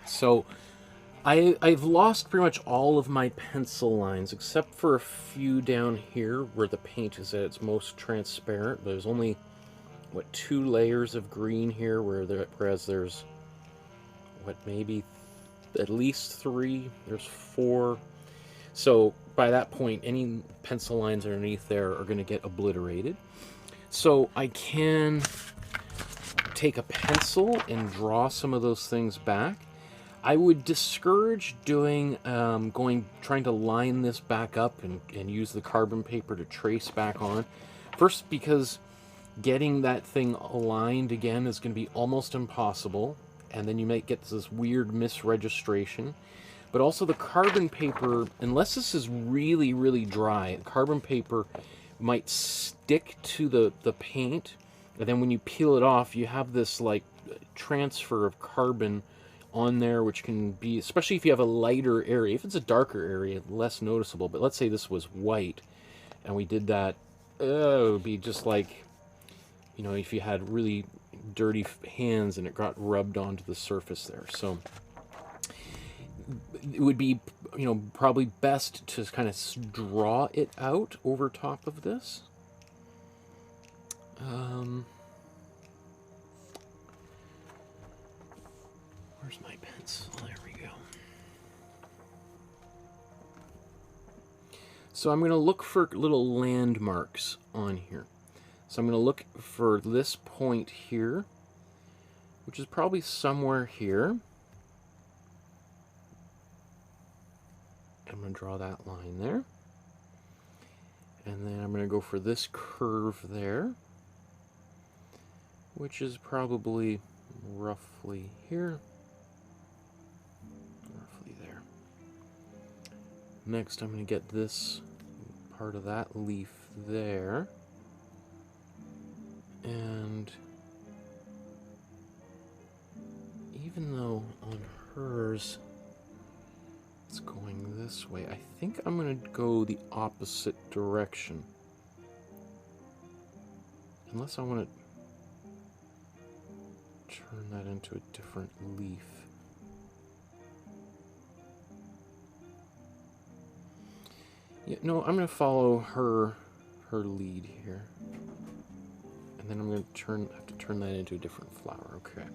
So I've lost pretty much all of my pencil lines, except for a few down here where the paint is at its most transparent. There's only, 2 layers of green here, whereas there's, maybe at least 3, there's 4. So by that point, any pencil lines underneath there are going to get obliterated. So I can take a pencil and draw some of those things back. I would discourage trying to line this back up and use the carbon paper to trace back on. First, because getting that thing aligned again is going to be almost impossible, and then you might get this weird misregistration. But also the carbon paper, unless this is really, really dry, carbon paper might stick to the paint. And then when you peel it off, you have this like transfer of carbon on there, which can be, especially if you have a lighter area. If it's a darker area, less noticeable. But let's say this was white and we did that, it would be just like, you know, if you had really dirty hands and it got rubbed onto the surface there. So it would be, you know, probably best to kind of draw it out over top of this. Where's my pencil? There we go. So I'm going to look for little landmarks on here. So I'm going to look for this point here, which is probably somewhere here. I'm going to draw that line there. And then I'm going to go for this curve there, which is probably roughly here. Roughly there. Next, I'm going to get this part of that leaf there. And even though on hers it's going this way, I think I'm going to go the opposite direction. Unless I want to turn that into a different leaf. Yeah, no, I'm going to follow her lead here. And then I'm going to have to turn that into a different flower. Okay.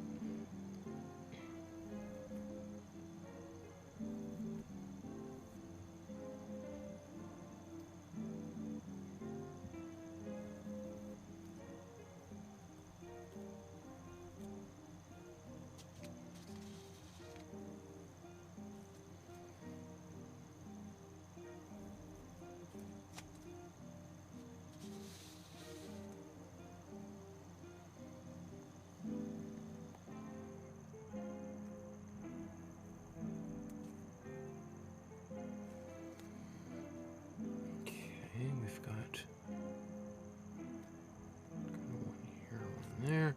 There.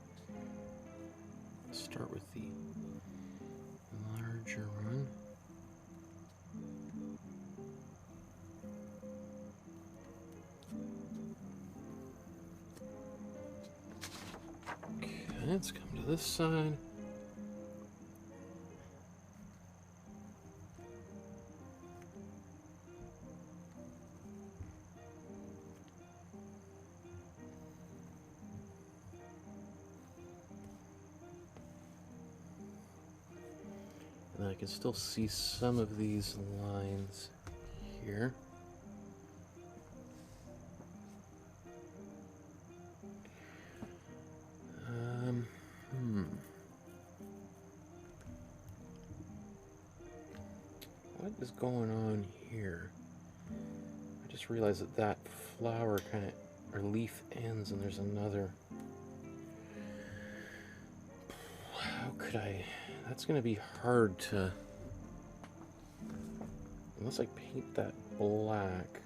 Start with the larger one. Okay, let's come to this side. And I can still see some of these lines here. What is going on here? I just realized that that flower kind of, or leaf ends and there's another. How could I? That's going to be hard to, unless I paint that black.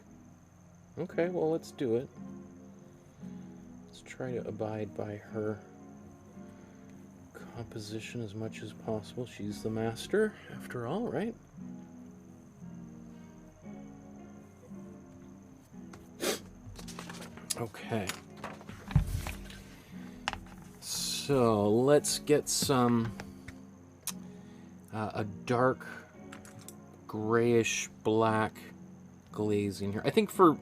Okay, well, let's do it. Let's try to abide by her composition as much as possible. She's the master, after all, right? Okay. So let's get some a dark grayish black glaze in here. I think for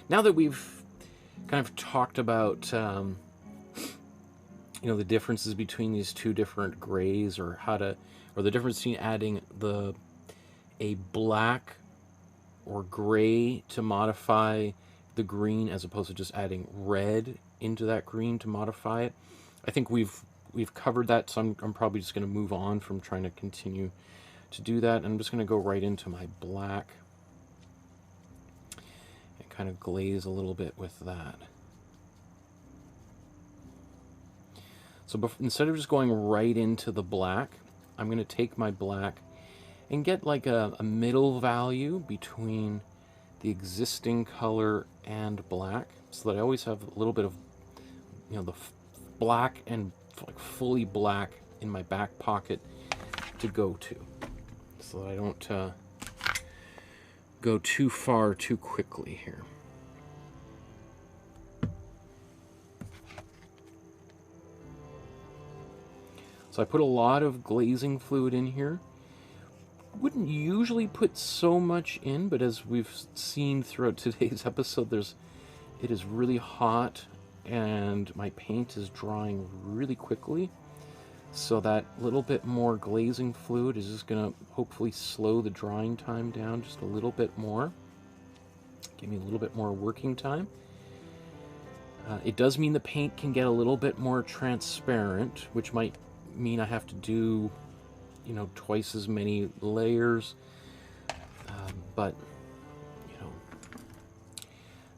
now that we've kind of talked about you know, the differences between these two different grays, or the difference between adding a black or gray to modify the green as opposed to just adding red into that green to modify it. I think we've covered that, so I'm probably just going to move on from trying to continue to do that. I'm just going to go right into my black and kind of glaze a little bit with that. So instead of just going right into the black, I'm going to take my black and get like a middle value between the existing color and black, so that I always have a little bit of, you know, the black and like fully black in my back pocket to go to, so that I don't go too far too quickly here. So I put a lot of glazing fluid in here. Wouldn't usually put so much in, but as we've seen throughout today's episode, it is really hot and my paint is drying really quickly. So that little bit more glazing fluid is just going to hopefully slow the drying time down just a little bit more. Give me a little bit more working time. It does mean the paint can get a little bit more transparent, which might mean I have to do, you know, twice as many layers. But, you know,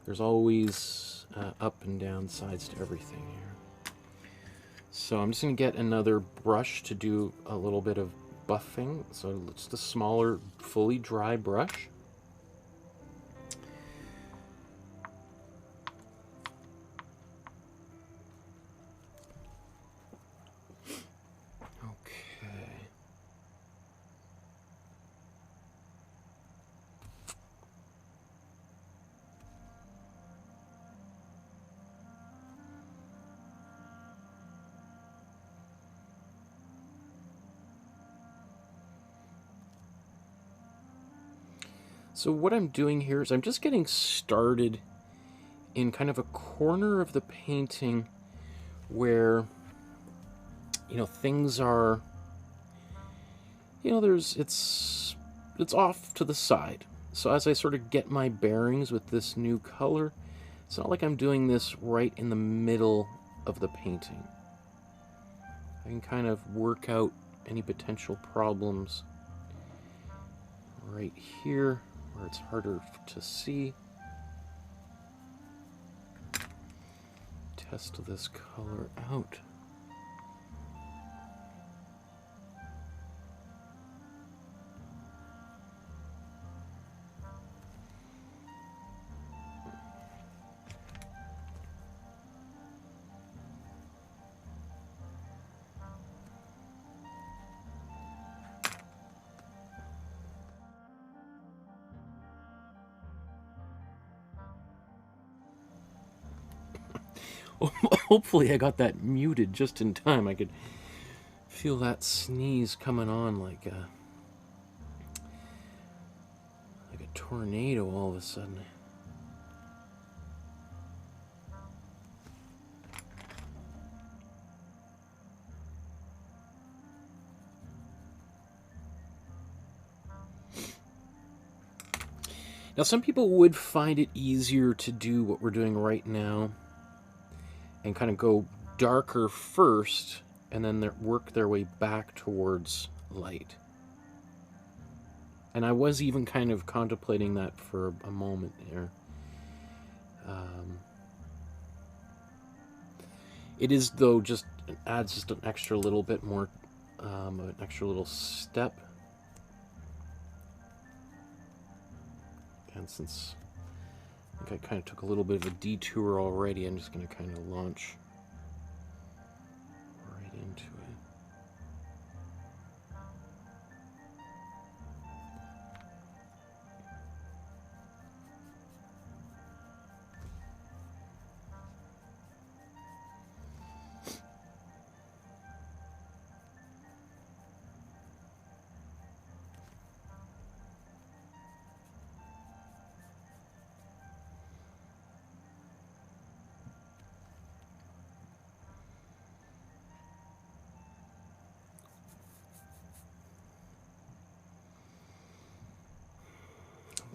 there's always up and down sides to everything here. So I'm just going to get another brush to do a little bit of buffing. So it's the smaller, fully dry brush. So what I'm doing here is I'm just getting started in kind of a corner of the painting where, you know, things are, you know, it's off to the side. So as I sort of get my bearings with this new color, it's not like I'm doing this right in the middle of the painting. I can kind of work out any potential problems right here, where it's harder to see. Test this color out. Hopefully I got that muted just in time. I could feel that sneeze coming on like a tornado all of a sudden. Now some people would find it easier to do what we're doing right now and kind of go darker first and then work their way back towards light. And I was even kind of contemplating that for a moment there. It is, though, adds just an extra little bit more, an extra little step. And since I think I kind of took a little bit of a detour already, I'm just going to kind of launch right into it.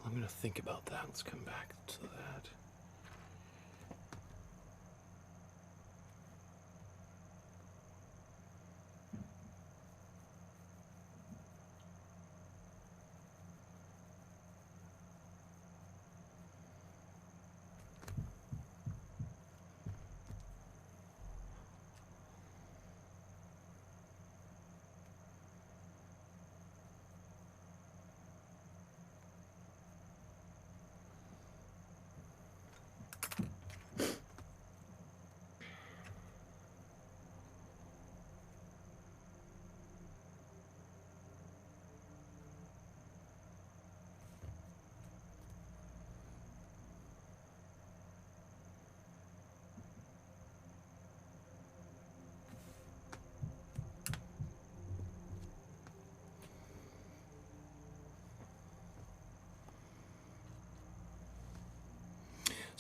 I'm going to think about that. Let's come back to that.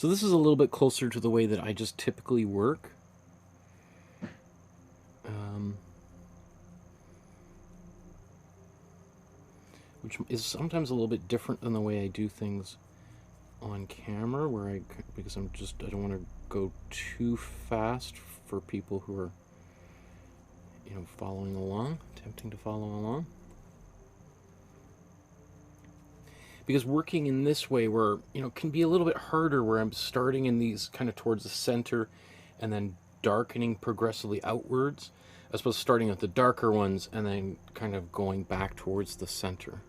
So this is a little bit closer to the way that I just typically work. Which is sometimes a little bit different than the way I do things on camera, where because I don't want to go too fast for people who are, following along, attempting to follow along. Because working in this way, where, can be a little bit harder, where I'm starting in these kind of towards the center and then darkening progressively outwards, as opposed to starting at the darker ones and then kind of going back towards the center.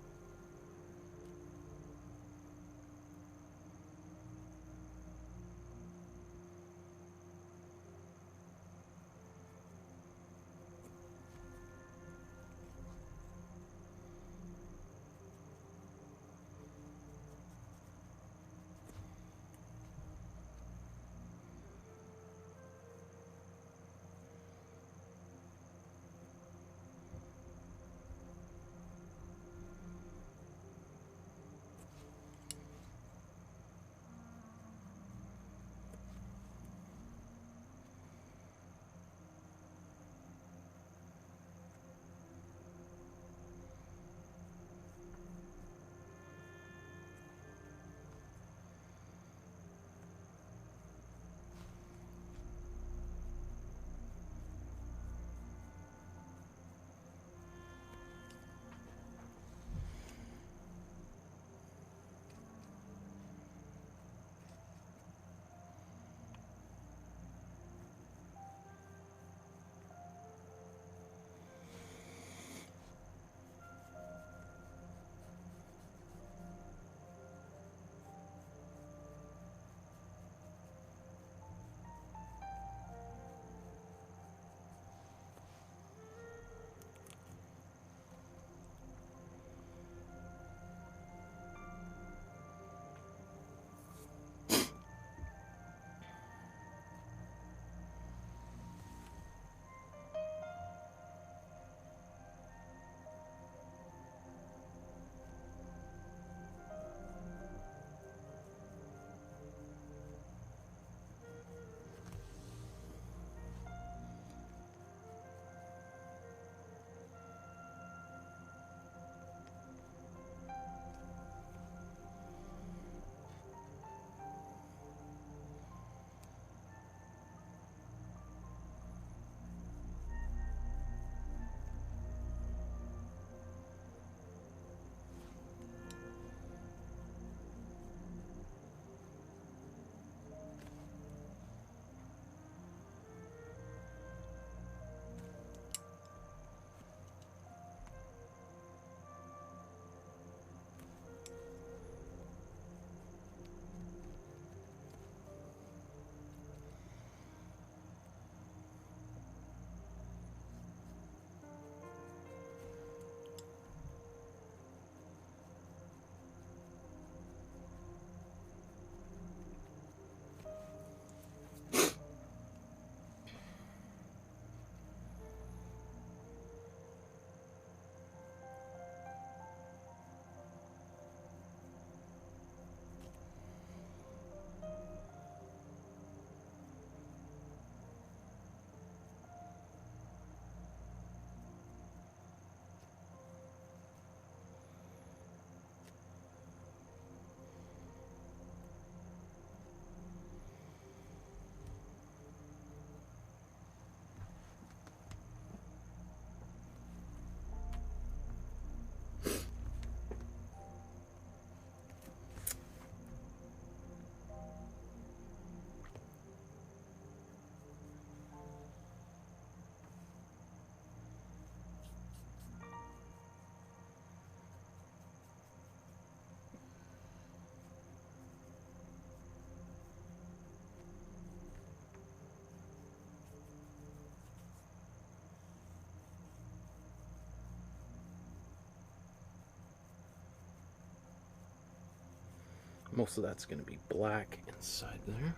Most of that's going to be black inside there.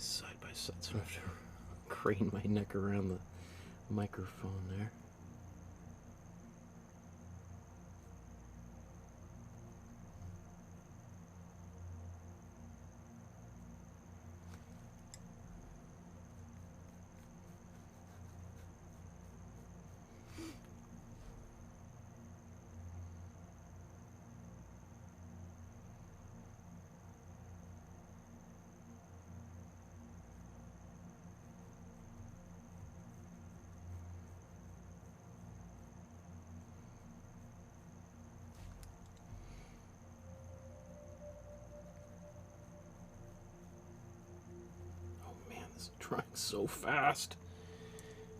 side by side, so I have to crane my neck around the microphone there. Drying so fast.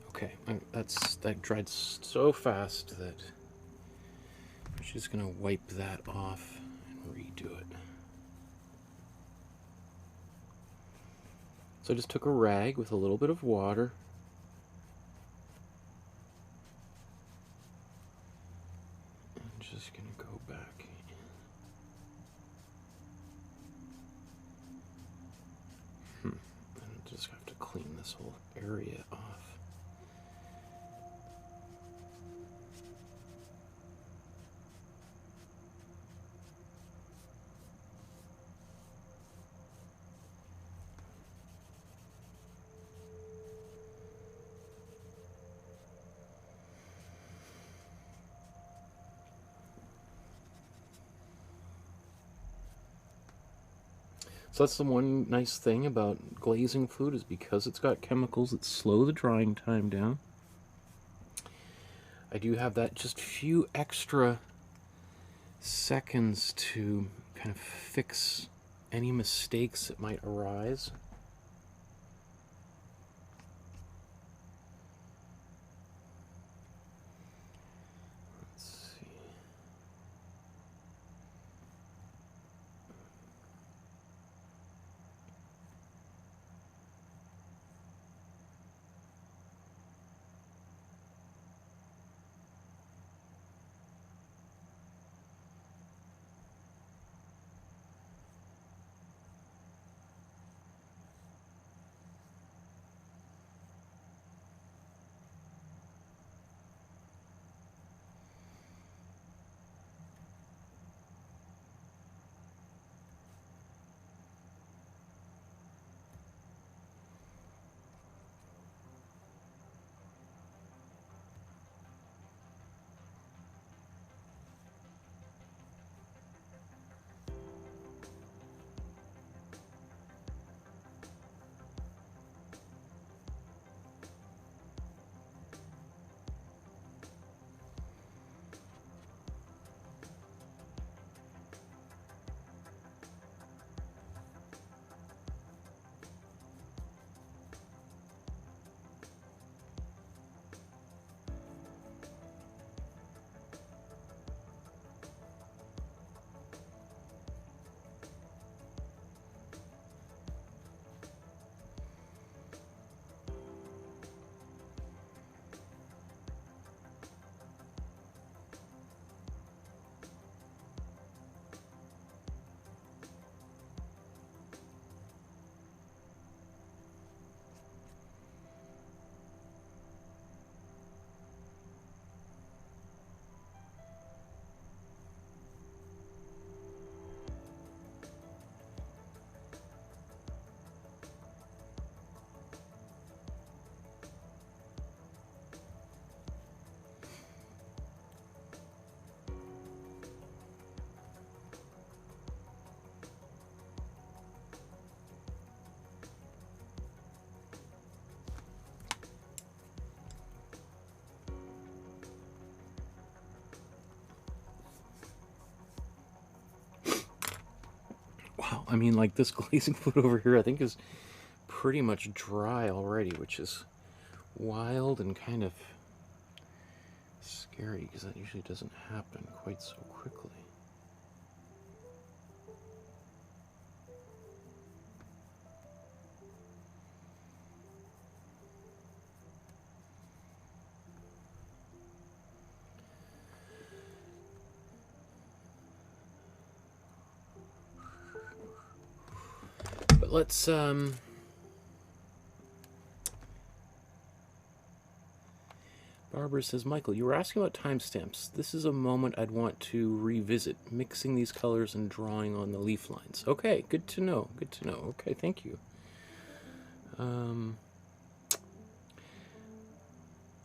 Okay, that dried so fast that I'm just gonna wipe that off and redo it. So I just took a rag with a little bit of water. I'm just gonna go back. Just have to clean this whole area off. So that's the one nice thing about glazing food, is because it's got chemicals that slow the drying time down. I do have that just few extra seconds to kind of fix any mistakes that might arise. Wow, I mean, like, this glazing food over here I think is pretty much dry already, which is wild and kind of scary, because that usually doesn't happen quite so quickly. But let's Barbara says, Michael, you were asking about timestamps. This is a moment I'd want to revisit, mixing these colors and drawing on the leaf lines. Okay, good to know. Good to know. Okay, thank you.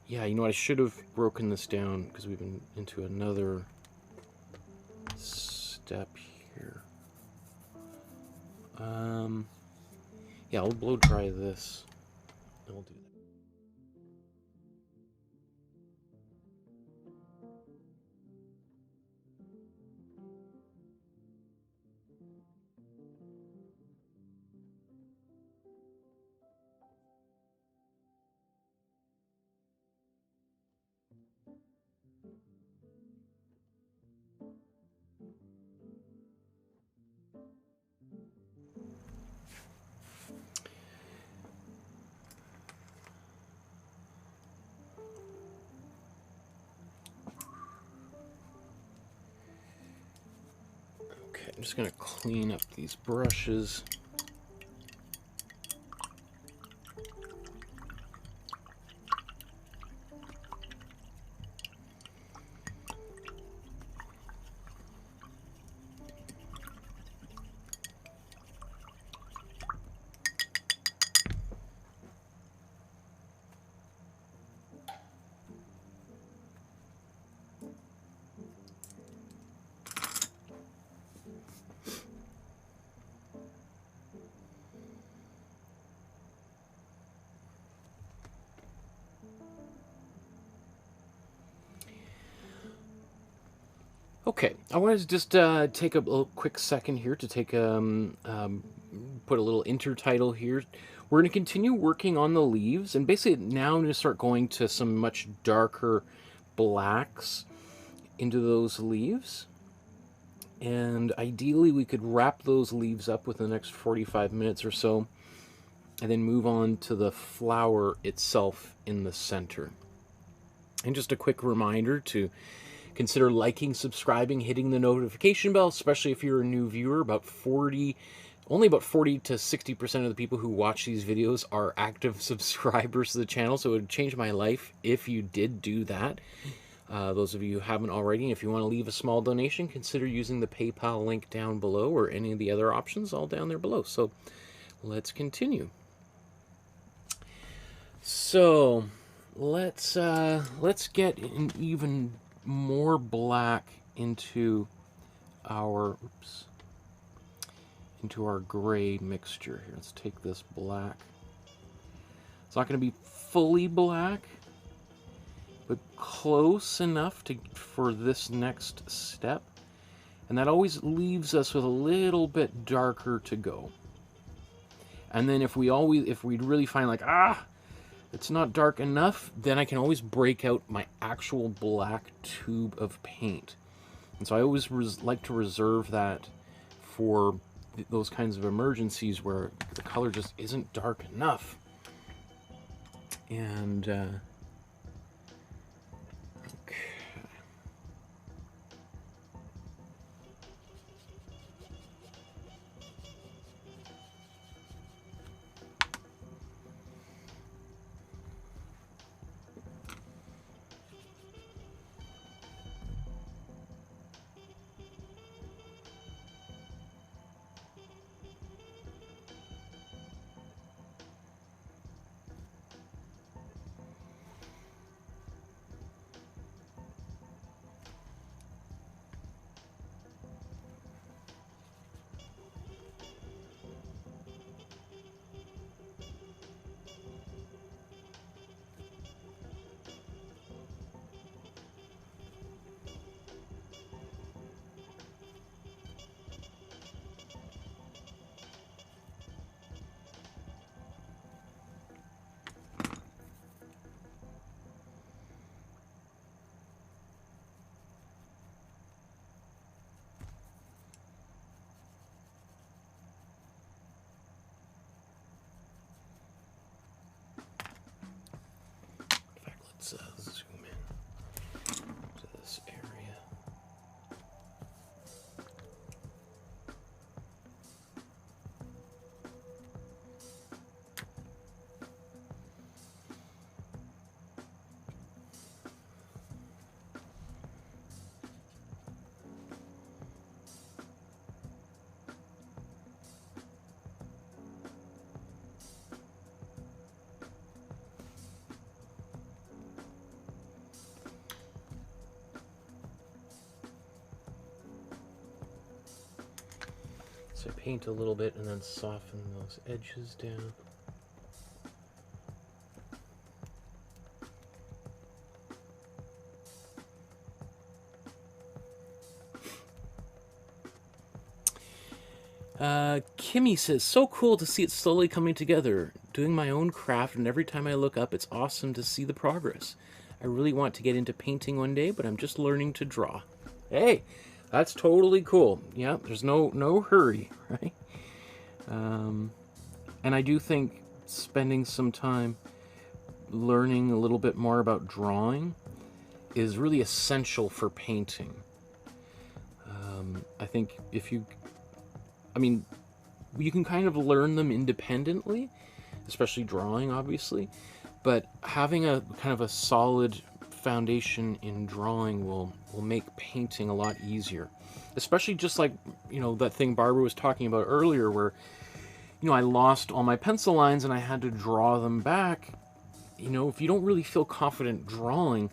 Yeah, you know what? I should have broken this down because we've been into another step here. Yeah, I'll blow dry this. And we'll do that. Okay, I'm just going to clean up these brushes. Okay, I wanted to just take a little quick second here to take put a little intertitle here. We're going to continue working on the leaves, and basically now I'm going to start going to some much darker blacks into those leaves. And ideally we could wrap those leaves up within the next 45 minutes or so, and then move on to the flower itself in the center. And just a quick reminder to consider liking, subscribing, hitting the notification bell, especially if you're a new viewer. Only about 40 to 60% of the people who watch these videos are active subscribers to the channel, so it would change my life if you did do that. Those of you who haven't already, if you want to leave a small donation, consider using the PayPal link down below or any of the other options all down there below. So let's continue. So let's get an even more black into our gray mixture here. Let's take this black. It's not going to be fully black, but close enough for this next step. And that always leaves us with a little bit darker to go. And then if we'd really find like, it's not dark enough, then I can always break out my actual black tube of paint. And so I always like to reserve that for those kinds of emergencies where the color just isn't dark enough. And okay. Let's zoom in to this area. So I paint a little bit and then soften those edges down. Kimmy says, so cool to see it slowly coming together. Doing my own craft, and every time I look up, it's awesome to see the progress. I really want to get into painting one day, but I'm just learning to draw. Hey, that's totally cool. Yeah, there's no hurry, right? And I do think spending some time learning a little bit more about drawing is really essential for painting. I think you can kind of learn them independently, especially drawing, obviously, but having a kind of a solid foundation in drawing will make painting a lot easier. Especially just like, that thing Barbara was talking about earlier where, I lost all my pencil lines and I had to draw them back. If you don't really feel confident drawing,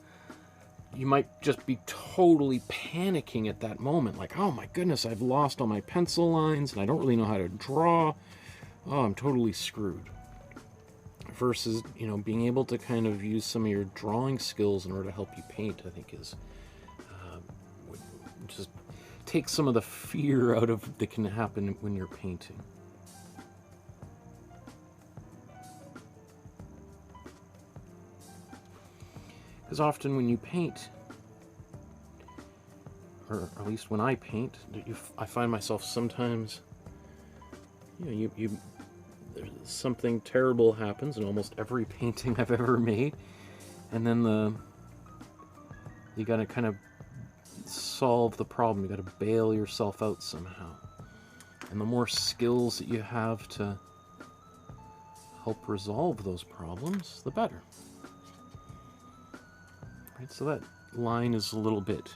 you might just be totally panicking at that moment. Like, oh my goodness, I've lost all my pencil lines and I don't really know how to draw. Oh, I'm totally screwed. Versus, being able to kind of use some of your drawing skills in order to help you paint, I think is just take some of the fear out of that can happen when you're painting. Because often when you paint, or at least when I paint, I find myself sometimes, something terrible happens in almost every painting I've ever made, and then you got to kind of solve the problem. You got to bail yourself out somehow, and the more skills that you have to help resolve those problems, the better. Right, so that line is a little bit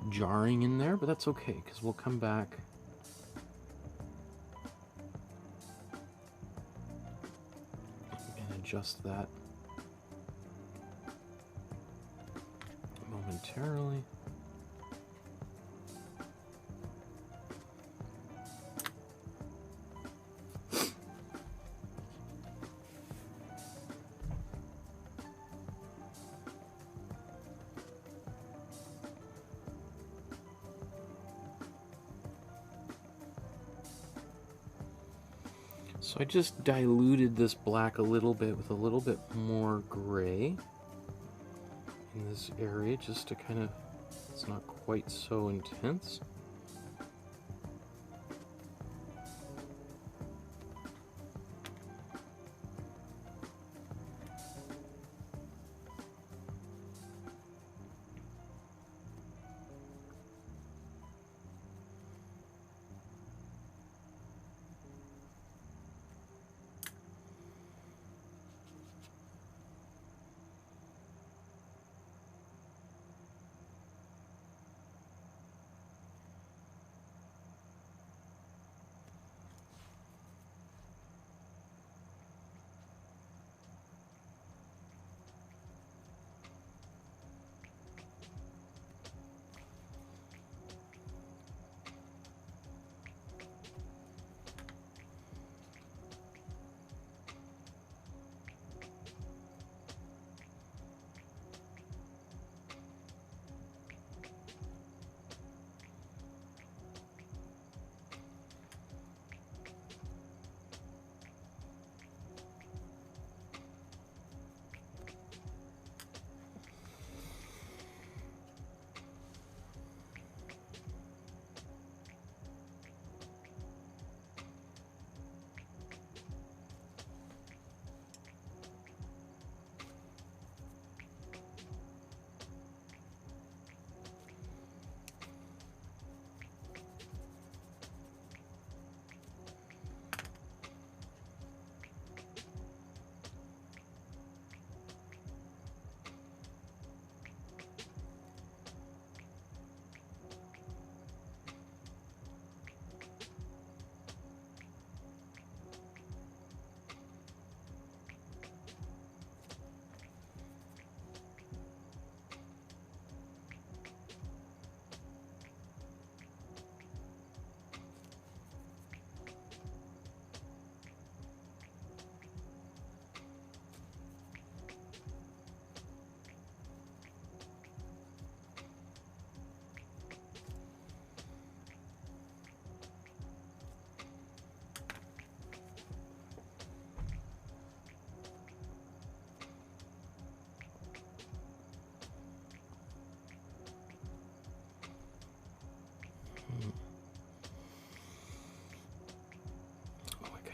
jarring in there, but that's okay because we'll come back and adjust that momentarily. So I just diluted this black a little bit with a little bit more gray in this area, just to kind of, it's not quite so intense.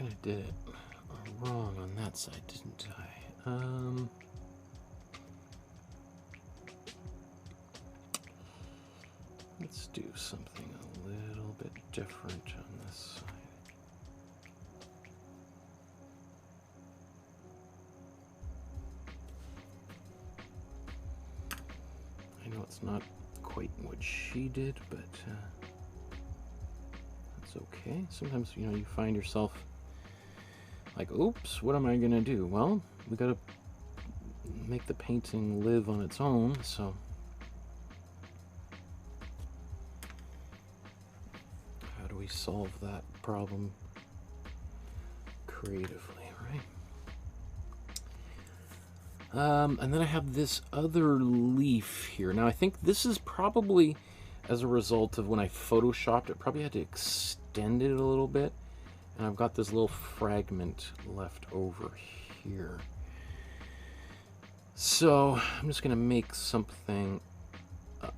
kind of did it wrong on that side, didn't I? Let's do something a little bit different on this side. I know it's not quite what she did, but that's okay. Sometimes, you know, you find yourself like, oops, what am I gonna do? Well, we gotta make the painting live on its own, so how do we solve that problem creatively, right? And then I have this other leaf here. Now I think this is probably as a result of when I photoshopped it, probably had to extend it a little bit. And I've got this little fragment left over here. So I'm just gonna make something up.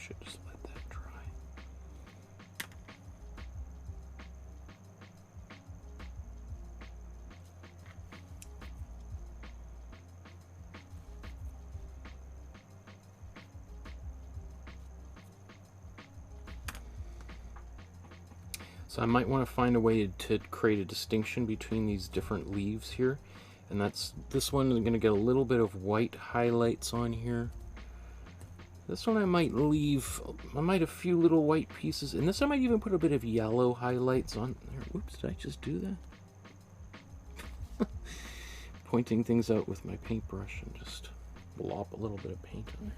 Should just let that dry. So I might want to find a way to create a distinction between these different leaves here. And that's this one is going to get a little bit of white highlights on here. This one I might leave, a few little white pieces. And this I might even put a bit of yellow highlights on there. Oops, did I just do that? Pointing things out with my paintbrush and just blop a little bit of paint on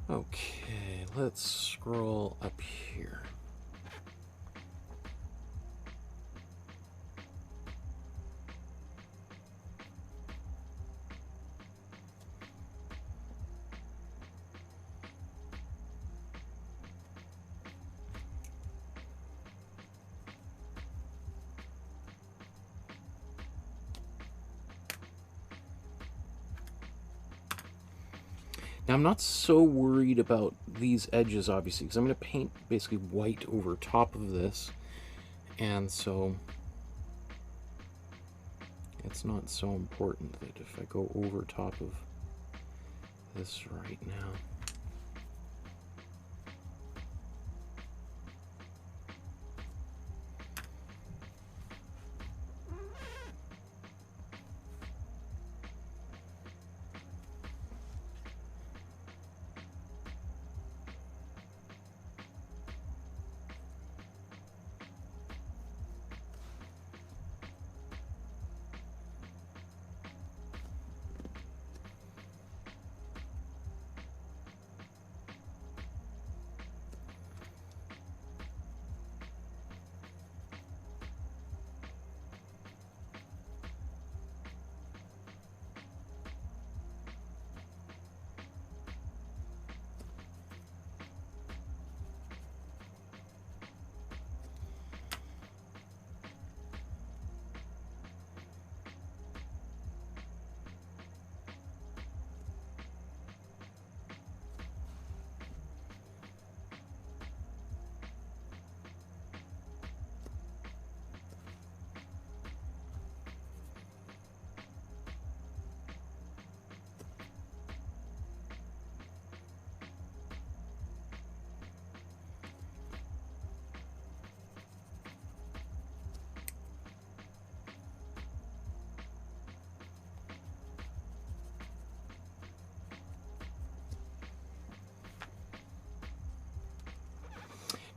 there. Okay, let's scroll up here. Now I'm not so worried about these edges, obviously, because I'm going to paint basically white over top of this, and so it's not so important that if I go over top of this right now.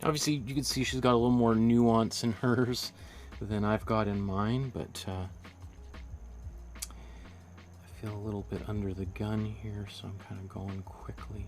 Obviously, you can see she's got a little more nuance in hers than I've got in mine, but I feel a little bit under the gun here, so I'm kind of going quickly.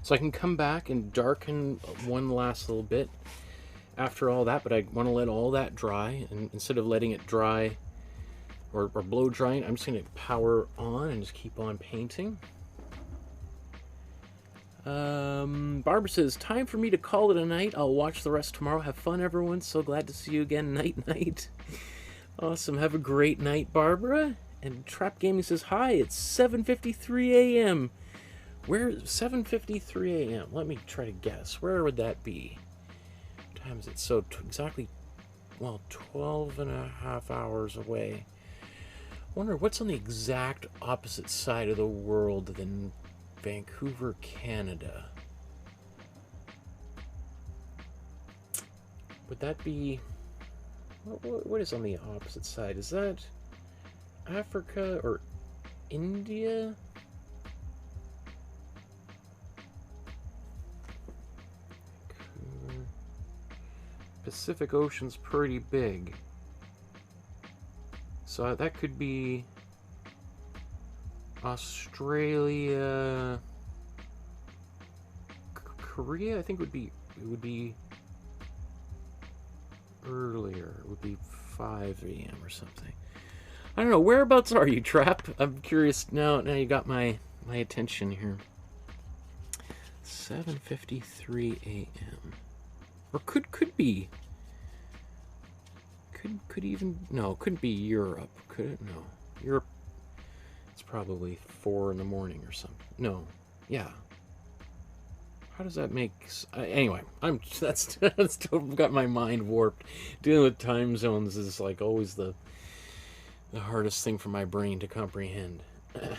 So I can come back and darken one last little bit after all that, but I want to let all that dry, and instead of letting it dry or blow drying, I'm just going to power on and just keep on painting. Barbara says, time for me to call it a night. I'll watch the rest tomorrow. Have fun, everyone. So glad to see you again. Night, night. Awesome. Have a great night, Barbara. And Trap Gaming says, hi, it's 7:53 a.m. Where 7:53 a.m.? Let me try to guess. Where would that be? What time is it? So exactly, well, 12 and a half hours away. I wonder what's on the exact opposite side of the world than Vancouver, Canada. Would that be... What is on the opposite side? Is that Africa or India? Pacific Ocean's pretty big. So that could be Australia, Korea. I think it would be earlier. It would be 5 a.m. or something. I don't know. Whereabouts are you, Trap? I'm curious now. Now you got my attention here. 7:53 a.m. Or could be. Could even, no, couldn't be Europe. Could it? No. Europe, it's probably 4 in the morning or something. No. Yeah. How does that make... anyway, that's still got my mind warped. Dealing with time zones is like always the hardest thing for my brain to comprehend. Okay.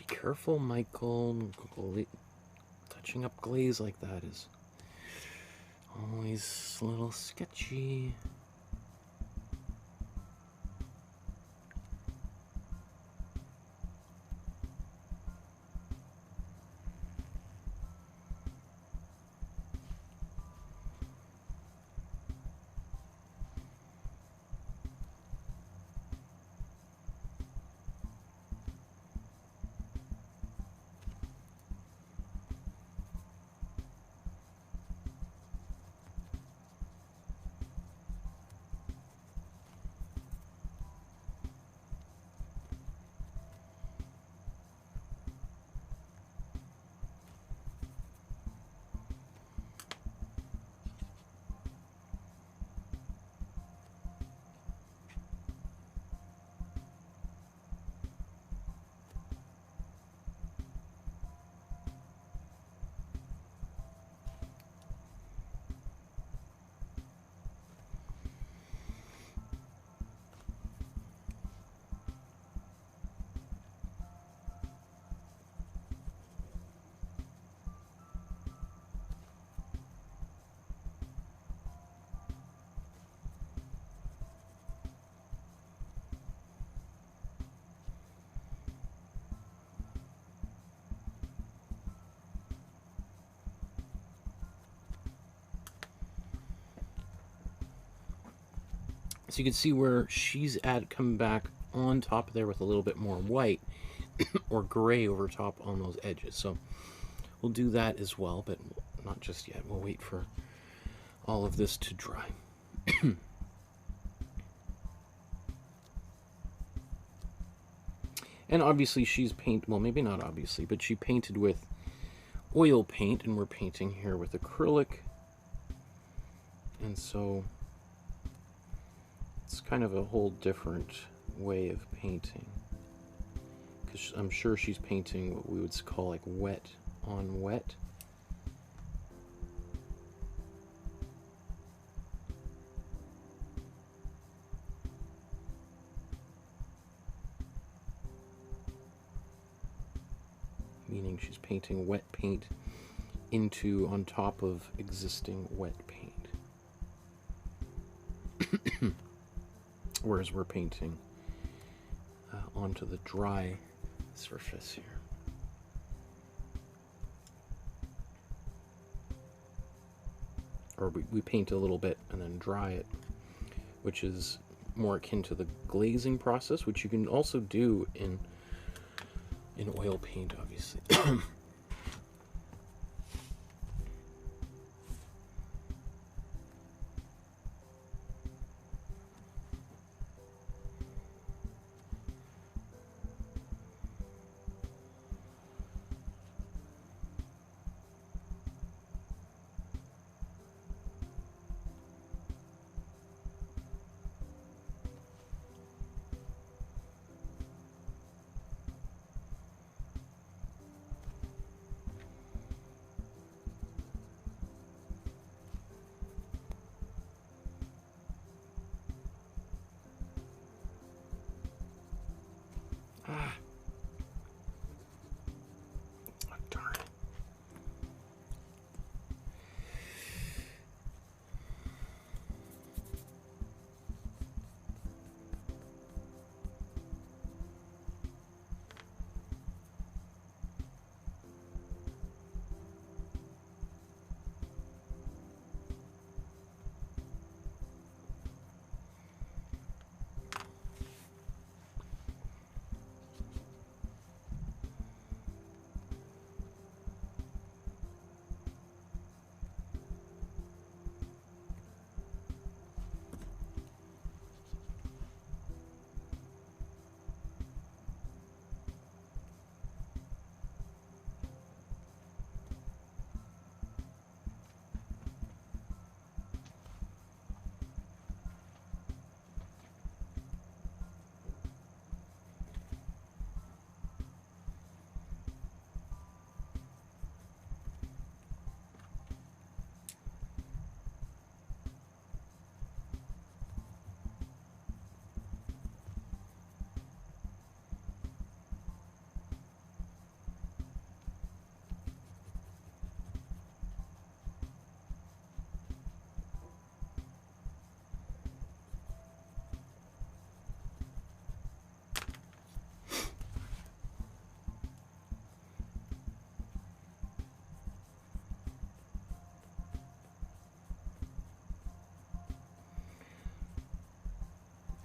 Careful, Michael. Touching up glaze like that is Always a little sketchy. So you can see where she's coming back on top there with a little bit more white or gray over top on those edges. So we'll do that as well, but not just yet. We'll wait for all of this to dry. And obviously she's well, maybe not obviously, but she painted with oil paint, and we're painting here with acrylic. And so it's kind of a whole different way of painting, because I'm sure she's painting what we would call like wet on wet. Meaning she's painting wet paint on top of existing wet paint. Whereas we're painting onto the dry surface here. Or we paint a little bit and then dry it, which is more akin to the glazing process, which you can also do in oil paint, obviously.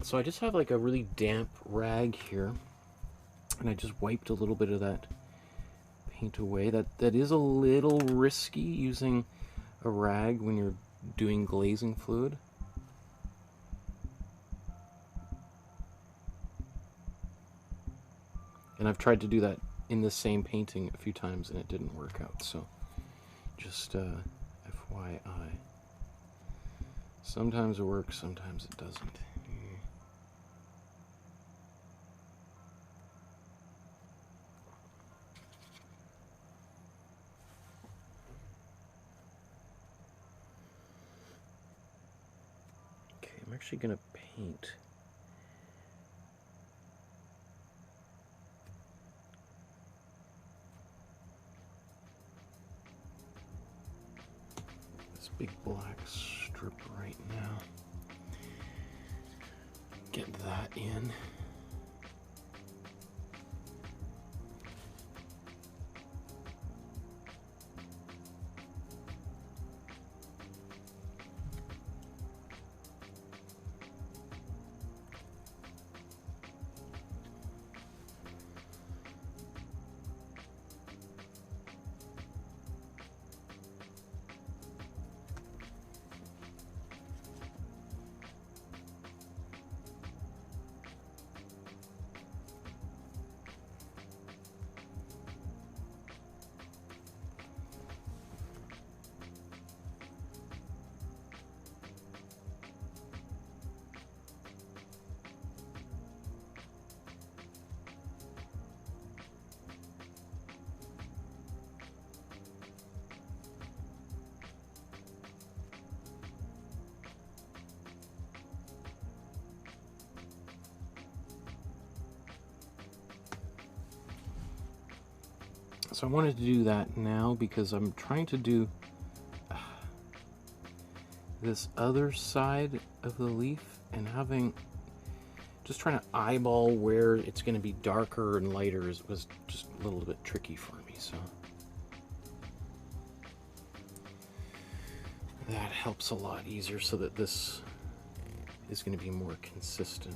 So I just have like a really damp rag here, and I just wiped a little bit of that paint away. That is a little risky using a rag when you're doing glazing fluid. And I've tried to do that in the same painting a few times and it didn't work out, so just FYI. Sometimes it works, sometimes it doesn't. Okay, I'm actually going to paint big black strip right now. Get that in. So I wanted to do that now because I'm trying to do this other side of the leaf and just trying to eyeball where it's going to be darker and lighter was just a little bit tricky for me, so that helps a lot easier so that this is going to be more consistent.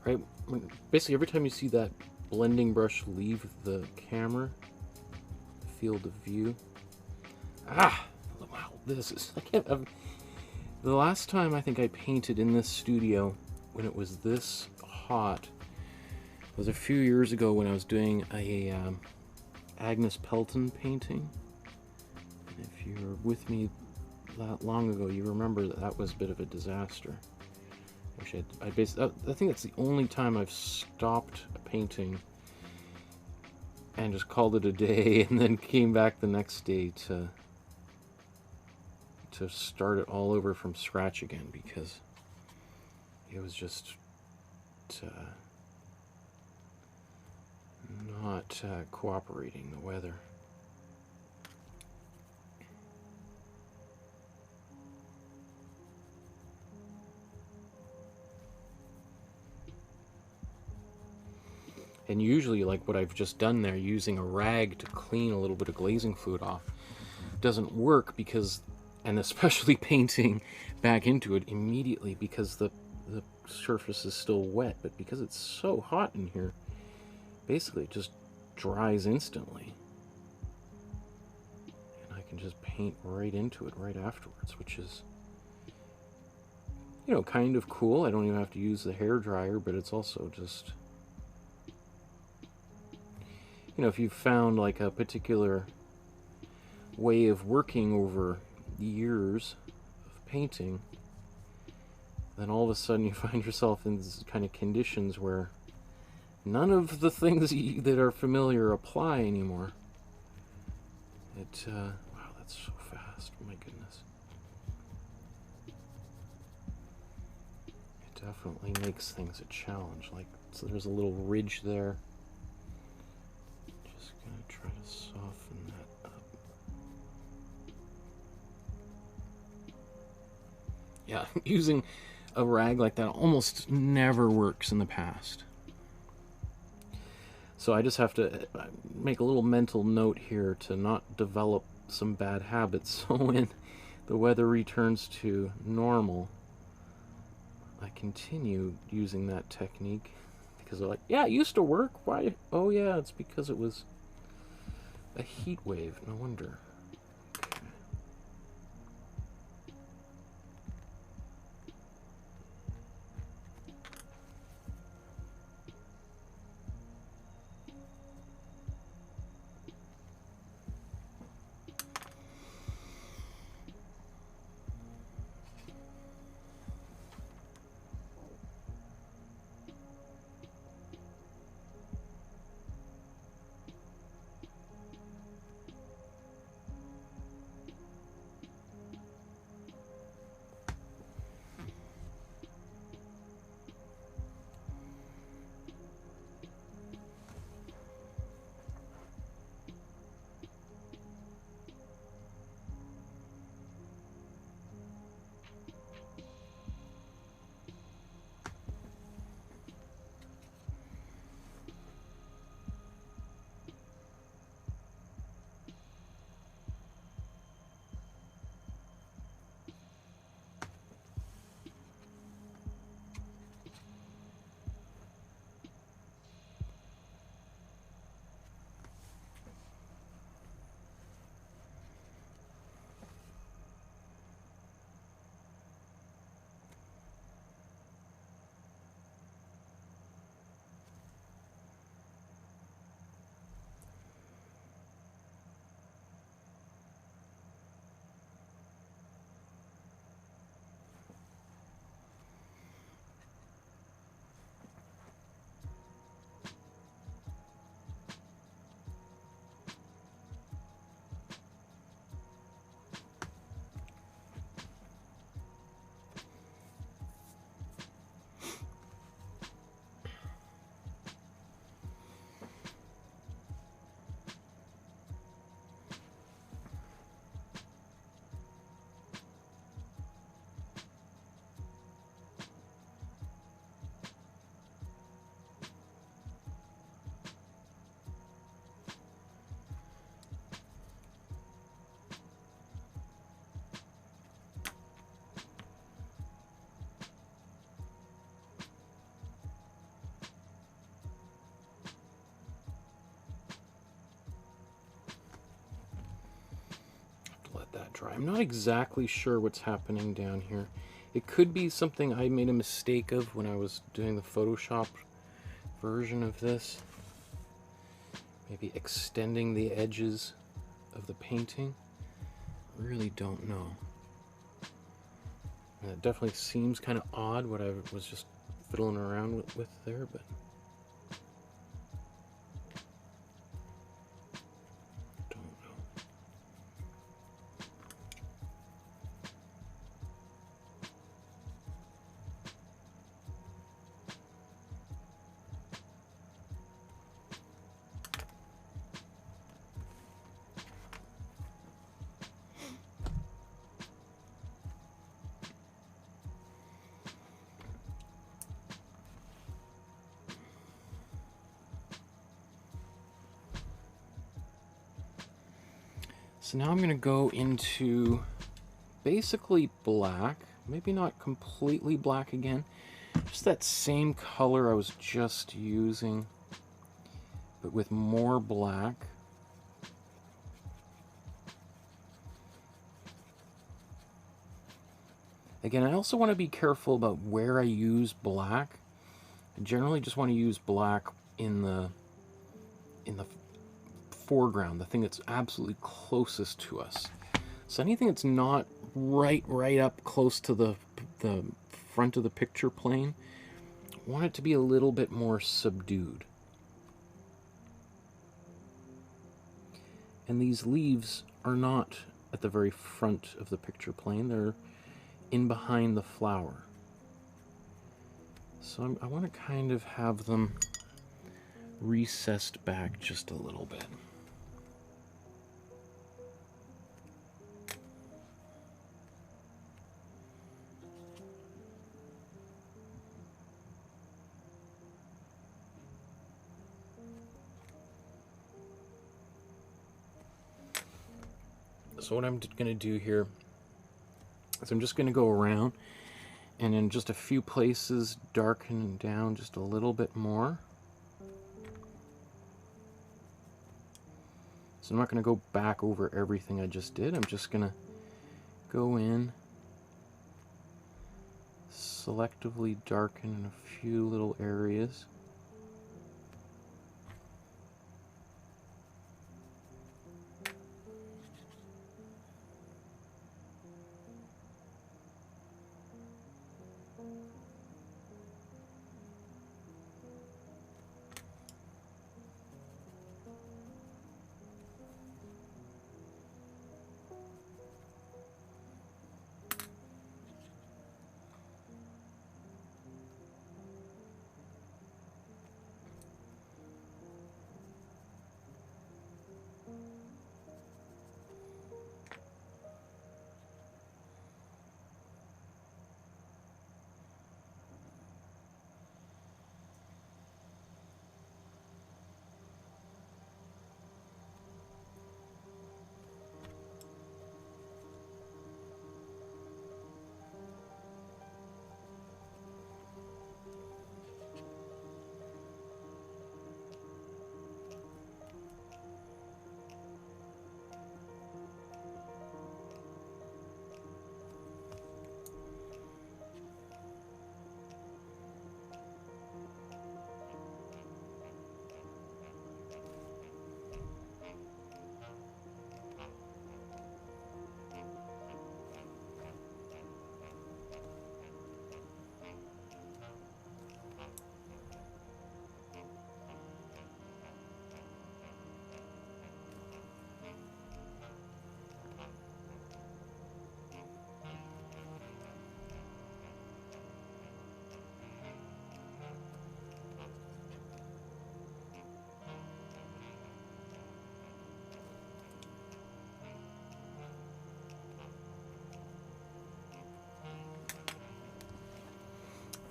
Right, basically every time you see that blending brush leave the camera, the field of view. Wow, this is, the last time I think I painted in this studio when it was this hot was a few years ago when I was doing a Agnes Pelton painting. And if you were with me that long ago, you remember that was a bit of a disaster. I think that's the only time I've stopped painting and just called it a day and then came back the next day to start it all over from scratch again because it was just not cooperating, the weather. And usually, like what I've just done there, using a rag to clean a little bit of glazing fluid off, doesn't work because, and especially painting back into it immediately because the surface is still wet, but because it's so hot in here, basically it just dries instantly. And I can just paint right into it right afterwards, which is, you know, kind of cool. I don't even have to use the hairdryer, but it's also just, you know, if you've found like a particular way of working over years of painting, then all of a sudden you find yourself in this kind of conditions where none of the things that are familiar apply anymore. Wow, that's so fast. Oh my goodness. It definitely makes things a challenge. Like, so there's a little ridge there. Just gonna try to soften that up. Yeah, using a rag like that almost never works in the past. So I just have to make a little mental note here to not develop some bad habits. So when the weather returns to normal, I continue using that technique because they're like, yeah, it used to work. Why? Oh yeah, it's because it was a heat wave. No wonder. Okay. That dry. I'm not exactly sure what's happening down here. It could be something I made a mistake of when I was doing the Photoshop version of this. Maybe extending the edges of the painting. Really don't know. And it definitely seems kind of odd what I was just fiddling around with there, but so now I'm going to go into basically black, maybe not completely black again, just that same color I was just using, but with more black. Again, I also want to be careful about where I use black. I generally just want to use black in the foreground, the thing that's absolutely closest to us. So anything that's not right up close to the front of the picture plane, I want it to be a little bit more subdued. And these leaves are not at the very front of the picture plane, they're in behind the flower. So I want to kind of have them recessed back just a little bit. So what I'm going to do here is I'm just going to go around and in just a few places darken down just a little bit more. So I'm not going to go back over everything I just did. I'm just going to go in, selectively darken in a few little areas.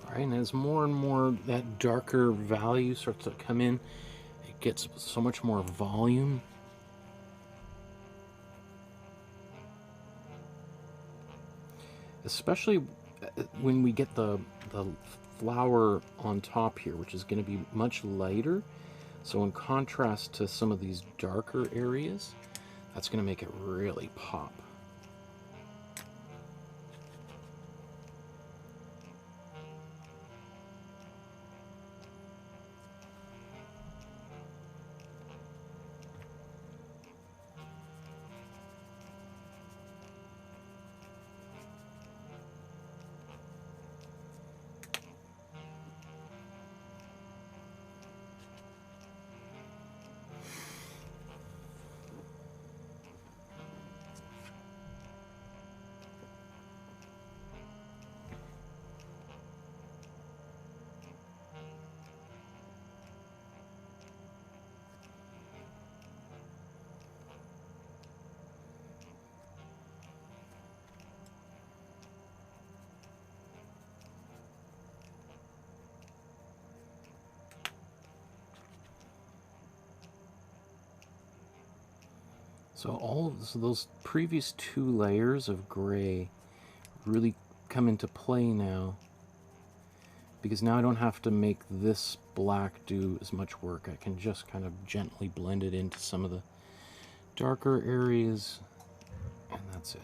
Alright, and as more and more that darker value starts to come in, it gets so much more volume. Especially when we get the flower on top here, which is going to be much lighter. So in contrast to some of these darker areas, that's going to make it really pop. So those previous two layers of gray really come into play now, because now I don't have to make this black do as much work. I can just kind of gently blend it into some of the darker areas, and that's it.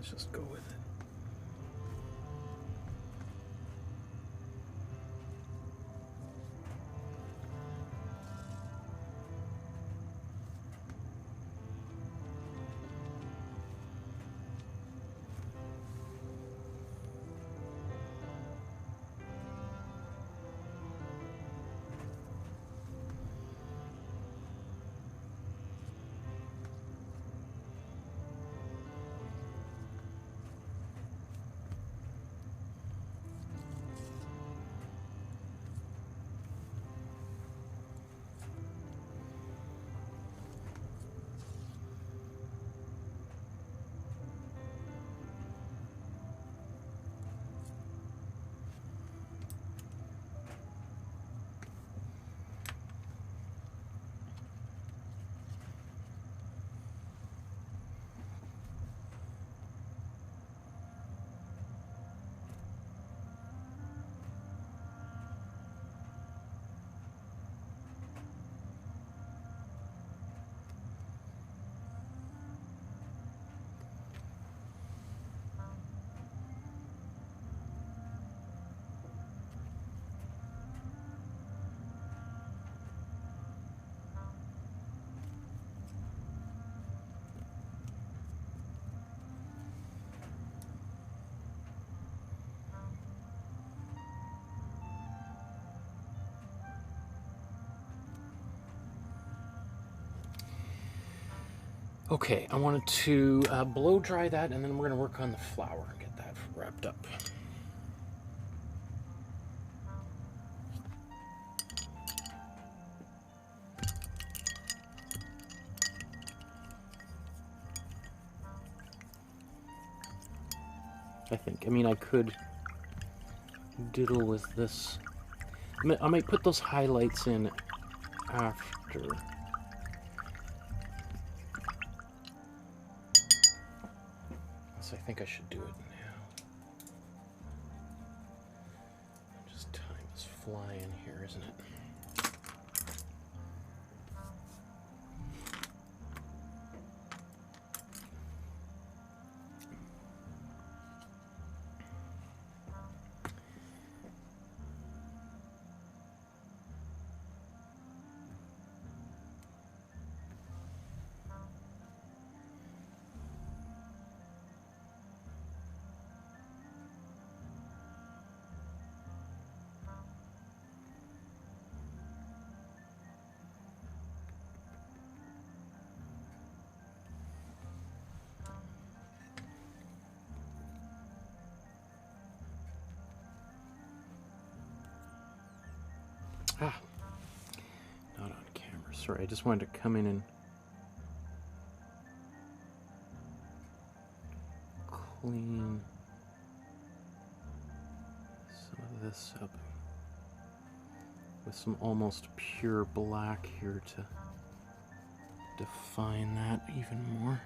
Let's just go with it. Okay, I wanted to blow dry that, and then we're going to work on the flower and get that wrapped up. I mean, I could diddle with this. I might put those highlights in after. So I think I should do it now. Just time is flying here, isn't it? Ah, not on camera. Sorry, I just wanted to come in and clean some of this up with some almost pure black here to define that even more.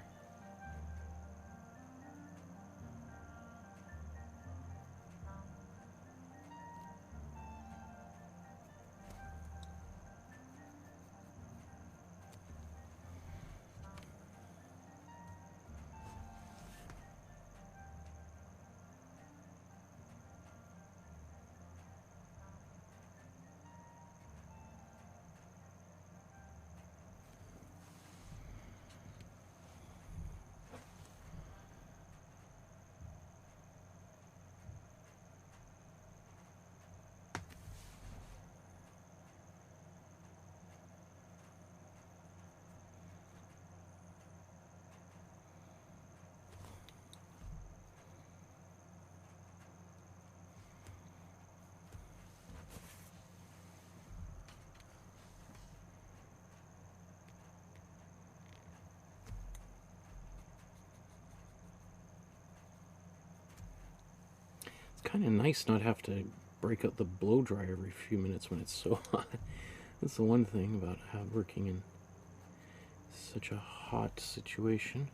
Kind of nice not have to break out the blow dry every few minutes when it's so hot. That's the one thing about working in such a hot situation.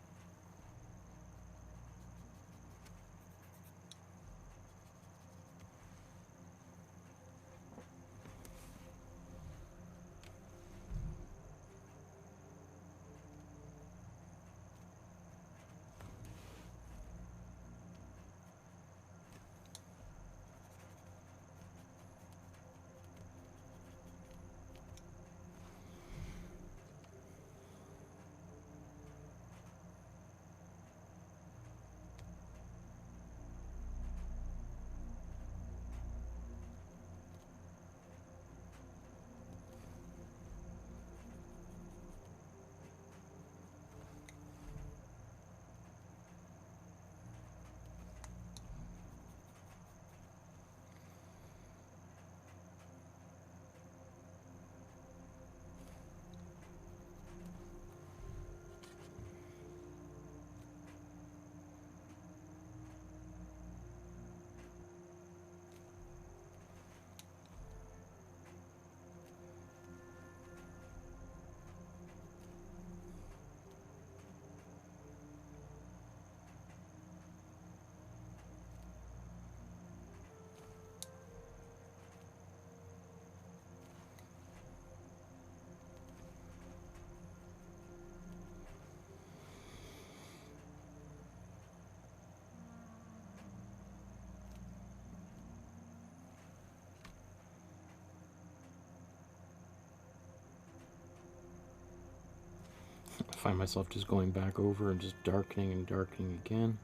find myself just going back over and just darkening and darkening again.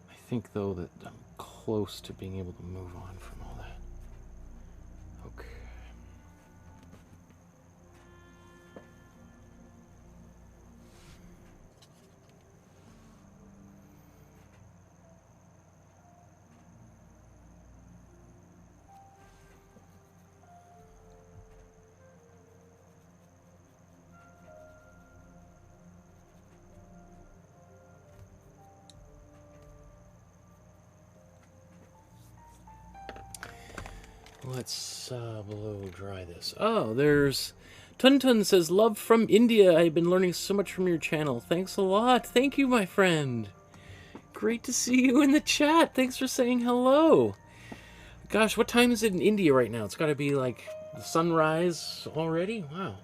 I think, though, that I'm close to being able to move on from all that. Okay. Let's blow dry this. Oh, there's... Tuntun says, love from India. I've been learning so much from your channel. Thanks a lot. Thank you, my friend. Great to see you in the chat. Thanks for saying hello. Gosh, what time is it in India right now? It's got to be like the sunrise already? Wow.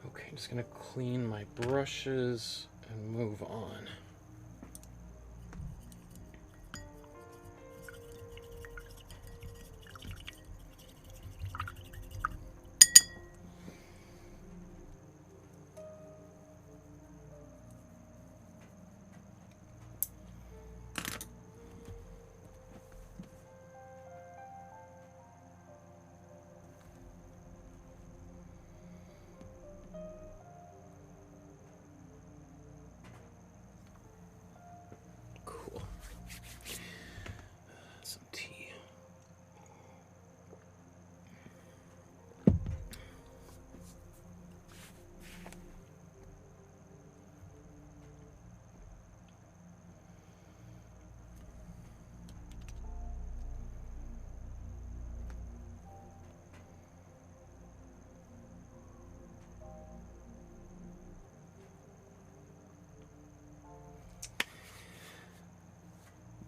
Okay, I'm just going to clean my brushes and move on.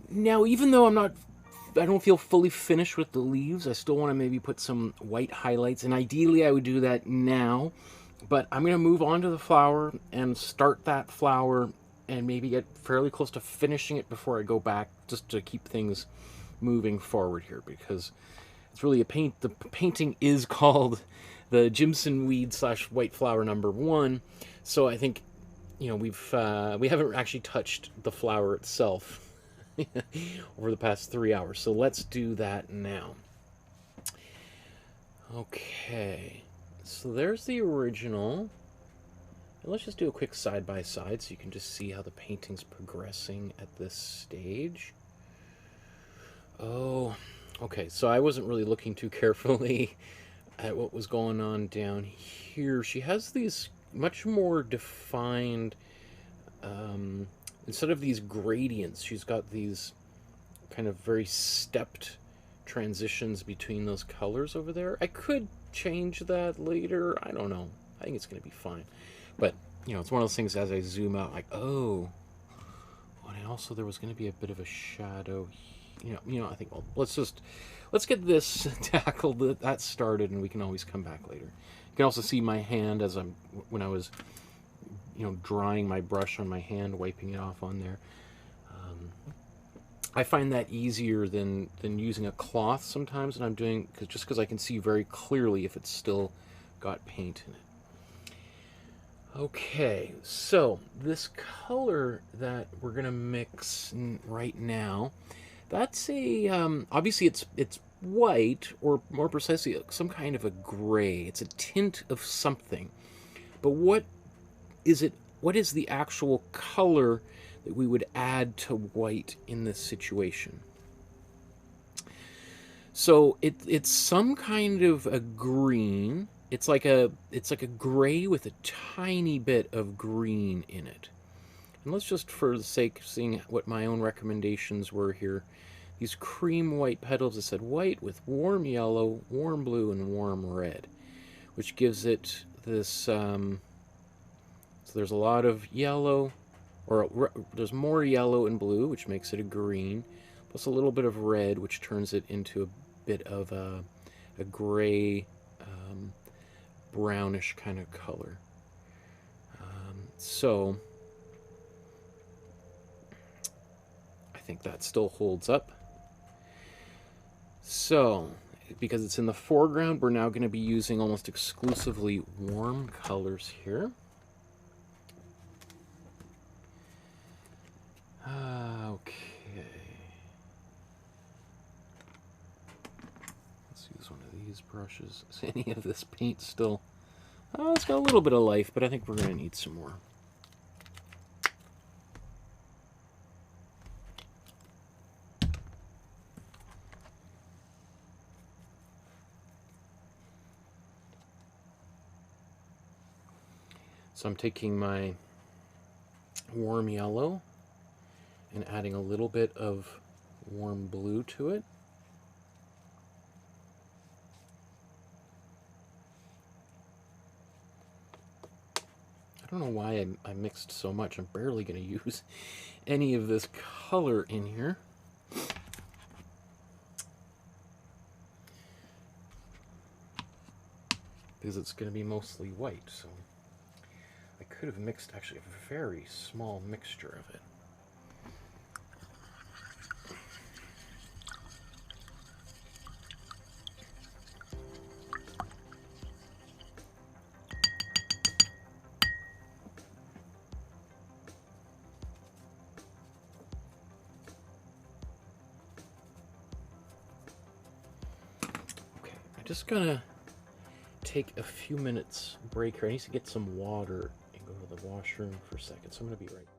Now, even though I don't feel fully finished with the leaves, I still want to maybe put some white highlights, and ideally I would do that now, but I'm going to move on to the flower and start that flower and maybe get fairly close to finishing it before I go back, just to keep things moving forward here, because it's really the painting is called the Jimson weed / white flower #1, so I think, you know, we haven't actually touched the flower itself over the past 3 hours. So let's do that now. Okay, so there's the original. And let's just do a quick side-by-side so you can just see how the painting's progressing at this stage. Oh, okay, so I wasn't really looking too carefully at what was going on down here. She has these much more defined... instead of these gradients, she's got these kind of very stepped transitions between those colors over there. I could change that later. I don't know. I think it's going to be fine. But, you know, it's one of those things as I zoom out, like, oh. And also there was going to be a bit of a shadow. You know, I think, well, let's get this tackled, that started, and we can always come back later. You can also see my hand when I was... you know, drying my brush on my hand, wiping it off on there. I find that easier than using a cloth sometimes, and I'm doing just because I can see very clearly if it's still got paint in it. Okay, so this color that we're gonna mix right now, that's a obviously it's white, or more precisely some kind of a gray. It's a tint of something, but what is it? What is the actual color that we would add to white in this situation? So it's some kind of a green. It's like a gray with a tiny bit of green in it. And let's just, for the sake of seeing what my own recommendations were here, these cream white petals, it said white with warm yellow, warm blue, and warm red, which gives it this, so there's a lot of yellow, or there's more yellow and blue, which makes it a green, plus a little bit of red, which turns it into a bit of a gray, brownish kind of color. So I think that still holds up. So, because it's in the foreground, we're now going to be using almost exclusively warm colors here. Okay. Let's use one of these brushes. Is any of this paint still... Oh, it's got a little bit of life, but I think we're going to need some more. So I'm taking my warm yellow and adding a little bit of warm blue to it. I don't know why I mixed so much. I'm barely going to use any of this color in here. Because it's going to be mostly white, so I could have mixed actually a very small mixture of it. Okay, I'm just gonna take a few minutes break here. I need to get some water and go to the washroom for a second, so I'm gonna be right back.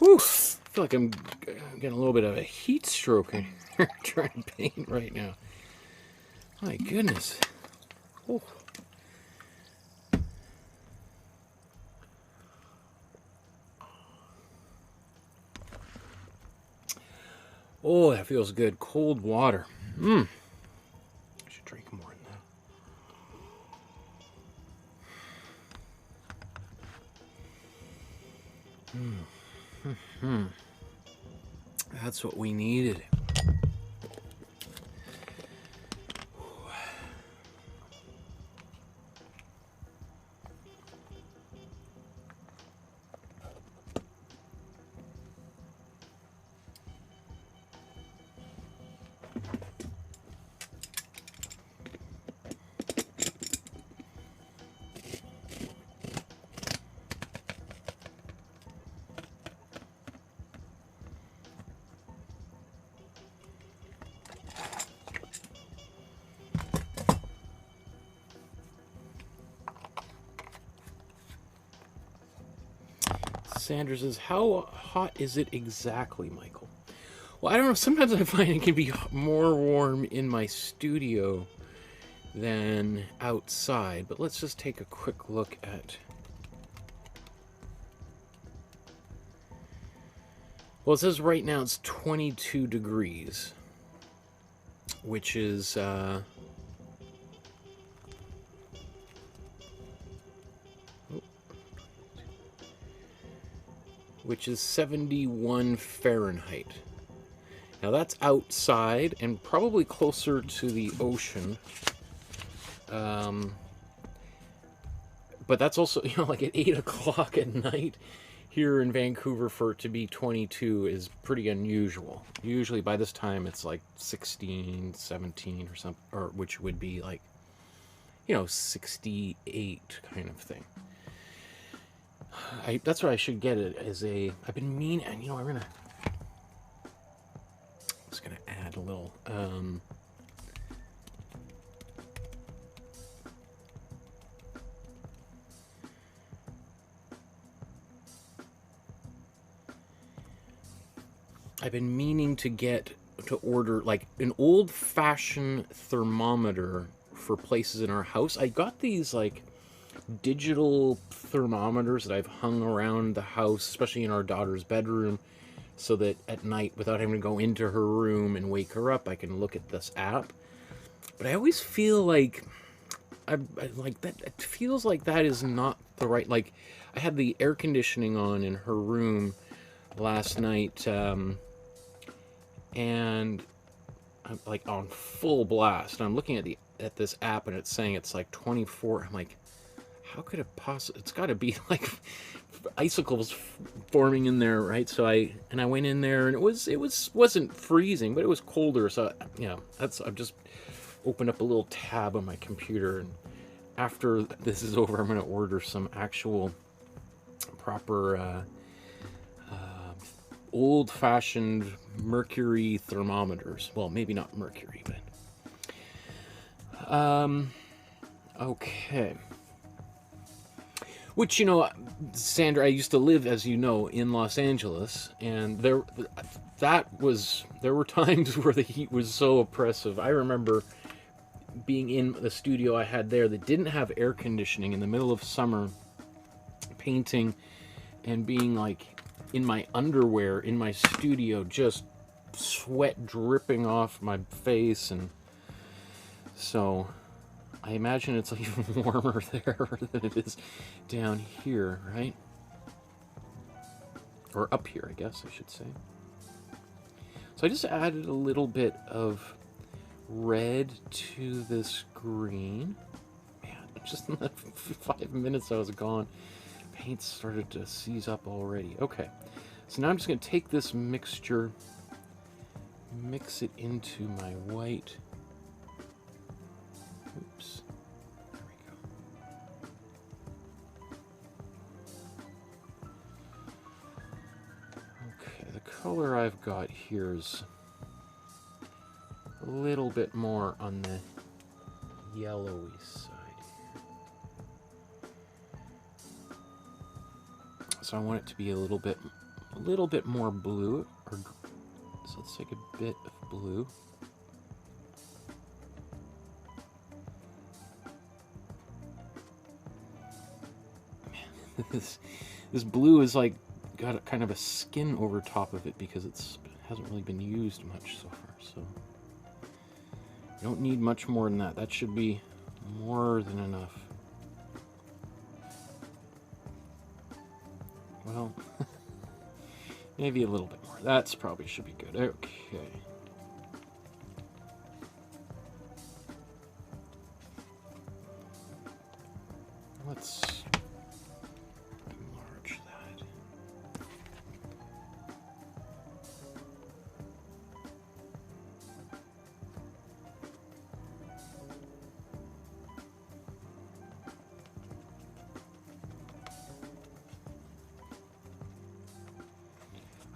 Whew, I feel like I'm getting a little bit of a heat stroke in here trying to paint right now. My goodness. Oh. Oh, that feels good. Cold water. I should drink more than that. That's what we needed. Sanders says, how hot is it exactly, Michael? Well, I don't know. Sometimes I find it can be more warm in my studio than outside. But let's just take a quick look at... Well, it says right now it's 22 degrees, which is... which is 71 Fahrenheit. Now that's outside and probably closer to the ocean. But that's also, you know, like at 8 o'clock at night here in Vancouver for it to be 22 is pretty unusual. Usually by this time it's like 16, 17 or something, or which would be like, you know, 68 kind of thing. That's what I should get it as a... I've been mean... And, you know, I'm just gonna add a little... I've been meaning to order, like, an old-fashioned thermometer for places in our house. I got these, like... digital thermometers that I've hung around the house, especially in our daughter's bedroom, so that at night, without having to go into her room and wake her up, I can look at this app. But I always feel like I like that. It feels like that is not the right. Like, I had the air conditioning on in her room last night, and I'm like on full blast. And I'm looking at this app, and it's saying it's like 24. I'm like, how could it possibly... It's got to be like icicles forming in there, right? So I went in there, and it wasn't freezing, but it was colder. So, you know, I've just opened up a little tab on my computer, and after this is over, I'm going to order some actual proper old-fashioned mercury thermometers. Well, maybe not mercury, but okay. Which, you know, Sandra, I used to live, as you know, in Los Angeles, and there were times where the heat was so oppressive. I remember being in the studio I had there that didn't have air conditioning in the middle of summer, painting, and being like in my underwear in my studio, just sweat dripping off my face, and so... I imagine it's even warmer there than it is down here, right? Or up here, I guess I should say. So I just added a little bit of red to this green. Man, just in that 5 minutes I was gone, paint started to seize up already. Okay, so now I'm just going to take this mixture, mix it into my white... Oops. There we go. Okay, the color I've got here is a little bit more on the yellowy side here. So I want it to be a little bit little bit more blue, so let's take a bit of blue. Man, this blue is like got a, kind of a skin over top of it because it hasn't really been used much so far. So you don't need much more than that. That should be more than enough. Well, maybe a little bit more. That's probably should be good. Okay. Let's enlarge that.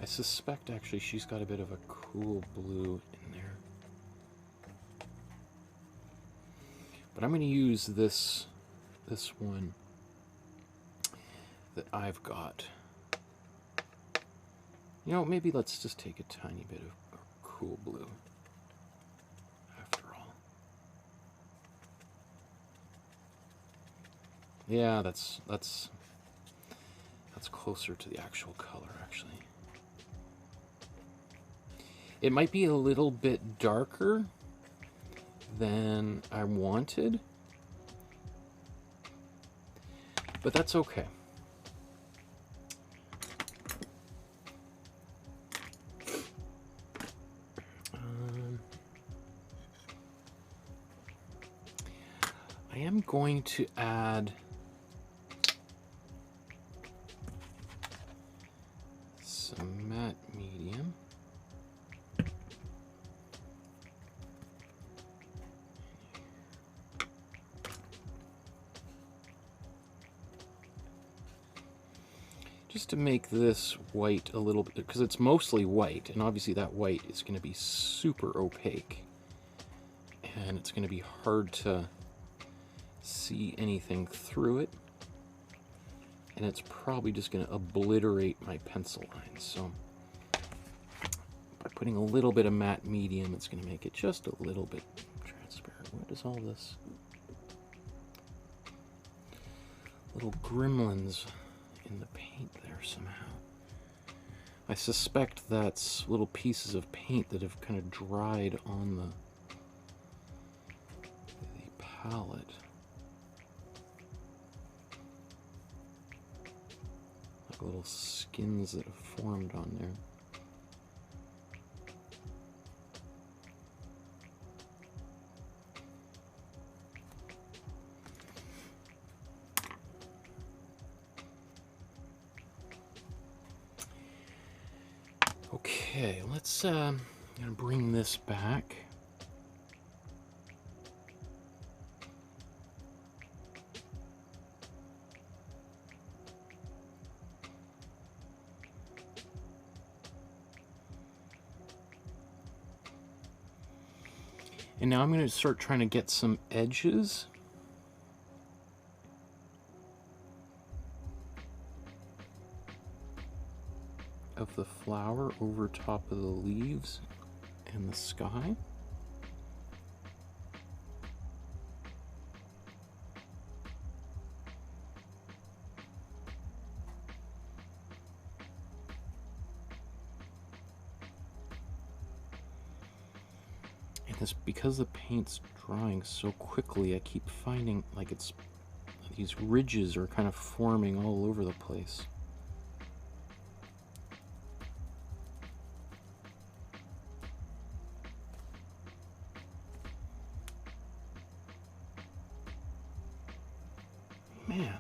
I suspect actually she's got a bit of a cool blue in there. But I'm going to use this one that I've got. You know, maybe let's just take a tiny bit of cool blue after all. Yeah, that's closer to the actual color actually. It might be a little bit darker than I wanted, but that's okay. I am going to add some matte medium. Just to make this white a little bit, because it's mostly white, and obviously that white is going to be super opaque, and it's going to be hard to see anything through it, and it's probably just going to obliterate my pencil lines. So by putting a little bit of matte medium, it's going to make it just a little bit transparent. What is all this? Little gremlins in the paint there somehow. I suspect that's little pieces of paint that have kind of dried on the palette. Like little skins that have formed on there. Okay, let's I'm gonna bring this back. And now I'm gonna start trying to get some edges. Of the flower over top of the leaves and the sky. And this, because the paint's drying so quickly, I keep finding like these ridges are kind of forming all over the place. Man.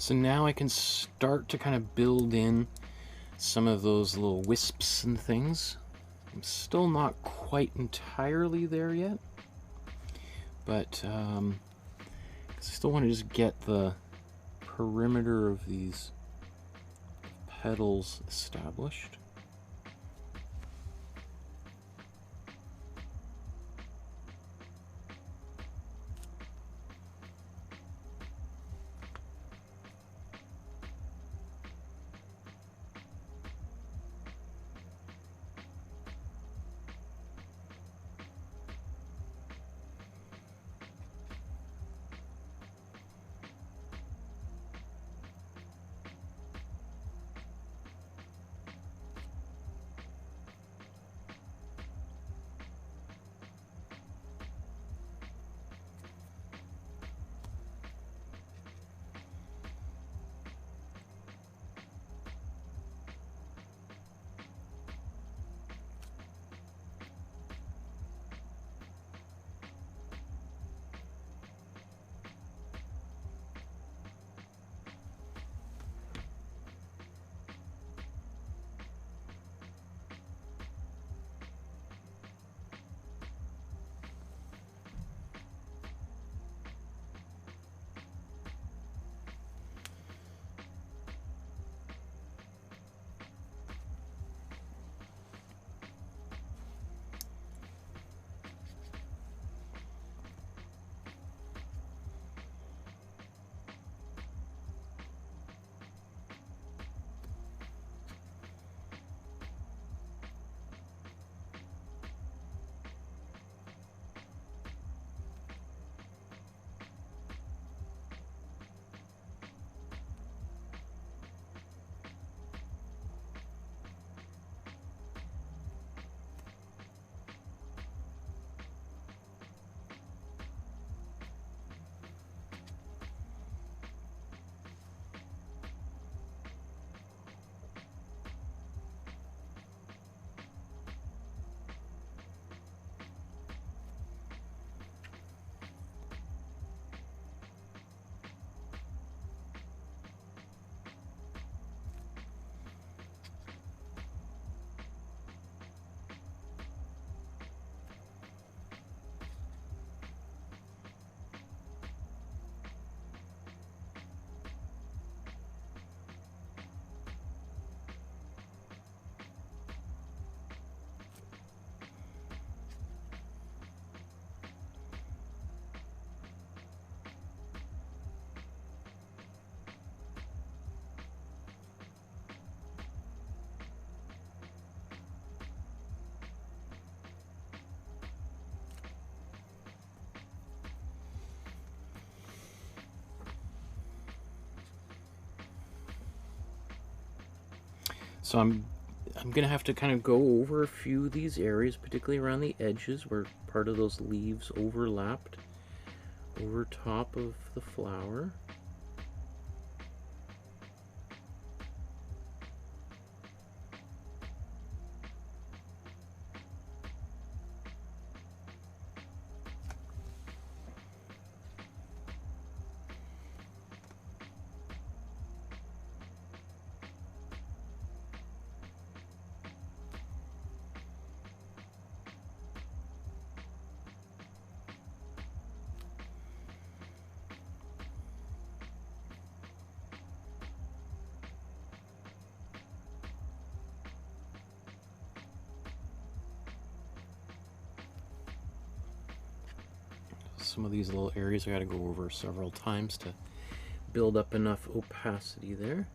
So now I can start to kind of build in some of those little wisps and things. I'm still not quite entirely there yet, but I still want to just get the perimeter of these petals established. So I'm gonna have to kind of go over a few of these areas, particularly around the edges where part of those leaves overlapped over top of the flower. Some of these little areas I got to go over several times to build up enough opacity there.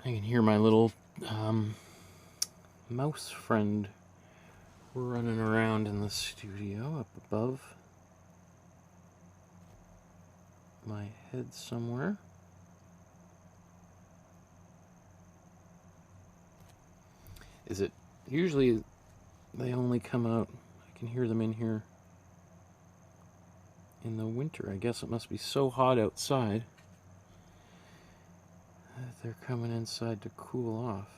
I can hear my little mouse friend running around in the studio up above my head somewhere. Is it usually they only come out, I can hear them in here in the winter. I guess it must be so hot outside that they're coming inside to cool off.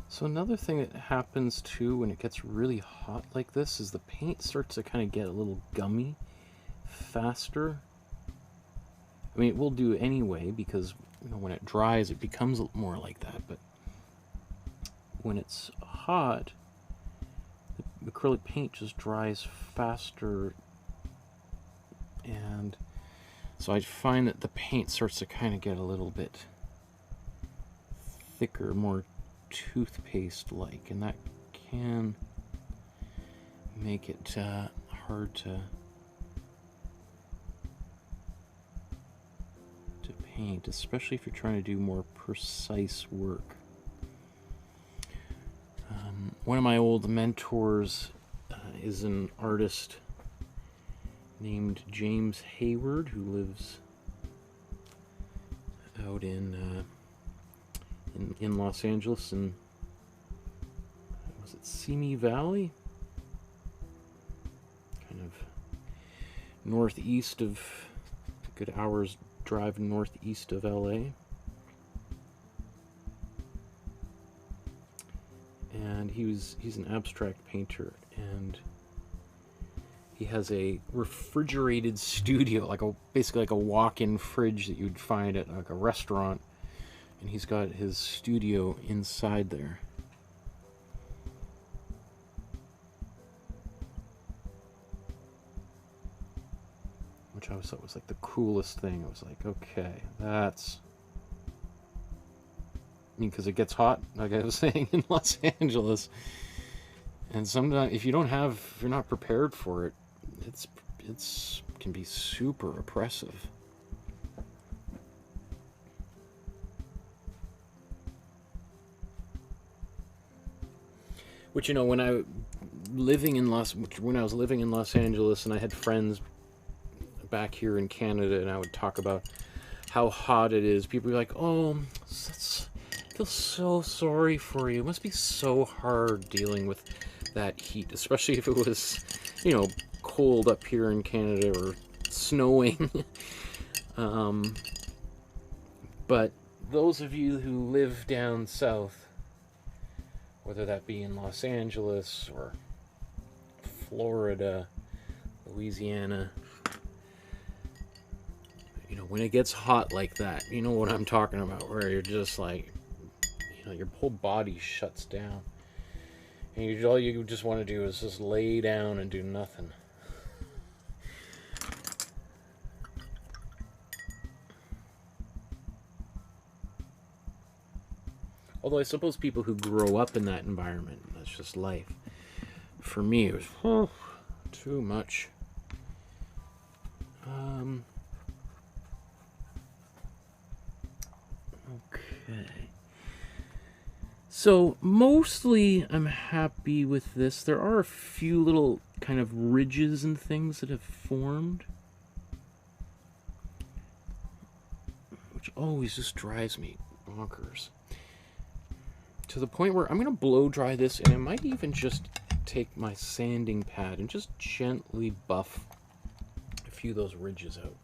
So another thing that happens too when it gets really hot like this is the paint starts to kind of get a little gummy faster. I mean, it will do anyway because, you know, when it dries it becomes more like that, but when it's hot the acrylic paint just dries faster, and so I find that the paint starts to kind of get a little bit thicker, more toothpaste like, and that can make it hard to paint, especially if you're trying to do more precise work. One of my old mentors is an artist named James Hayward, who lives out in Los Angeles, and was it Simi Valley? Kind of northeast of, a good hour's drive northeast of LA. And he's an abstract painter, and he has a refrigerated studio, basically like a walk-in fridge that you'd find at like a restaurant. And he's got his studio inside there. Which I always thought was like the coolest thing. I was like, okay, that's... I mean, because it gets hot, like I was saying, in Los Angeles. And sometimes, if you're not prepared for it, it's can be super oppressive. Which, you know, when I was living in Los Angeles and I had friends back here in Canada and I would talk about how hot it is, people were like, oh, I feel so sorry for you. It must be so hard dealing with that heat, especially if it was, you know, cold up here in Canada or snowing. But those of you who live down south, whether that be in Los Angeles or Florida, Louisiana, you know, when it gets hot like that, you know what I'm talking about, where you're just like, you know, your whole body shuts down. And all you just want to do is just lay down and do nothing. Although I suppose people who grow up in that environment, that's just life. For me, it was too much. Okay. So, mostly I'm happy with this. There are a few little kind of ridges and things that have formed, which always just drives me bonkers. To the point where I'm going to blow dry this, and I might even just take my sanding pad and just gently buff a few of those ridges out.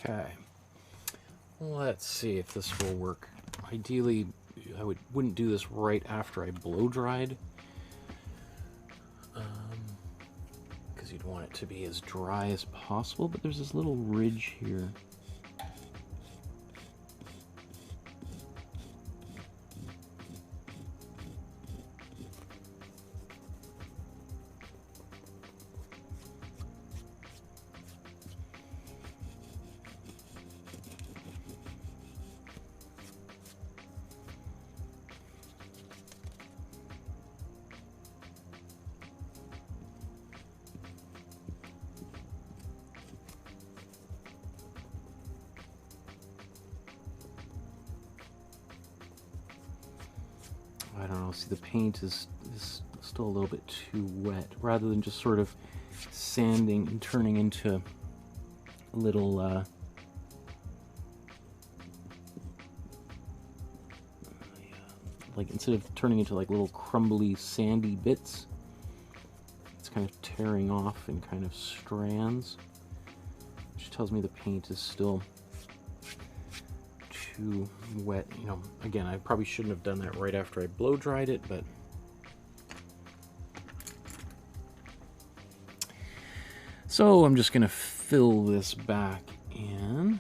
Okay, let's see if this will work. Ideally, I wouldn't do this right after I blow dried, because you'd want it to be as dry as possible, but there's this little ridge here. I don't know, see the paint is still a little bit too wet. Rather than just sort of sanding and turning into little like instead of turning into like little crumbly sandy bits, it's kind of tearing off in kind of strands, which tells me the paint is still too wet. You know, again, I probably shouldn't have done that right after I blow dried it, but so I'm just gonna fill this back in.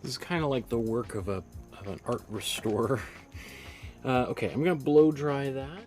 This is kind of like the work of an art restorer. Okay, I'm going to blow dry that.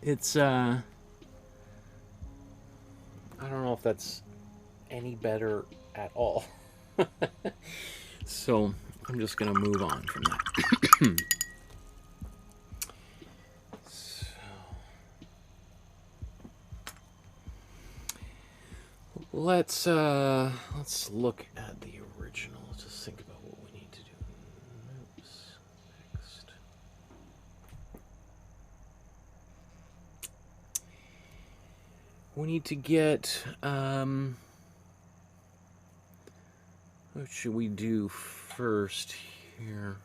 It's I don't know if that's any better at all. So I'm just gonna move on from that. So, let's look at the original. Let's just think about what we need to do. Oops. Next. We need to get what should we do first here?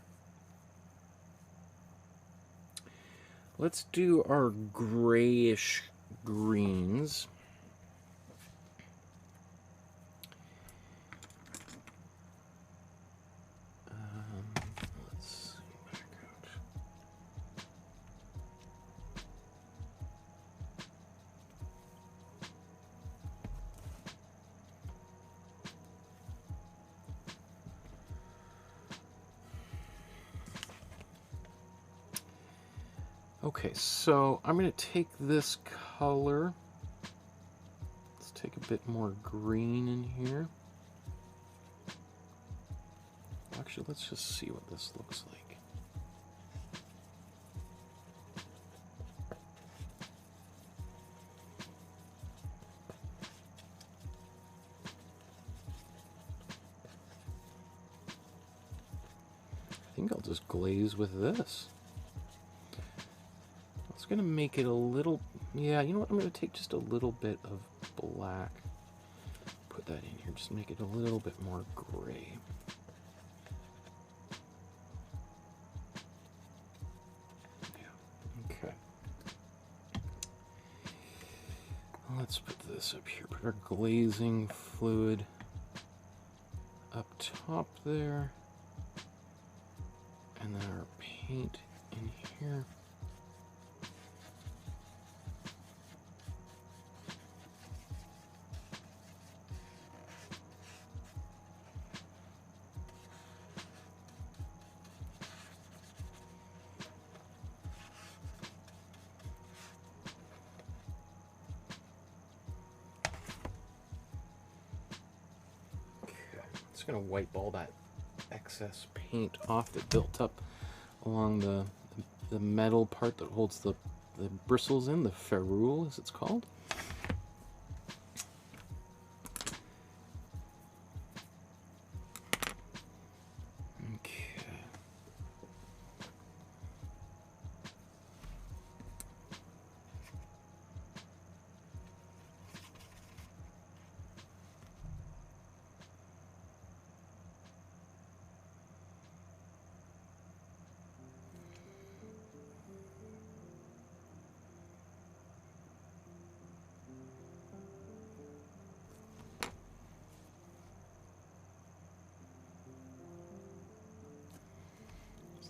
Let's do our grayish greens. Let's see, back out. Okay, so I'm going to take this color. Let's take a bit more green in here. Actually, let's just see what this looks like. I think I'll just glaze with this. It's going to make it a little, yeah, you know what, I'm going to take just a little bit of black, put that in here, just make it a little bit more gray. Yeah, okay. Let's put this up here, put our glazing fluid up top there, and then our paint in here. Just going to wipe all that excess paint off that built up along the metal part that holds the bristles in, the ferrule as it's called. Okay.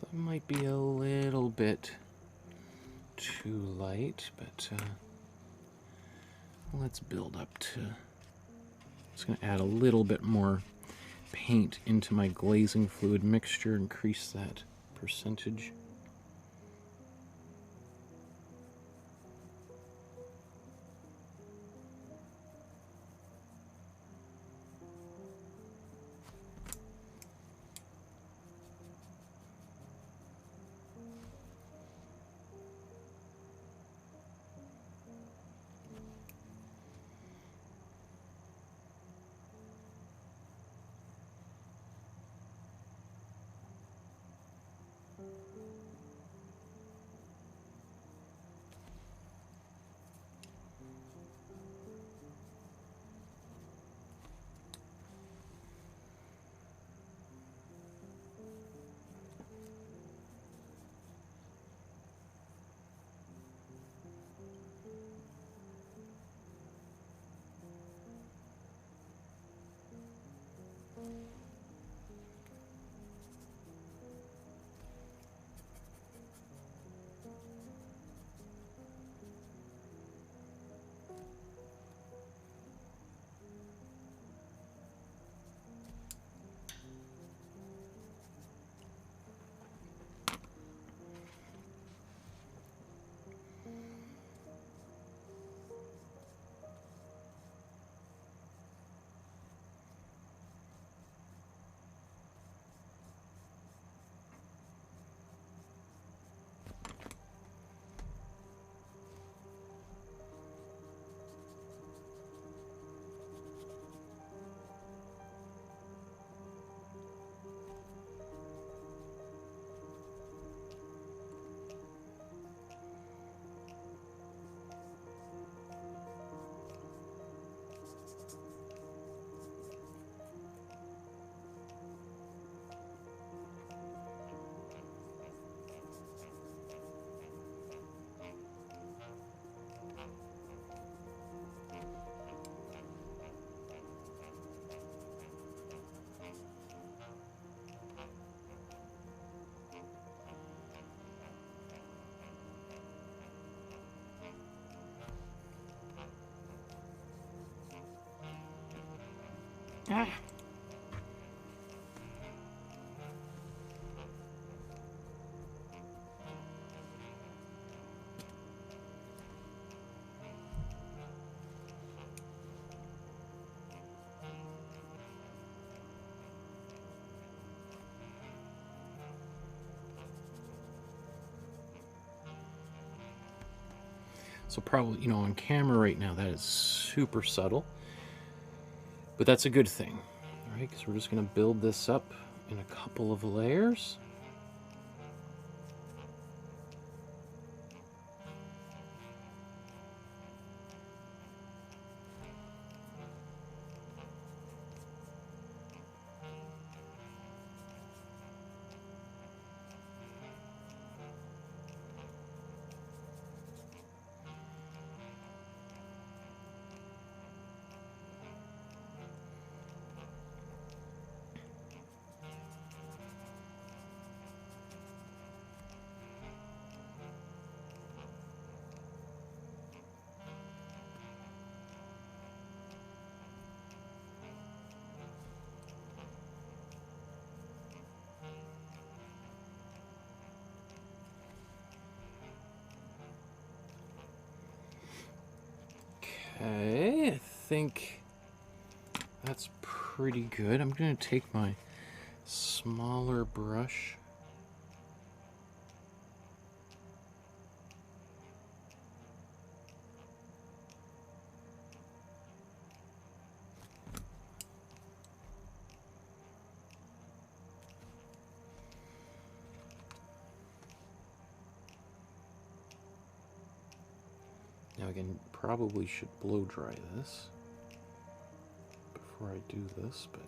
That might be a little bit too light, but let's build up to... Just going to add a little bit more paint into my glazing fluid mixture, increase that percentage. Ah. So probably, you know, on camera right now, that is super subtle. But that's a good thing, right? Because we're just going to build this up in a couple of layers. Okay, I think that's pretty good. I'm going to take my smaller brush. Now again, probably should blow dry this before I do this, but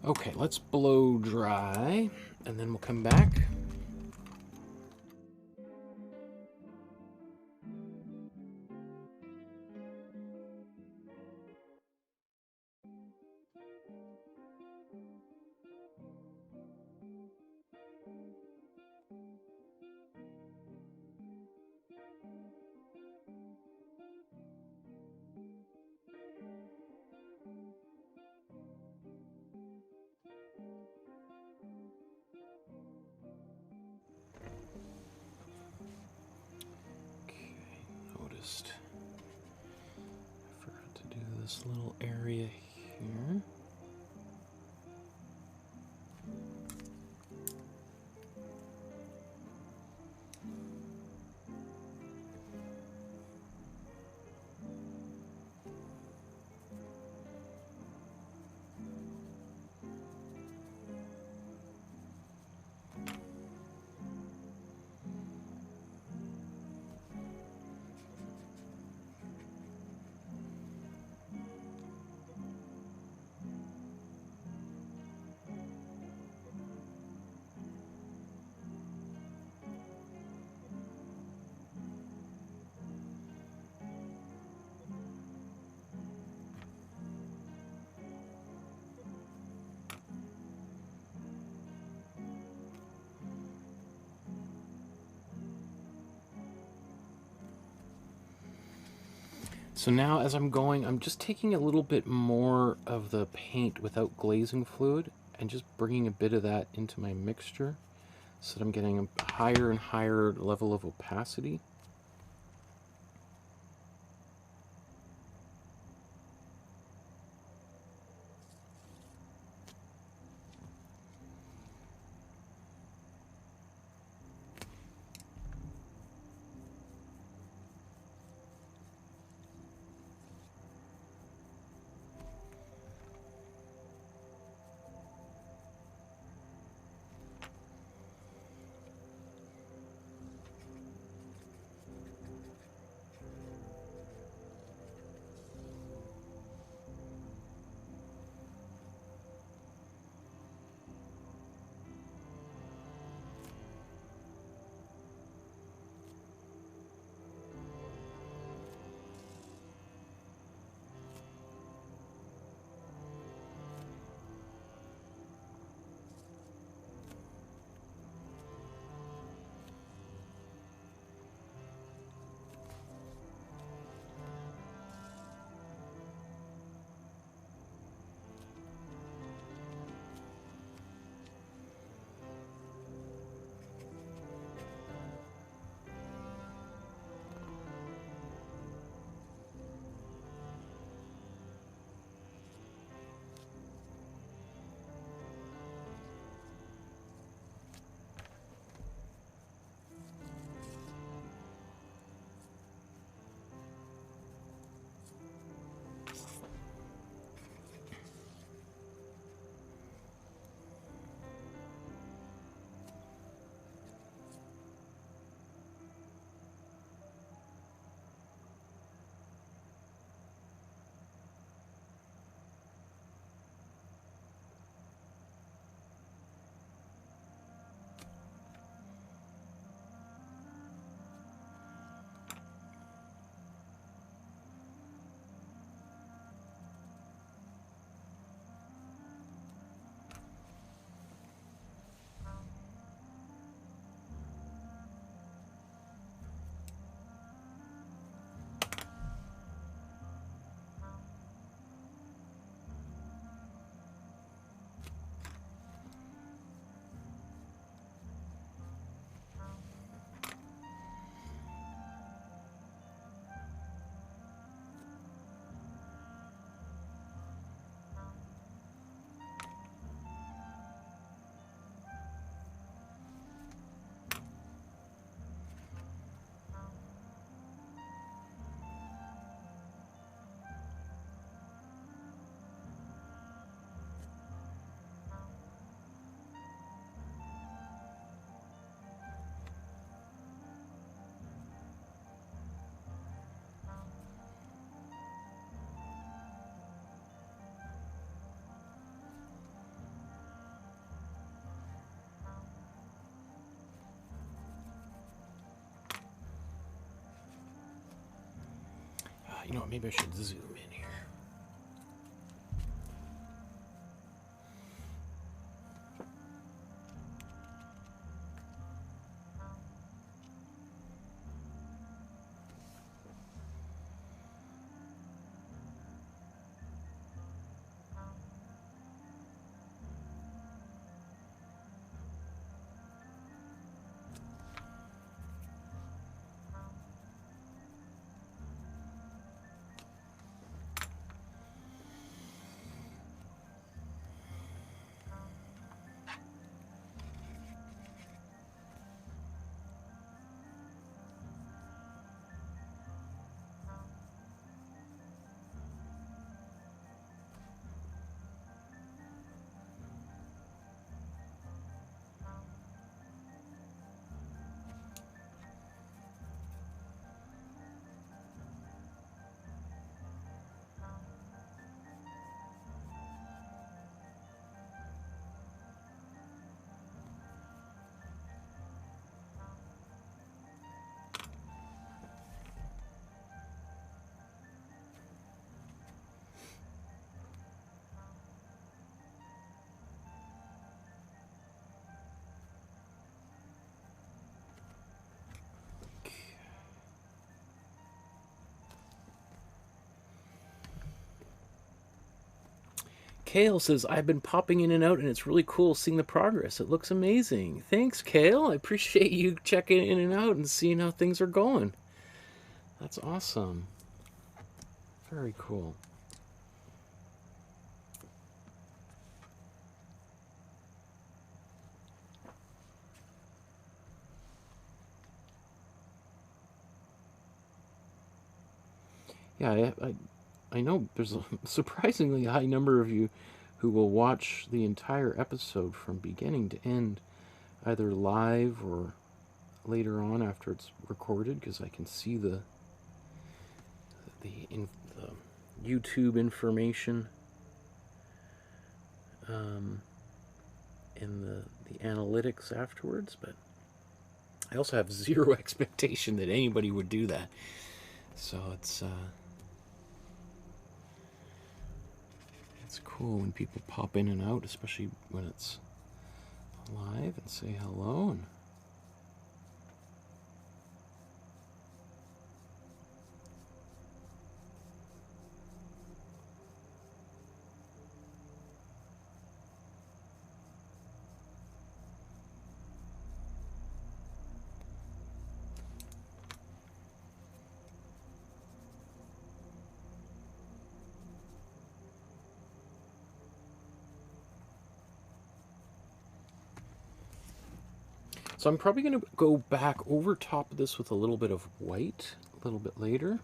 okay, let's blow dry, and then we'll come back. I forgot to do this little area here. So now as I'm going, I'm just taking a little bit more of the paint without glazing fluid and just bringing a bit of that into my mixture so that I'm getting a higher and higher level of opacity. You know what, maybe I should zoom in here. Kale says, I've been popping in and out, and it's really cool seeing the progress. It looks amazing. Thanks, Kale. I appreciate you checking in and out and seeing how things are going. That's awesome. Very cool. Yeah, I know there's a surprisingly high number of you who will watch the entire episode from beginning to end, either live or later on after it's recorded, because I can see the YouTube information in the analytics afterwards. But I also have zero expectation that anybody would do that. So it's cool when people pop in and out, especially when it's live, and say hello. And so I'm probably going to go back over top of this with a little bit of white a little bit later.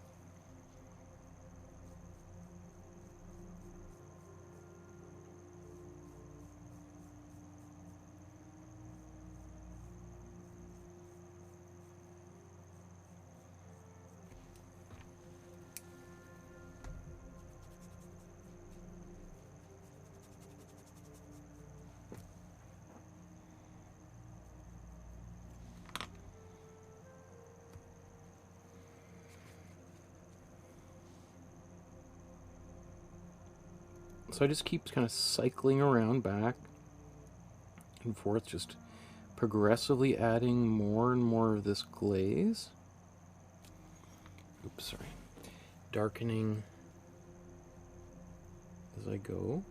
So I just keep kind of cycling around back and forth, just progressively adding more and more of this glaze. Oops, sorry. Darkening as I go.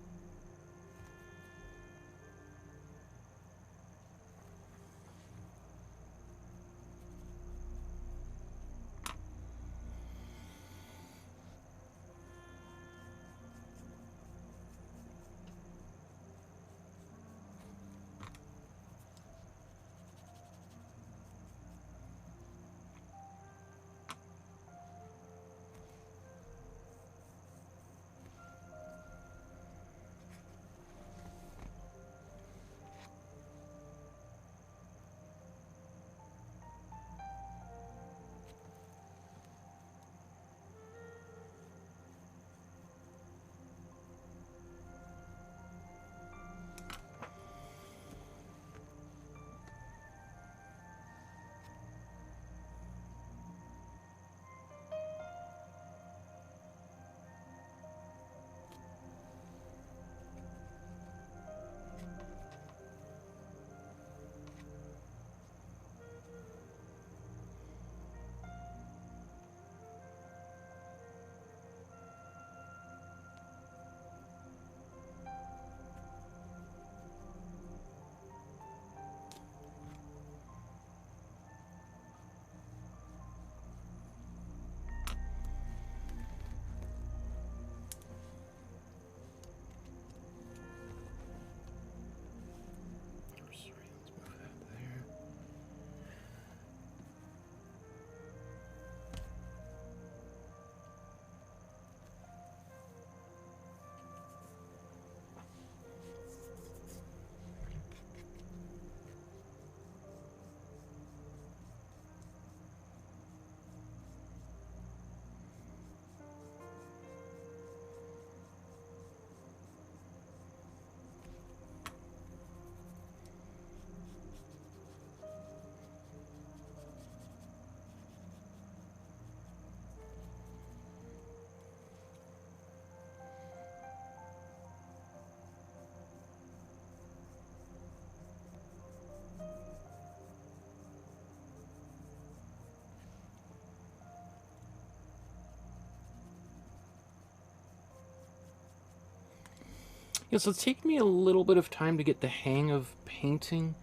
Yeah, so it's taken me a little bit of time to get the hang of painting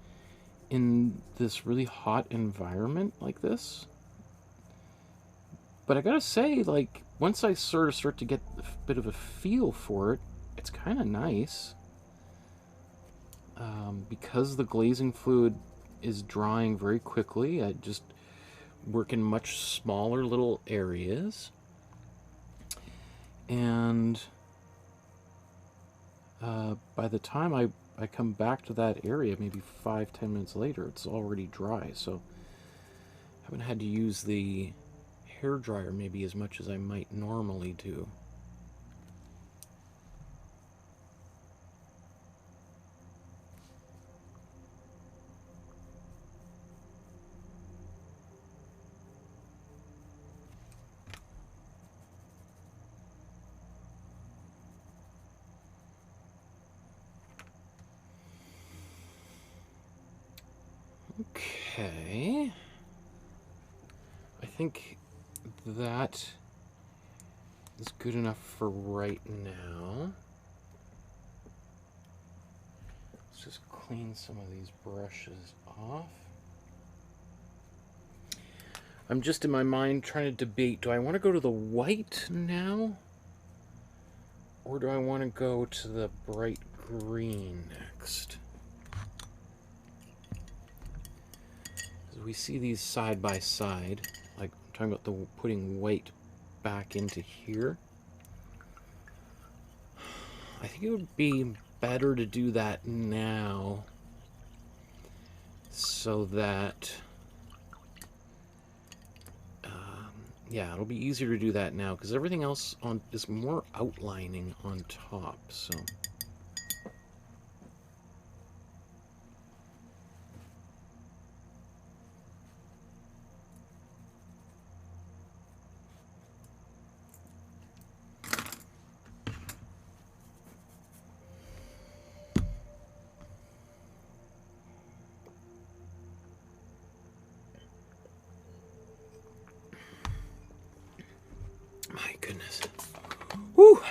in this really hot environment like this. But I gotta say, like, once I sort of start to get a bit of a feel for it, it's kind of nice. Because the glazing fluid is drying very quickly, I just work in much smaller little areas. And by the time I come back to that area, maybe 5-10 minutes later, it's already dry. So I haven't had to use the hair dryer maybe as much as I might normally do. Okay. I think that is good enough for right now. Let's just clean some of these brushes off. I'm just in my mind trying to debate, do I want to go to the white now? Or do I want to go to the bright green next? We see these side by side, like I'm talking about the putting white back into here. I think it would be better to do that now so that yeah, it'll be easier to do that now because everything else is more outlining on top. So my goodness. Whew.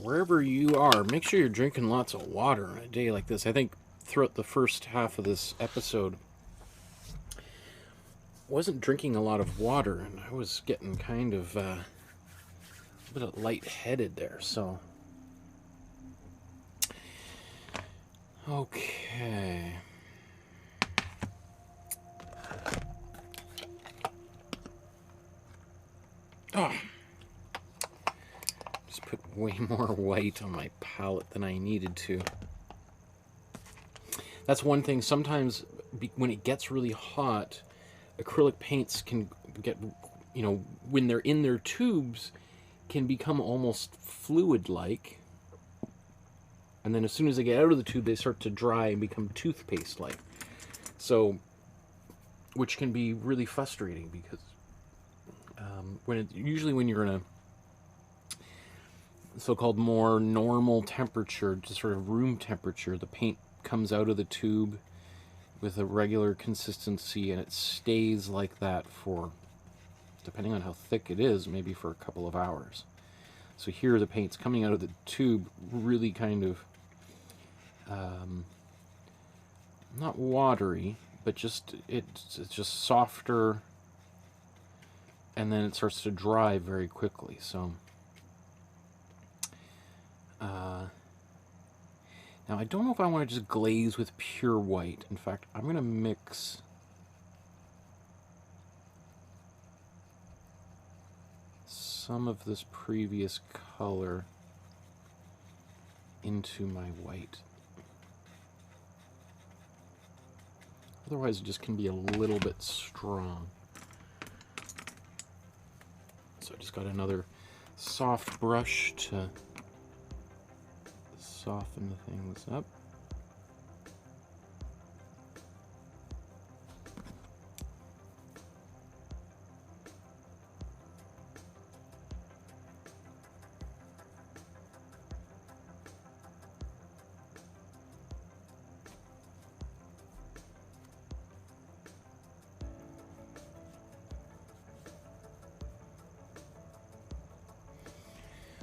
Wherever you are, make sure you're drinking lots of water on a day like this. I think throughout the first half of this episode, I wasn't drinking a lot of water, and I was getting kind of a bit of lightheaded there, so. Okay. Oh. Just put way more white on my palette than I needed to. That's one thing. Sometimes when it gets really hot, acrylic paints can get, you know, when they're in their tubes, can become almost fluid-like. And then as soon as they get out of the tube, they start to dry and become toothpaste-like. So, which can be really frustrating because usually when you're in a so-called more normal temperature, just sort of room temperature, the paint comes out of the tube with a regular consistency and it stays like that for, depending on how thick it is, maybe for a couple of hours. So here the paint's coming out of the tube really kind of not watery, but just it's just softer, and then it starts to dry very quickly. So now I don't know if I want to just glaze with pure white. In fact, I'm going to mix some of this previous color into my white. Otherwise it just can be a little bit strong. So I just got another soft brush to soften things up.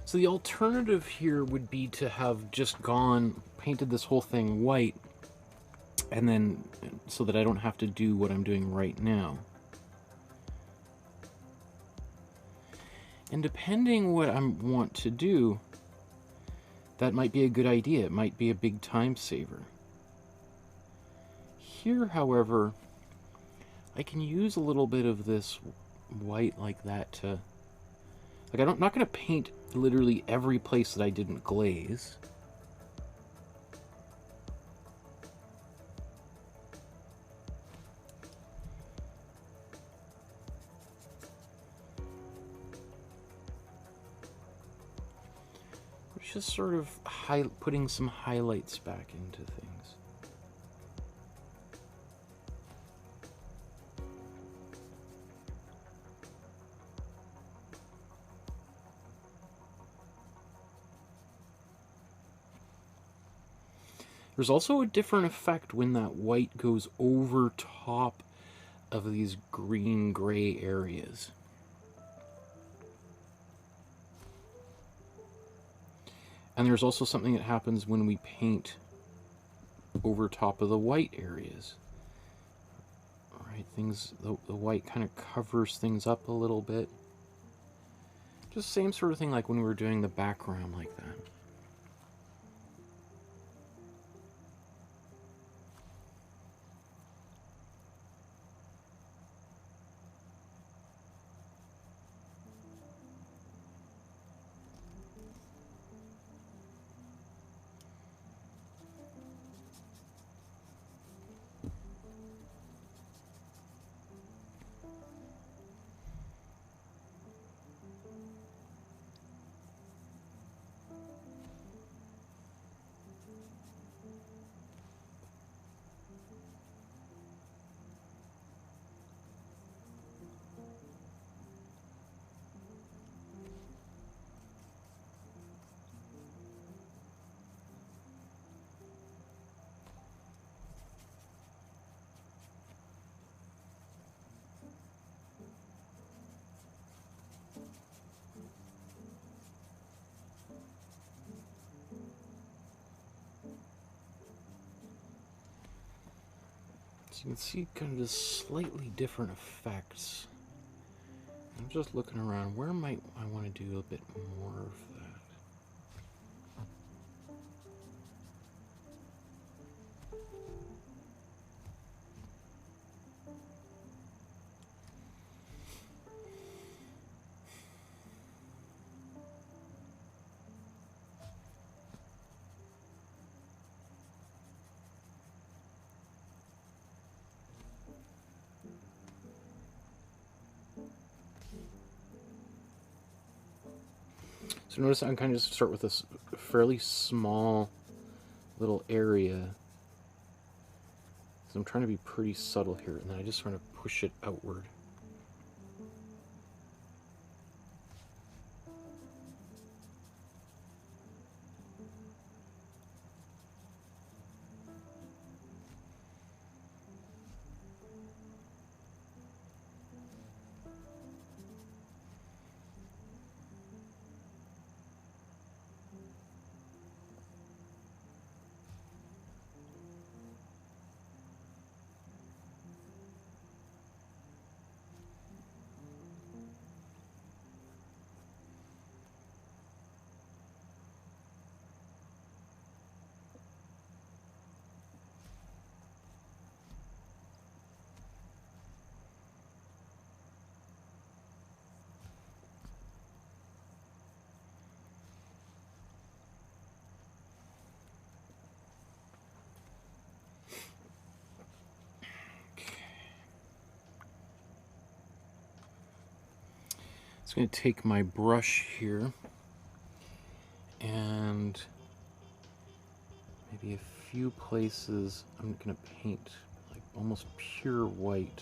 So the alternative here would be to have just painted this whole thing white, and then, so that I don't have to do what I'm doing right now. And depending what I want to do, that might be a good idea. It might be a big time saver. Here, however, I can use a little bit of this white like that to... Like, I'm not going to paint literally every place that I didn't glaze. It's just sort of putting some highlights back into things. There's also a different effect when that white goes over top of these green-gray areas. And there's also something that happens when we paint over top of the white areas. Alright, the white kind of covers things up a little bit. Just same sort of thing like when we were doing the background like that. So you can see kind of just slightly different effects. I'm just looking around. Where might I want to do a bit more of that? So notice I'm kind of just start with this fairly small little area. So I'm trying to be pretty subtle here, and then I just sort of push it outward. I'm going to take my brush here and maybe a few places I'm going to paint like almost pure white.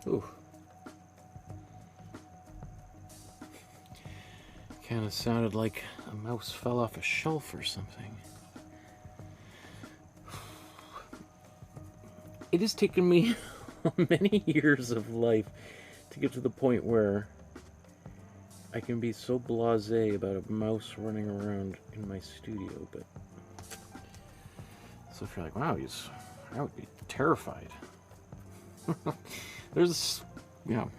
Ooh. Kind of sounded like a mouse fell off a shelf or something. It has taken me many years of life to get to the point where I can be so blasé about a mouse running around in my studio, but so if you're like, wow, I would be terrified. There's, you know,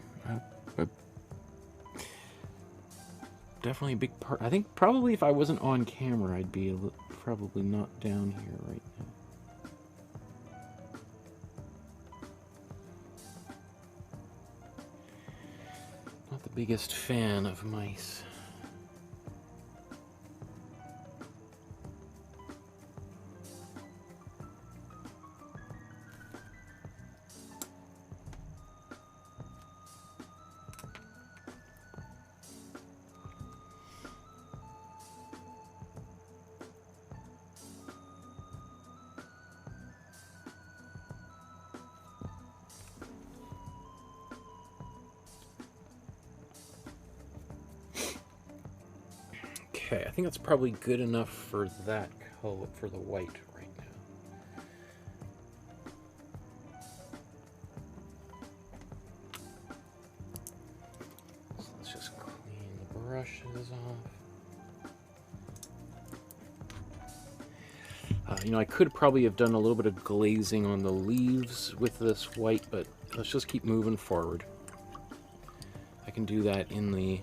definitely a big part. I think probably if I wasn't on camera, I'd be probably not down here right now. Not the biggest fan of mice. Okay, I think that's probably good enough for that color, for the white right now. So let's just clean the brushes off. You know, I could probably have done a little bit of glazing on the leaves with this white, but let's just keep moving forward. I can do that in the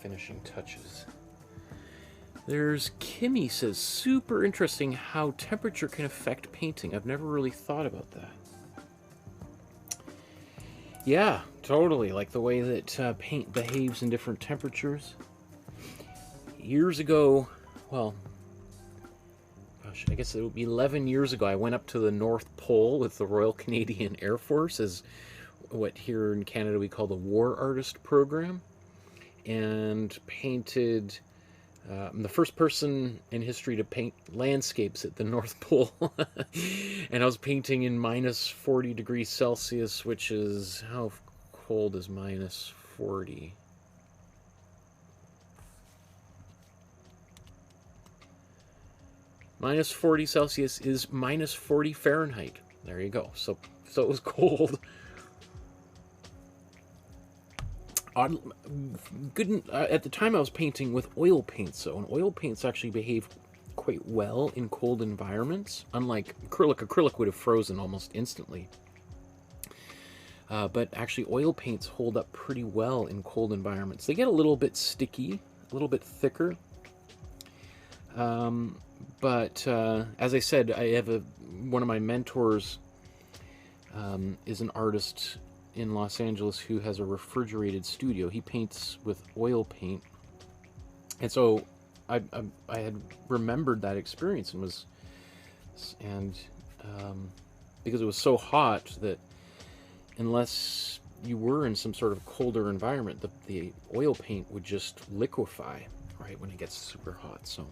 finishing touches. There's Kimmy says, super interesting how temperature can affect painting. I've never really thought about that. Yeah, totally. Like the way that paint behaves in different temperatures. Years ago, well, gosh, I guess it would be 11 years ago, I went up to the North Pole with the Royal Canadian Air Force as what here in Canada we call the War Artist Program, and painted I'm the first person in history to paint landscapes at the North Pole. And I was painting in minus 40 degrees Celsius, which is, how cold is minus 40? Minus 40 Celsius is minus 40 Fahrenheit. There you go. So it was cold. Good. At the time I was painting with oil paints, and oil paints actually behave quite well in cold environments. Unlike acrylic would have frozen almost instantly. But actually oil paints hold up pretty well in cold environments. They get a little bit sticky, a little bit thicker. But as I said, I have one of my mentors is an artist in Los Angeles who has a refrigerated studio. He paints with oil paint, and so I had remembered that experience and because it was so hot that unless you were in some sort of colder environment, the oil paint would just liquefy right when it gets super hot. So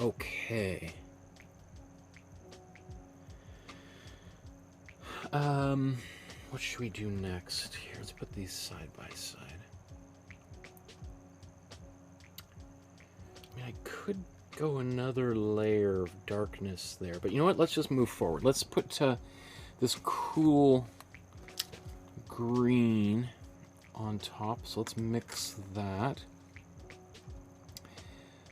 okay. What should we do next? Here, let's put these side by side. I mean, I could go another layer of darkness there, but you know what? Let's just move forward. Let's put this cool green on top. So let's mix that.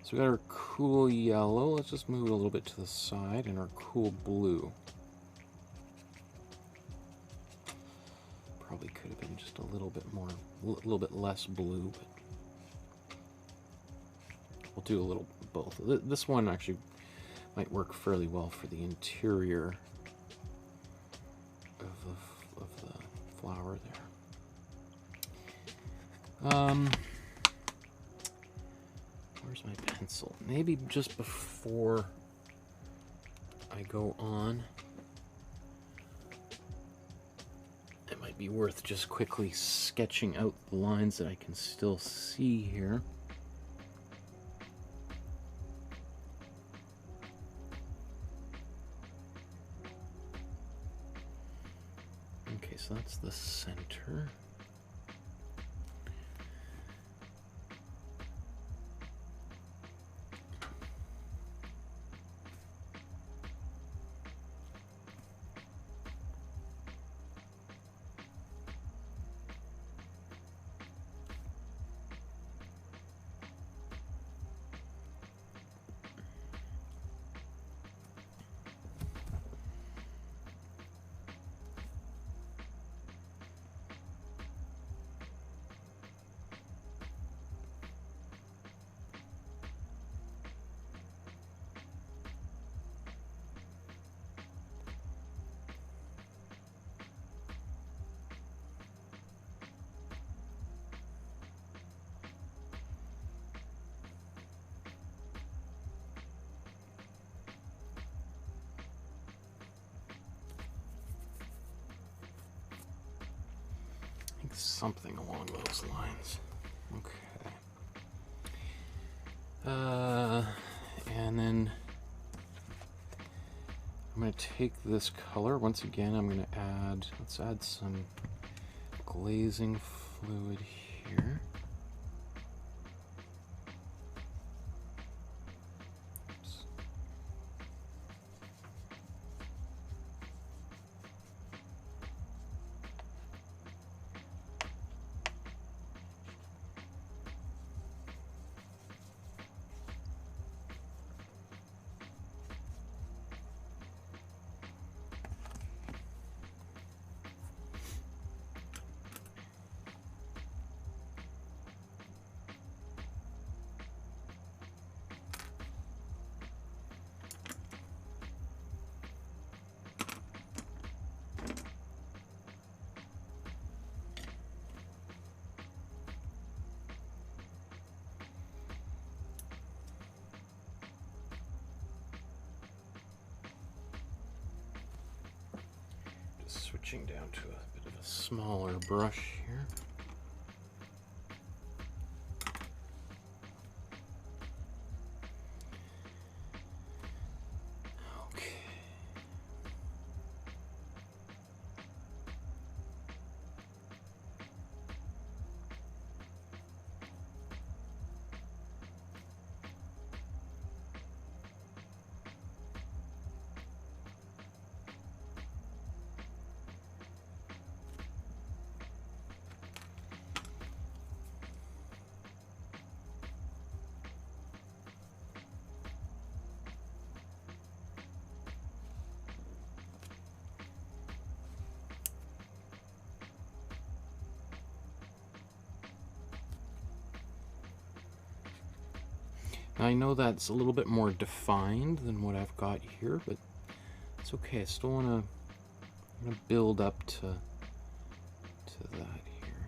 So we got our cool yellow. Let's just move it a little bit to the side, and our cool blue. Probably could have been just a little bit more, a little bit less blue, but we'll do a little both. This one actually might work fairly well for the interior of the flower there. Where's my pencil? Maybe just before I go on, it might be worth just quickly sketching out the lines that I can still see here. so that's the center. Something along those lines. Okay. And then I'm going to take this color. Once again, I'm going to add, let's add some glazing fluid here. Switching down to a bit of a smaller brush here. Okay. I know that's a little bit more defined than what I've got here, but it's okay. I still want to build up to that here.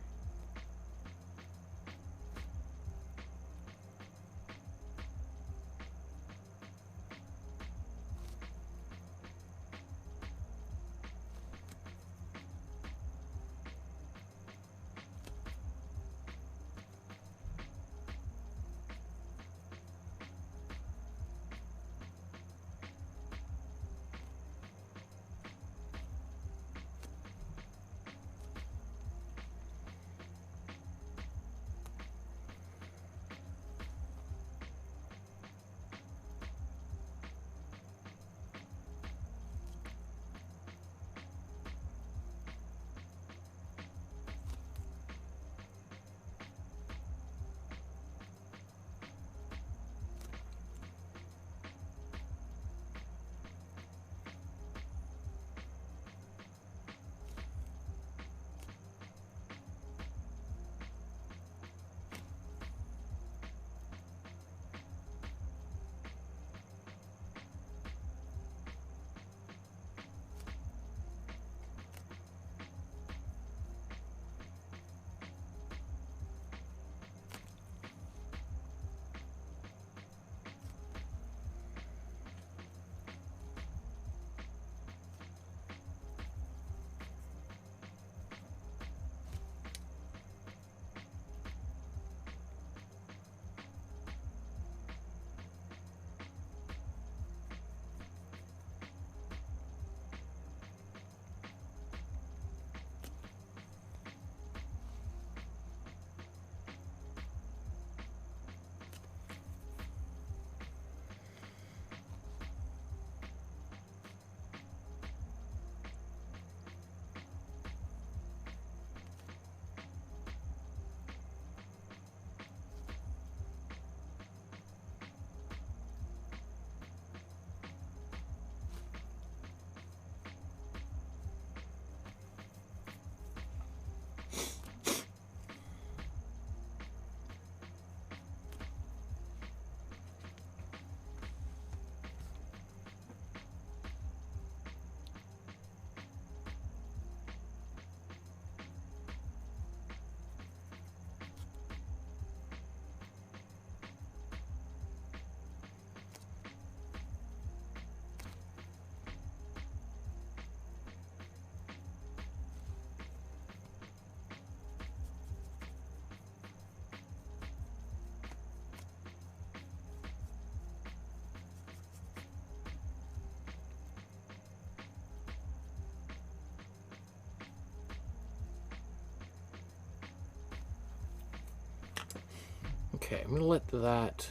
Okay, I'm going to let that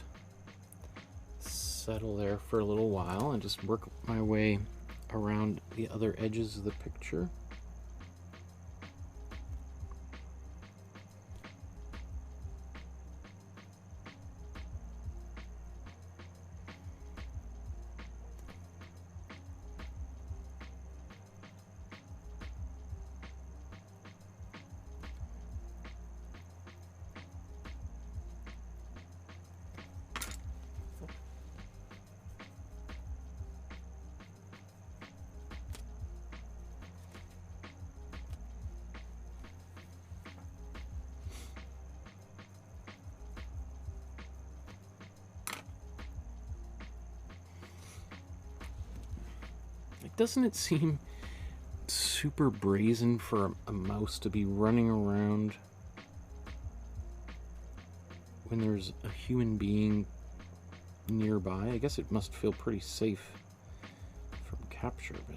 settle there for a little while and just work my way around the other edges of the picture. Doesn't it seem super brazen for a mouse to be running around when there's a human being nearby? I guess it must feel pretty safe from capture, but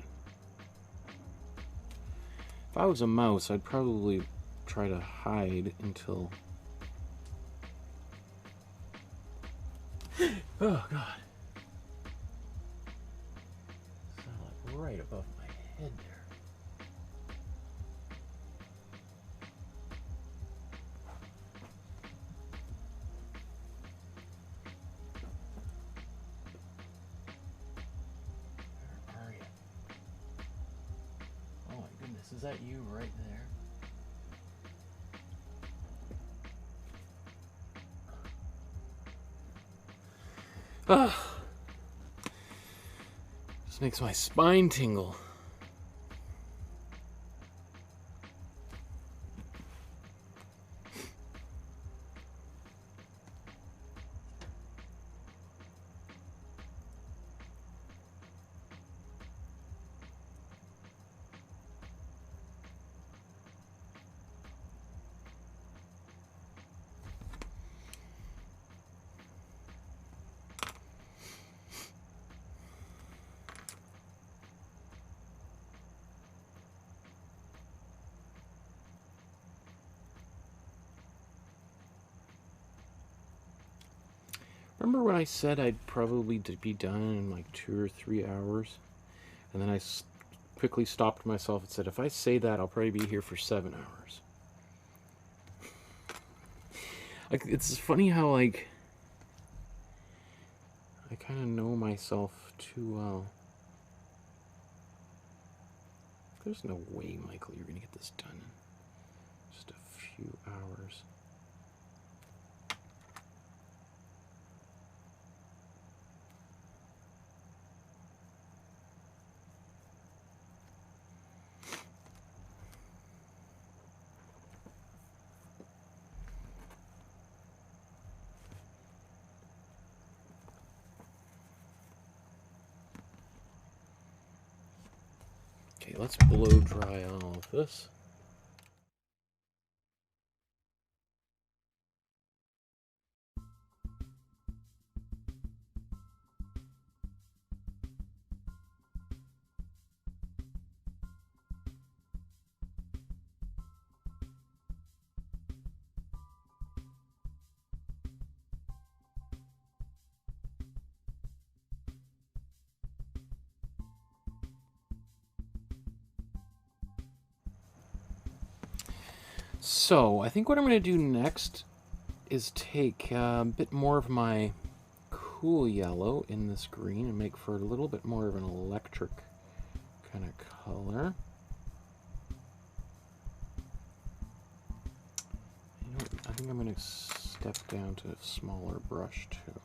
if I was a mouse, I'd probably try to hide until... Oh, God. Right above my head there. Where are you? Oh my goodness, is that you right there? Ah. This makes my spine tingle. Remember when I said I'd probably be done in like 2 or 3 hours? And then I quickly stopped myself and said, if I say that, I'll probably be here for 7 hours. Like, it's funny how, like, I kind of know myself too well. There's no way, Michael, you're going to get this done in just a few hours. Okay, let's blow dry all of this. So, I think what I'm going to do next is take a bit more of my cool yellow in this green and make for a little bit more of an electric kind of color. You know what? I think I'm going to step down to a smaller brush too.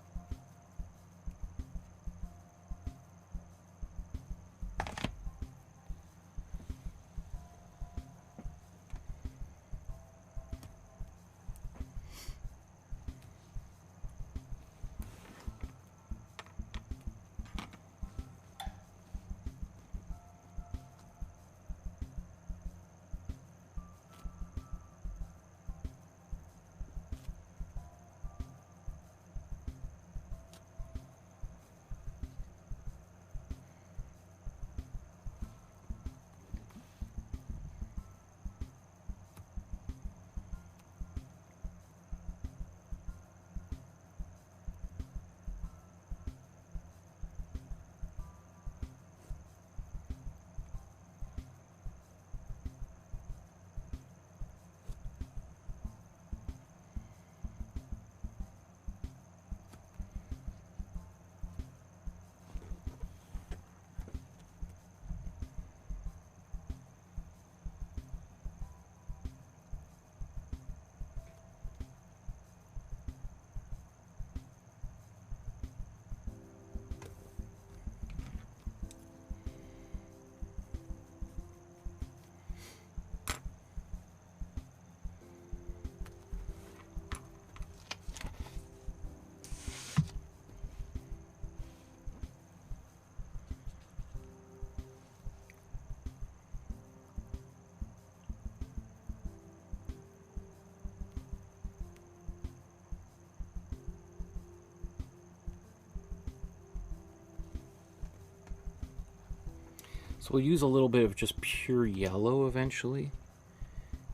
So we'll use a little bit of just pure yellow eventually.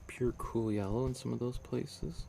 Pure cool yellow in some of those places.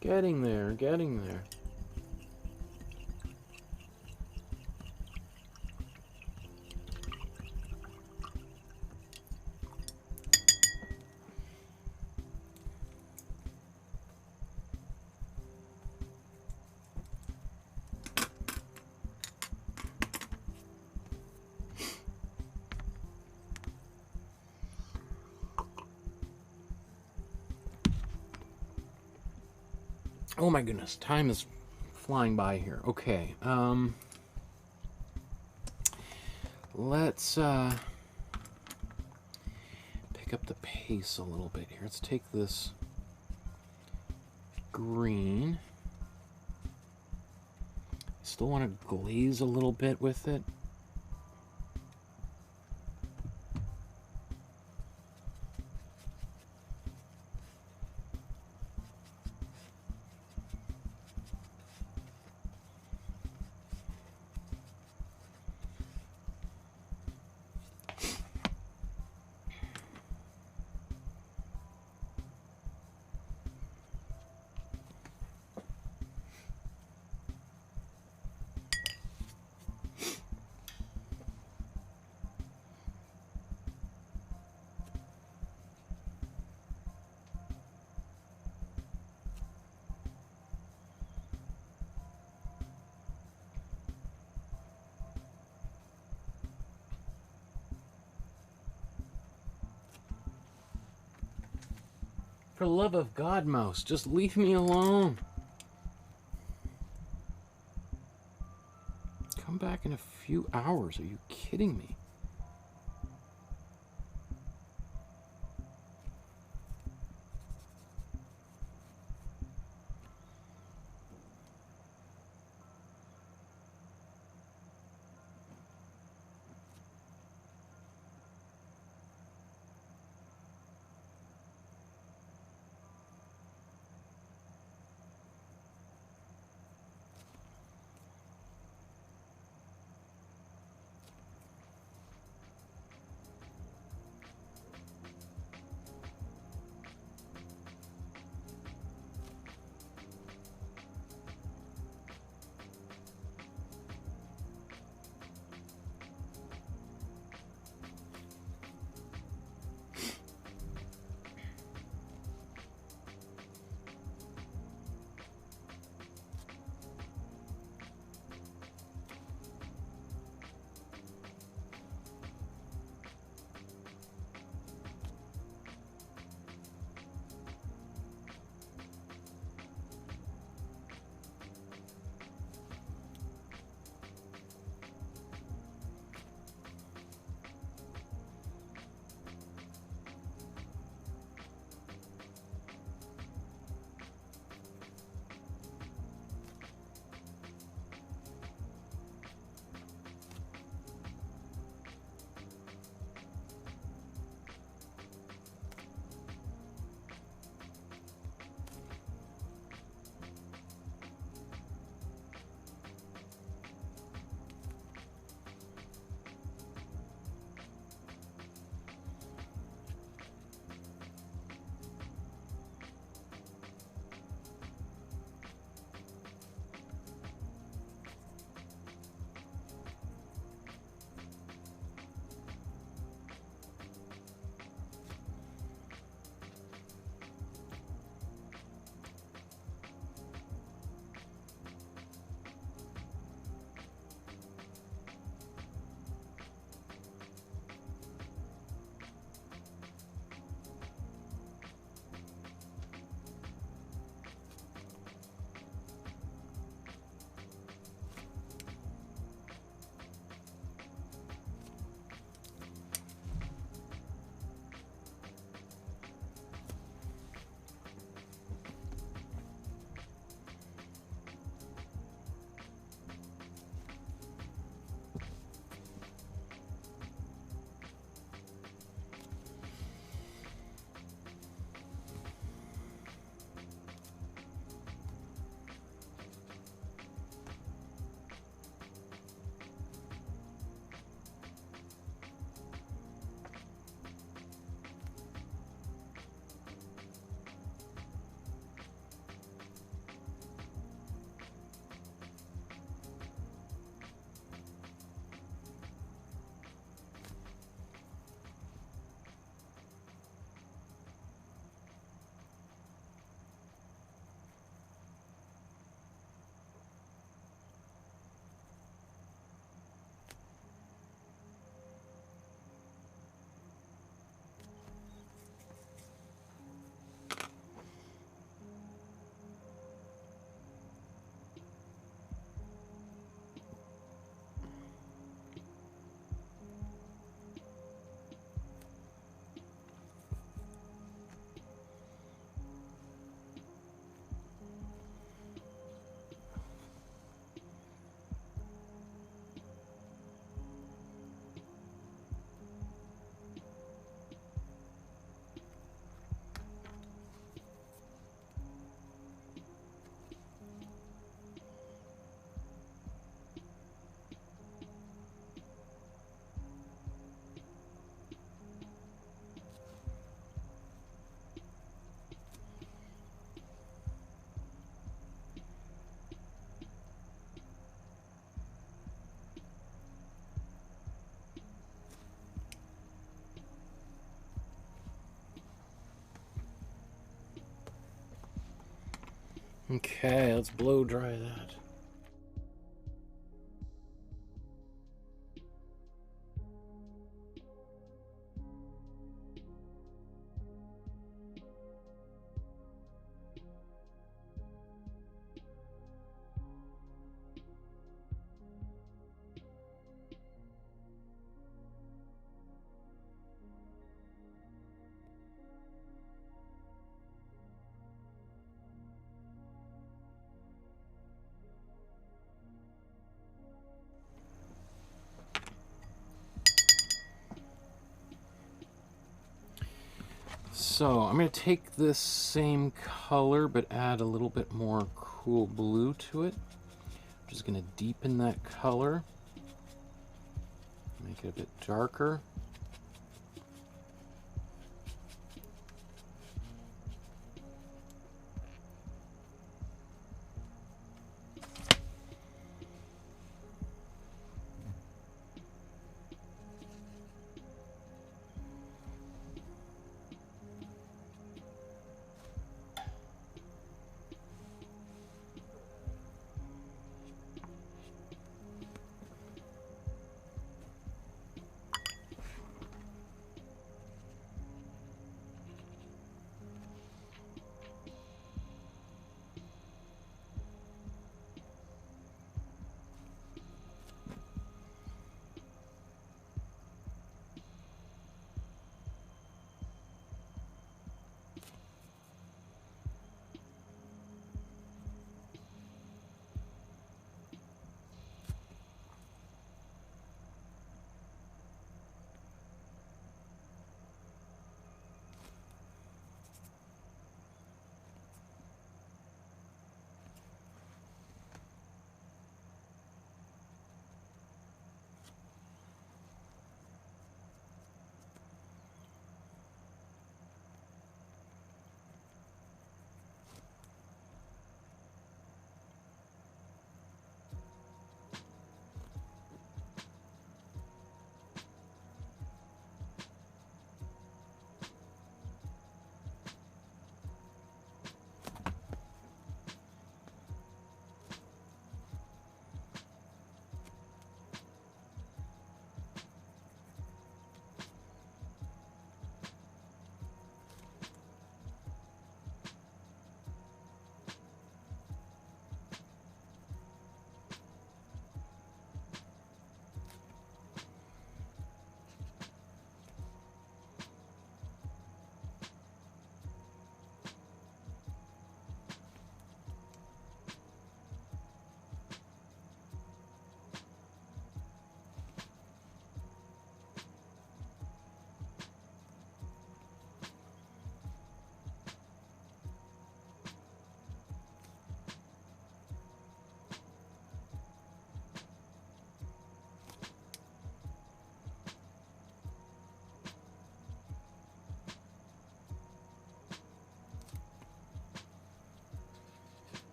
Getting there, getting there. Oh my goodness, time is flying by here. Okay, let's pick up the pace a little bit here. Let's take this green. Still want to glaze a little bit with it. For the love of God, Mouse, just leave me alone. Come back in a few hours. Are you kidding me? Okay, let's blow dry that. So I'm going to take this same color but add a little bit more cool blue to it. I'm just going to deepen that color, make it a bit darker.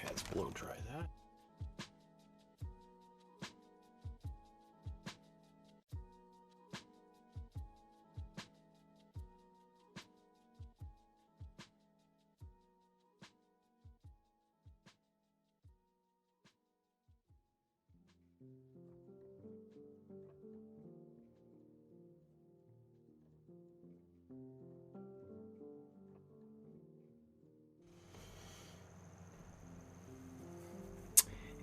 Let's blow dry that.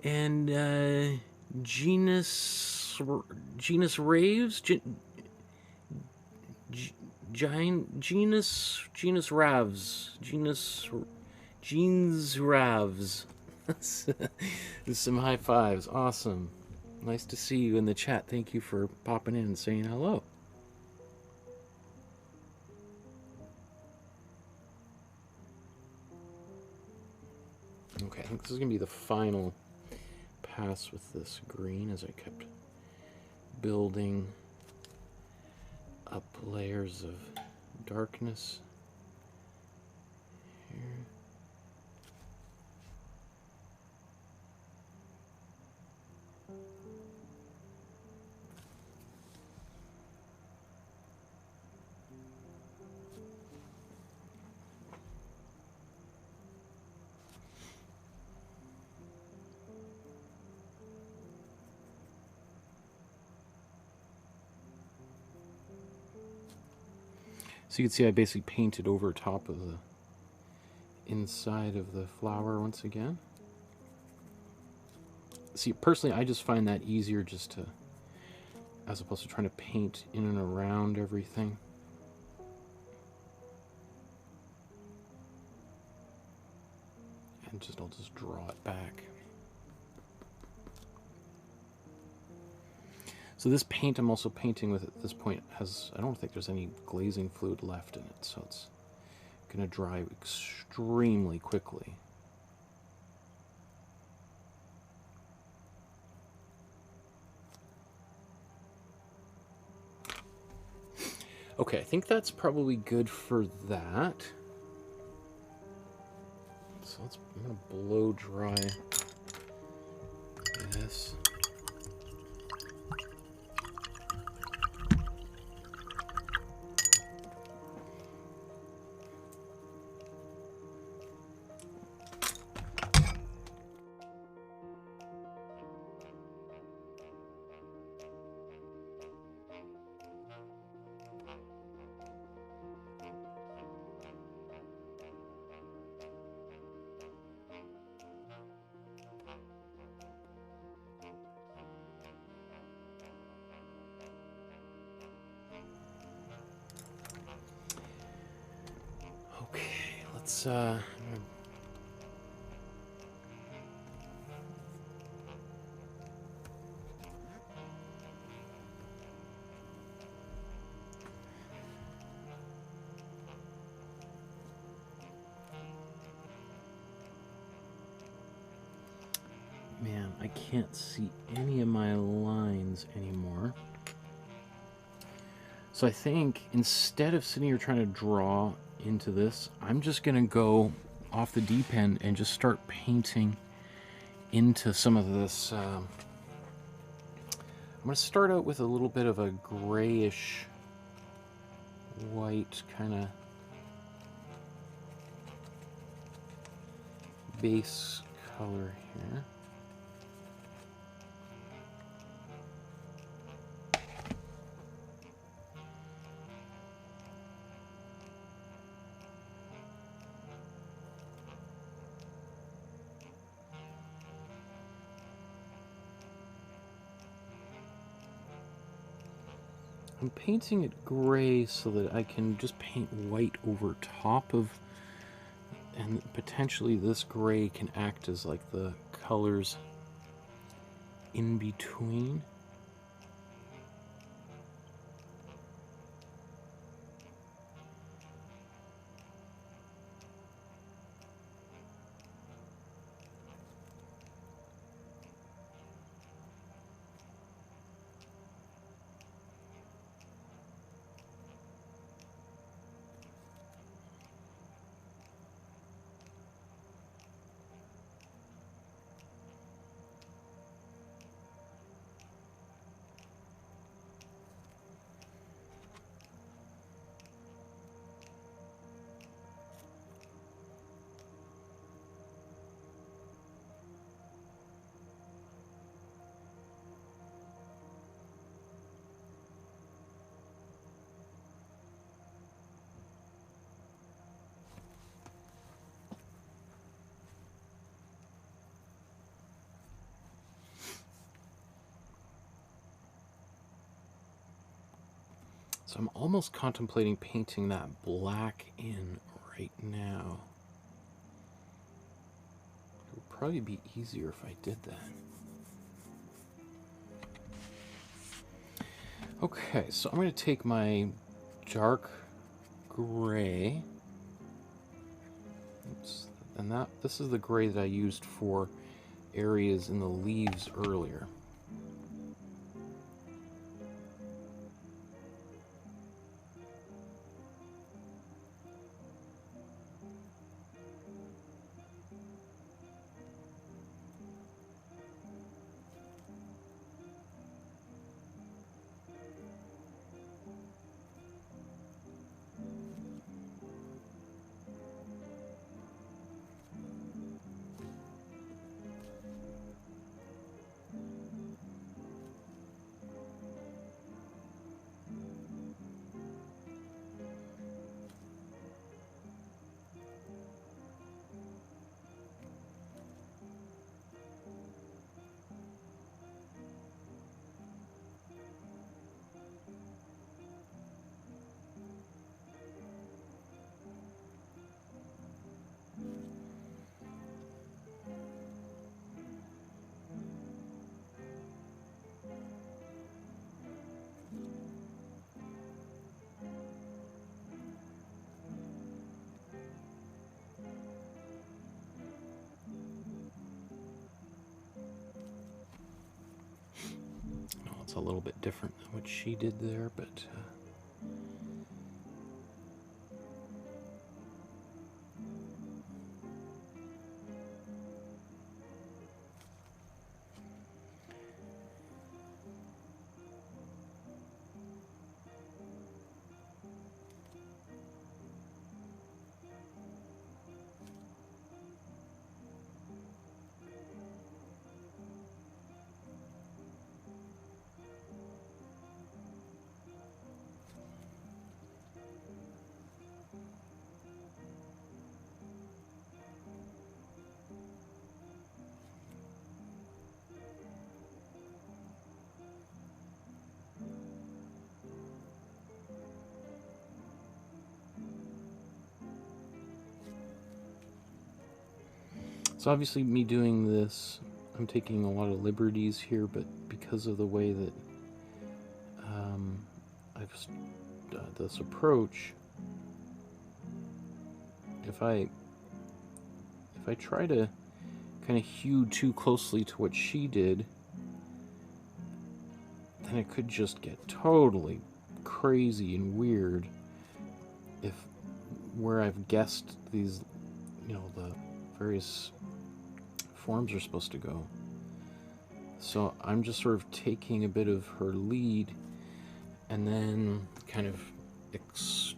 And genus raves, genus ravs, Jeans Ravs. Some high fives. Awesome. Nice to see you in the chat. Thank you for popping in and saying hello. Okay, I think this is going to be the final pass with this green as I kept building up layers of darkness here. So you can see I basically painted over top of the inside of the flower once again. See, personally, I just find that easier just to, as opposed to trying to paint in and around everything. And I'll just draw it back. So this paint I'm also painting with at this point I don't think there's any glazing fluid left in it, so it's going to dry extremely quickly. Okay, I think that's probably good for that. So I'm going to blow dry this. Man, I can't see any of my lines anymore. So I think instead of sitting here trying to draw into this, I'm just going to go off the deep end and just start painting into some of this. I'm going to start out with a little bit of a grayish white kind of base color here. I'm painting it gray so that I can just paint white over top of, and potentially this gray can act as like the colors in between. So I'm almost contemplating painting that black in right now. probably be easier if I did that. Okay, so I'm going to take my dark gray. Oops, and this is the gray that I used for areas in the leaves earlier. It's a little bit different than what she did there, but so obviously me doing this, I'm taking a lot of liberties here, but because of the way that I've this approach, if I try to kind of hew too closely to what she did, then it could just get totally crazy and weird if where I've guessed these, you know, the various forms are supposed to go. So I'm just sort of taking a bit of her lead and then kind of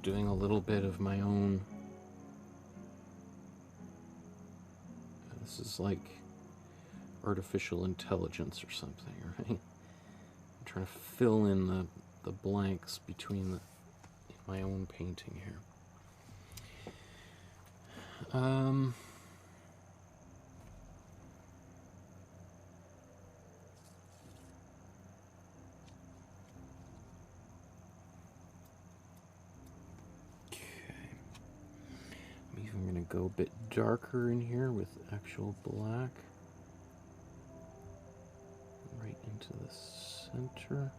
doing a little bit of my own. This is like artificial intelligence or something, right? I'm trying to fill in the blanks between my own painting here. I'm going to go a bit darker in here with actual black. Right into the center.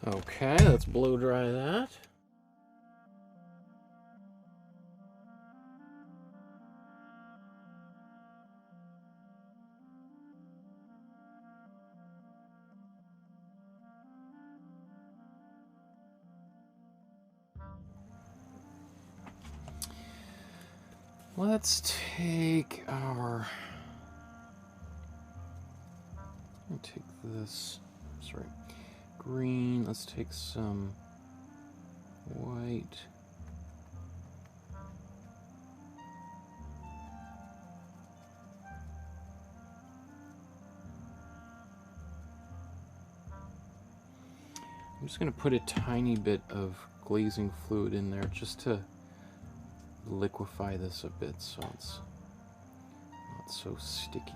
Okay, let's blow dry that. Let's take our... I'll take this, sorry, green. Let's take some white. I'm just going to put a tiny bit of glazing fluid in there just to liquefy this a bit so it's not so sticky.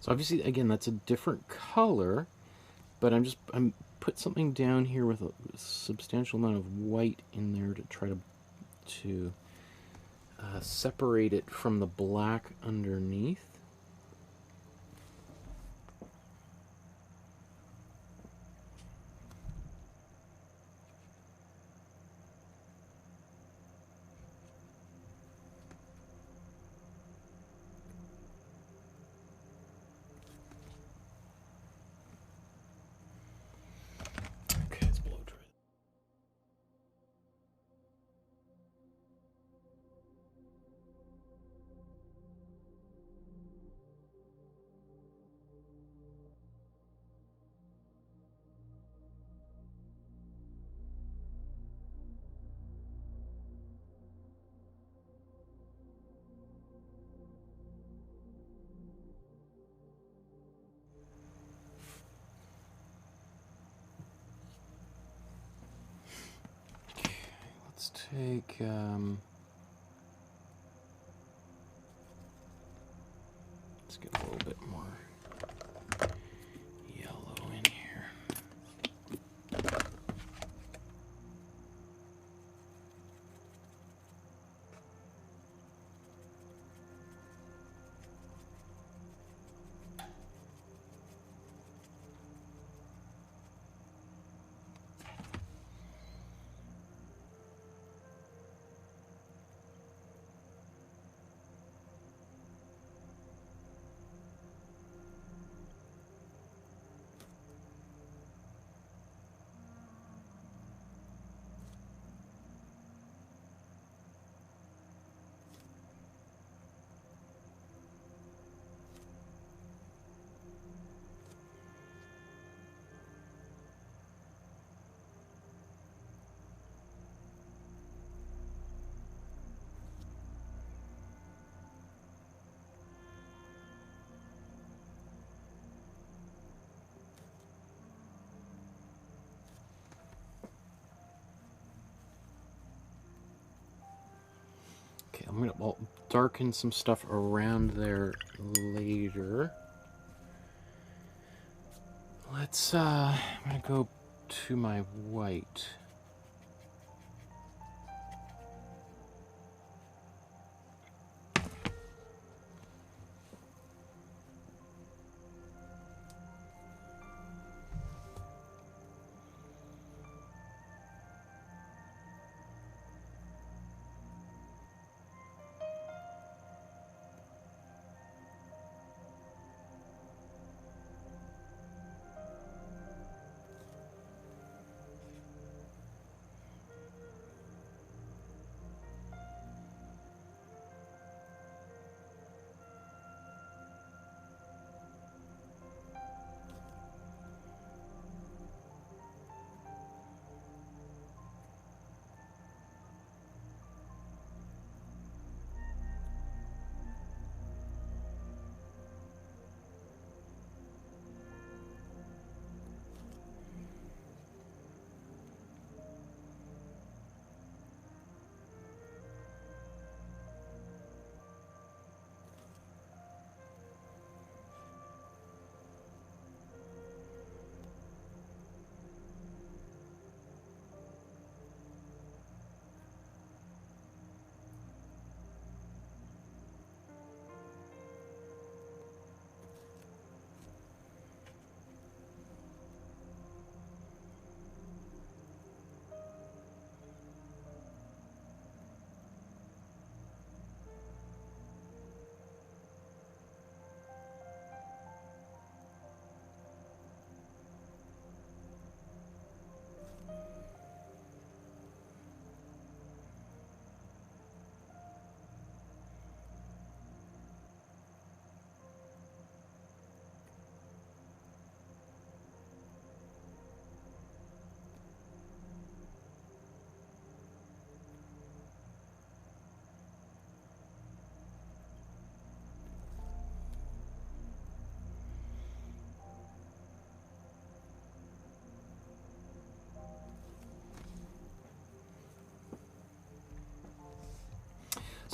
So obviously, again, that's a different color, but I'm put something down here with a substantial amount of white in there to try to separate it from the black underneath. Let's take, let's get a little bit more yellow in here. I'm going to darken some stuff around there later. Let's, I'm going to go to my white.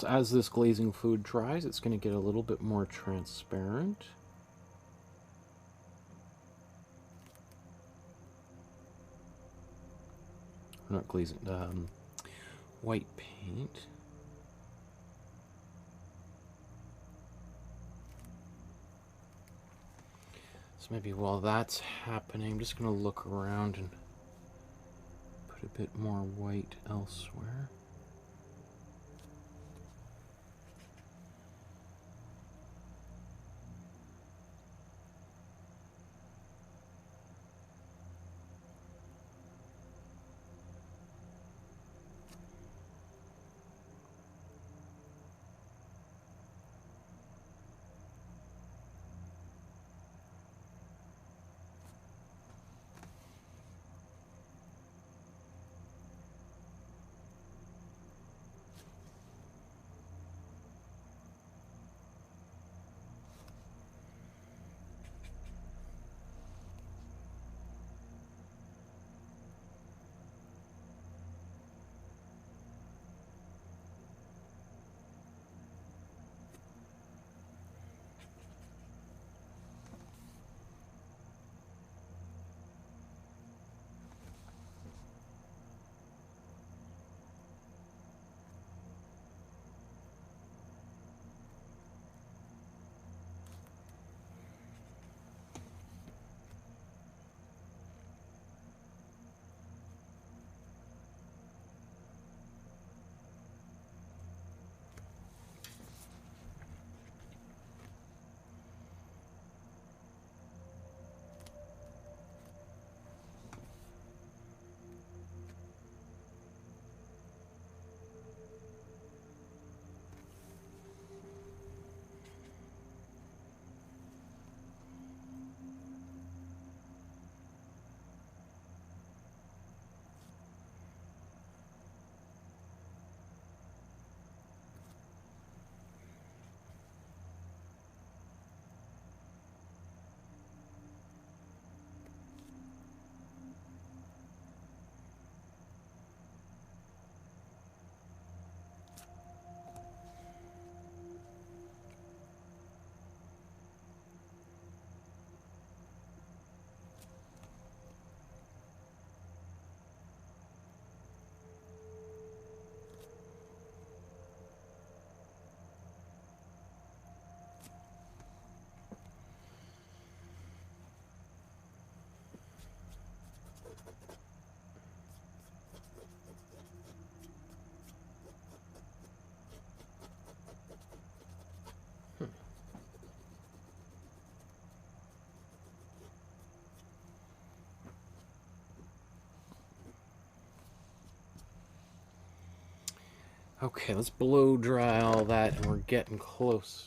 So as this glazing fluid dries, it's going to get a little bit more transparent. Not glazing, white paint. So maybe while that's happening, I'm just going to look around and put a bit more white elsewhere. Okay, let's blow dry all that, and we're getting close.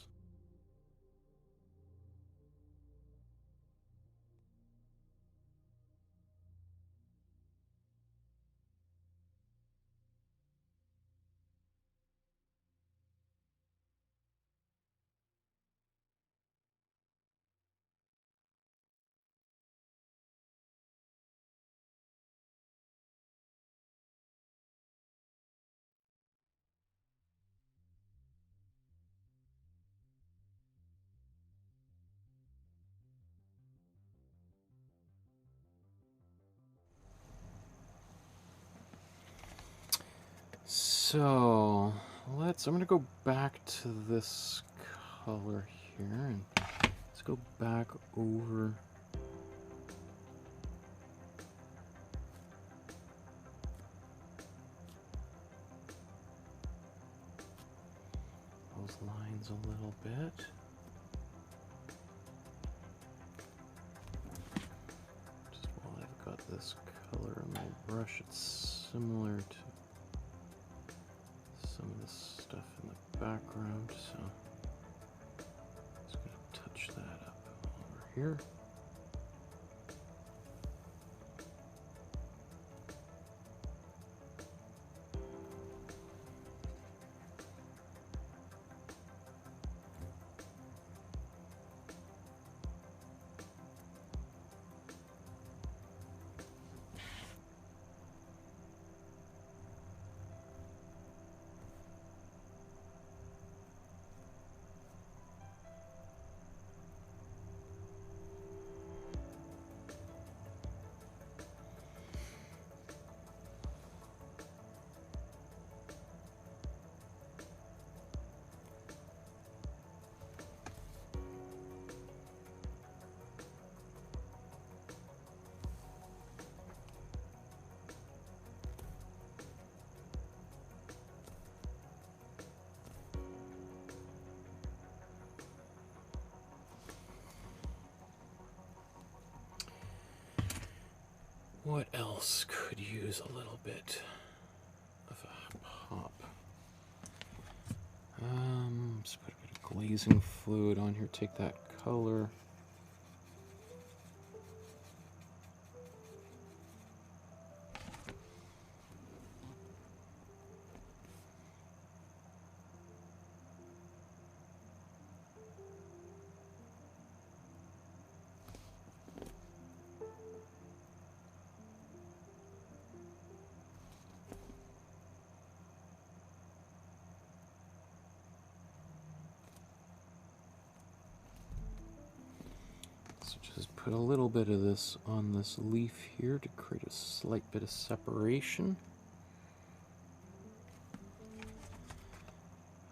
So, I'm going to go back to this color here, and let's go back over those lines a little bit. Just while I've got this color on my brush, it's similar to some of the stuff in the background, so just going to touch that up over here. What else could use a little bit of a pop? Let's put a bit of glazing fluid on here, take that color. Just put a little bit of this on this leaf here to create a slight bit of separation.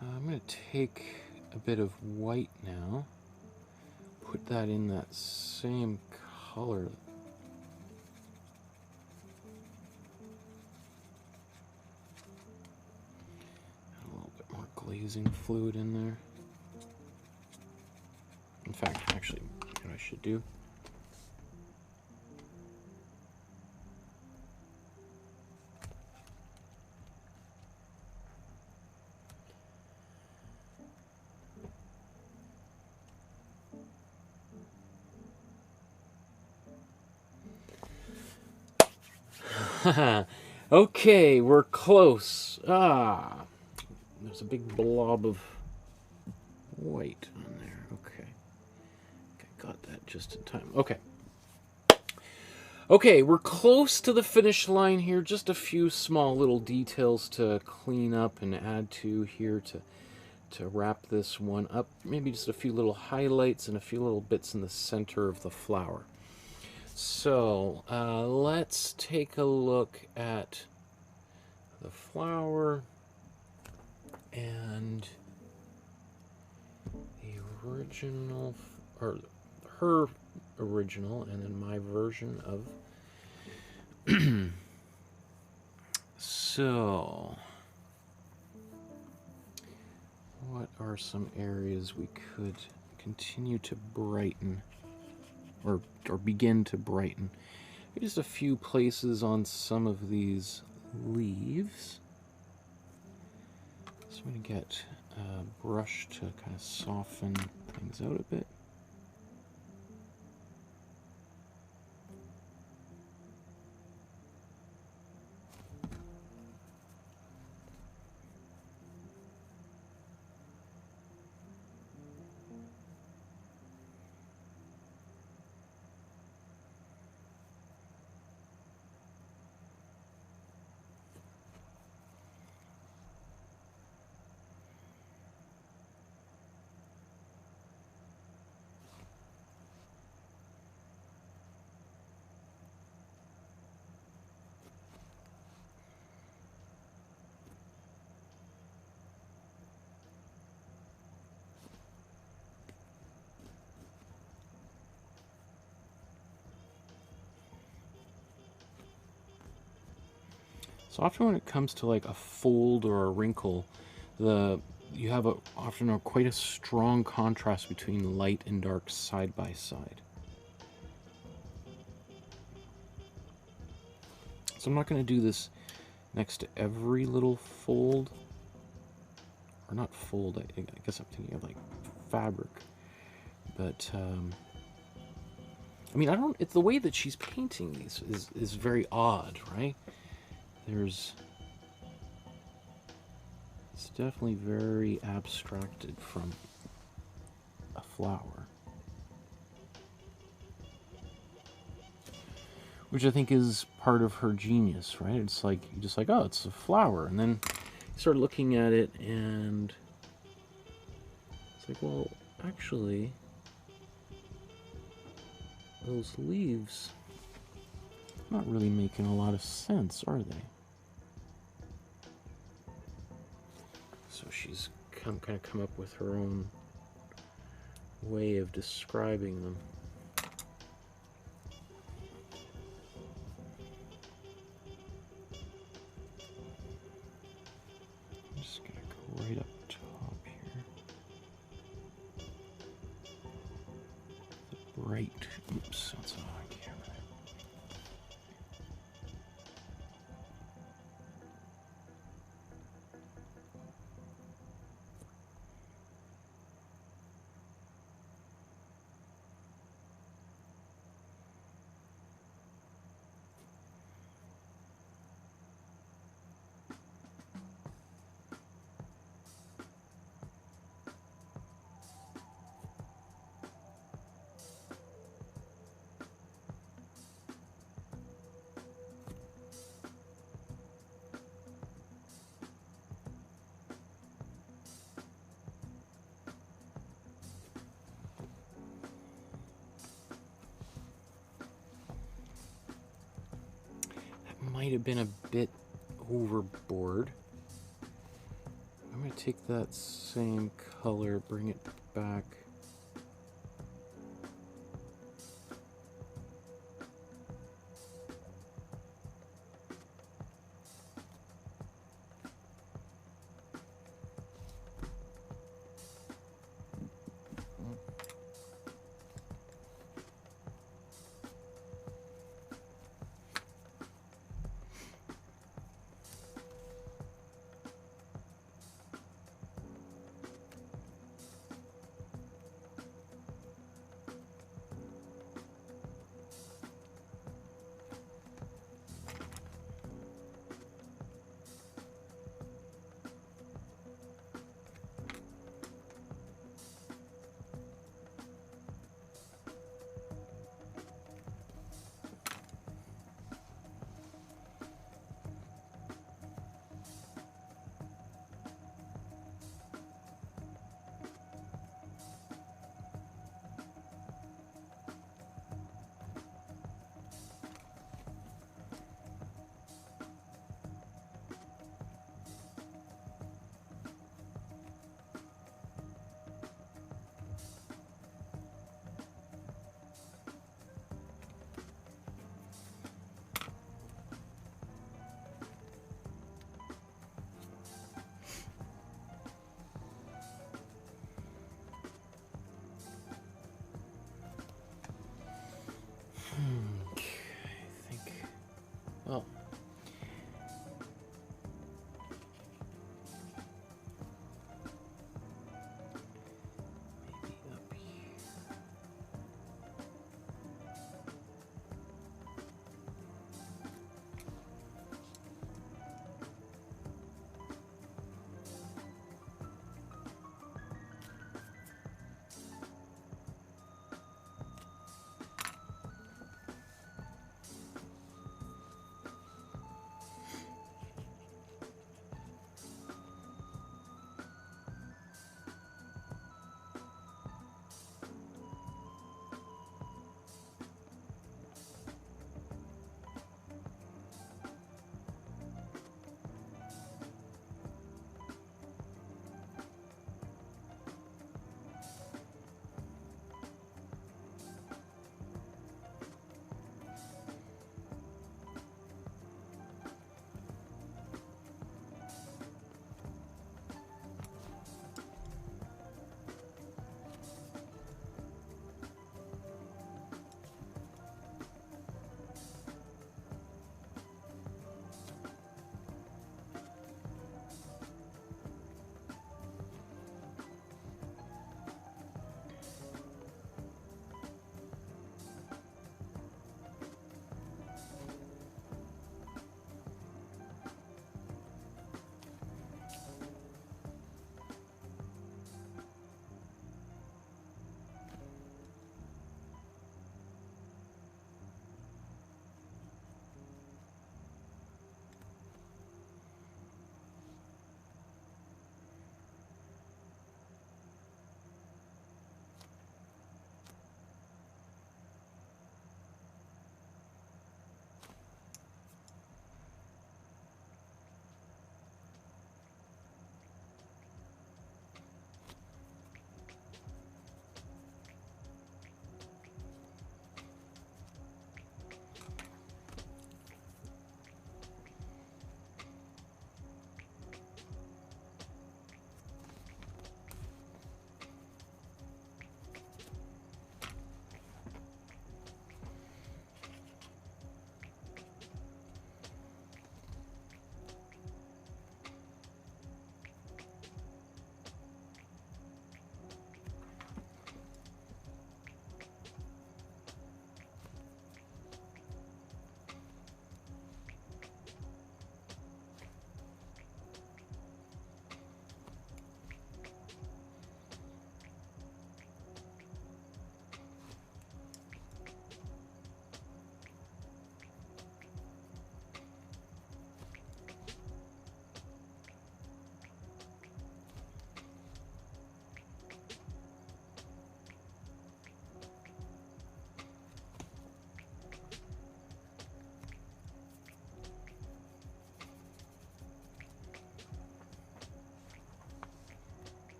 I'm going to take a bit of white now, put that in that same color. Add a little bit more glazing fluid in there. In fact, actually, what I should do. Okay, we're close. There's a big blob of white on there. Okay. Got that just in time. Okay, we're close to the finish line here. Just a few small little details to clean up and add to here to wrap this one up. Maybe just a few little highlights and a few little bits in the center of the flower. So let's take a look at the flower and the original, or her original, and then my version of. So, what are some areas we could continue to brighten? Or begin to brighten. Just a few places on some of these leaves. So I'm going to get a brush to kind of soften things out a bit. So often when it comes to like a fold or a wrinkle, you have often quite a strong contrast between light and dark side by side. So I'm not going to do this next to every little fold, or not fold, I guess I'm thinking of like fabric, but I mean, it's the way that she's painting these is very odd, right? It's definitely very abstracted from a flower, which I think is part of her genius, right? It's like, you're just like, oh, it's a flower, and then you start looking at it, and it's like, well, actually, those leaves not really making a lot of sense, are they? So she's kind of come up with her own way of describing them. I'm just going to go right up top here. The bright, oops, that's on camera there. Might have been a bit overboard. I'm going to take that same color, bring it back.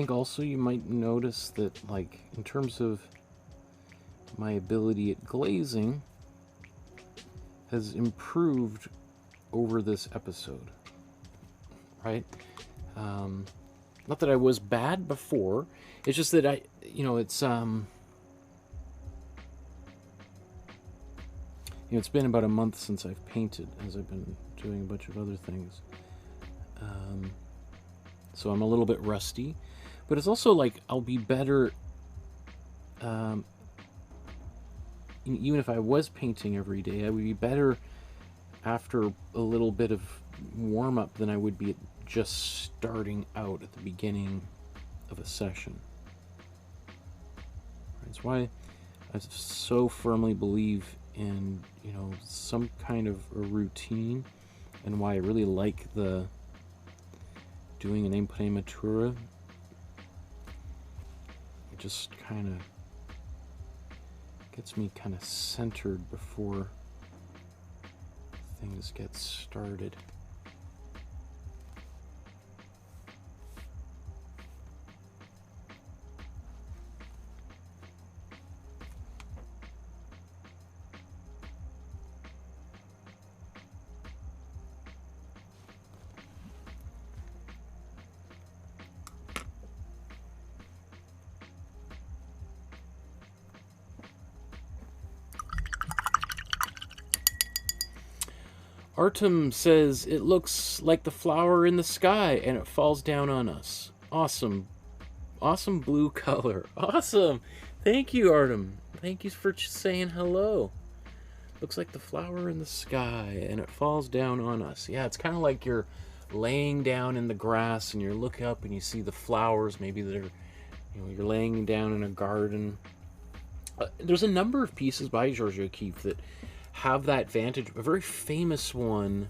think also you might notice that, like, in terms of my ability at glazing, has improved over this episode, right? Not that I was bad before, it's just that it's been about a month since I've painted, as I've been doing a bunch of other things. So I'm a little bit rusty, but it's also like I'll be better, even if I was painting every day, I would be better after a little bit of warm-up than I would be at just starting out at the beginning of a session. That's why I so firmly believe in, some kind of a routine, and why I really like the doing an imprimatura. It just kind of gets me kind of centered before things get started. Artem says, it looks like the flower in the sky and it falls down on us. Awesome. Awesome blue color. Awesome. Thank you, Artem. Thank you for saying hello. Looks like the flower in the sky and it falls down on us. Yeah, it's kind of like you're laying down in the grass and you look up and you see the flowers, maybe that are, you're laying down in a garden. There's a number of pieces by George O'Keeffe that have that vantage. A very famous one,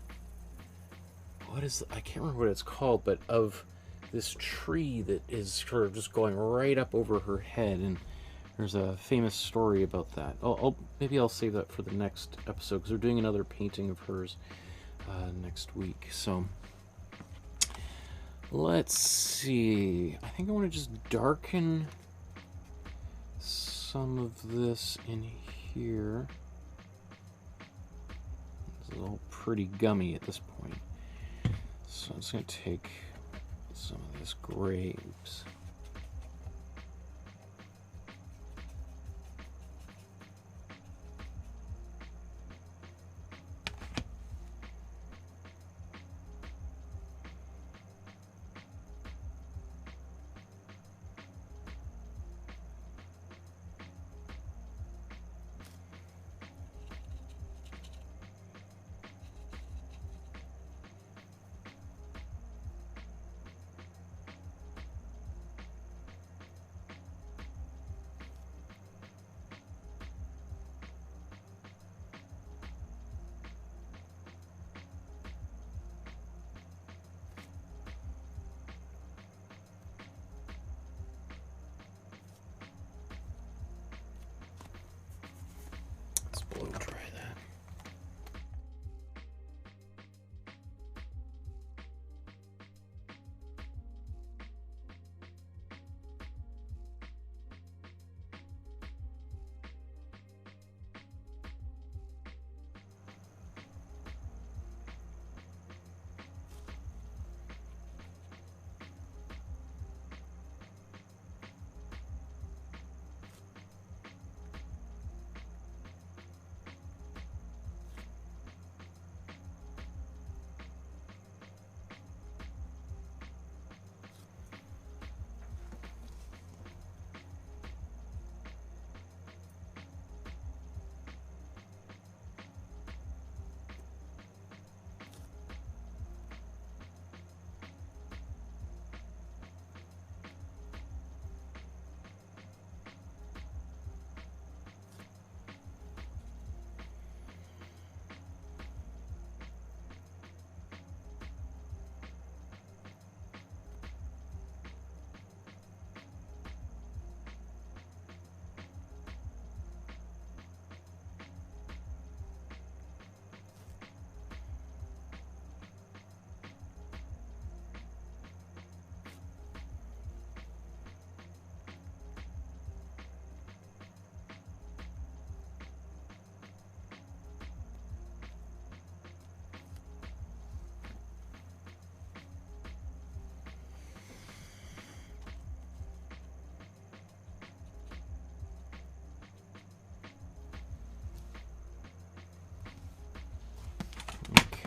I can't remember what it's called, but of this tree that is sort of just going right up over her head, and there's a famous story about that. Maybe I'll save that for the next episode, because we're doing another painting of hers next week. So let's see, I think I want to just darken some of this in here. It's all pretty gummy at this point. So I'm just going to take some of this gray. Oops.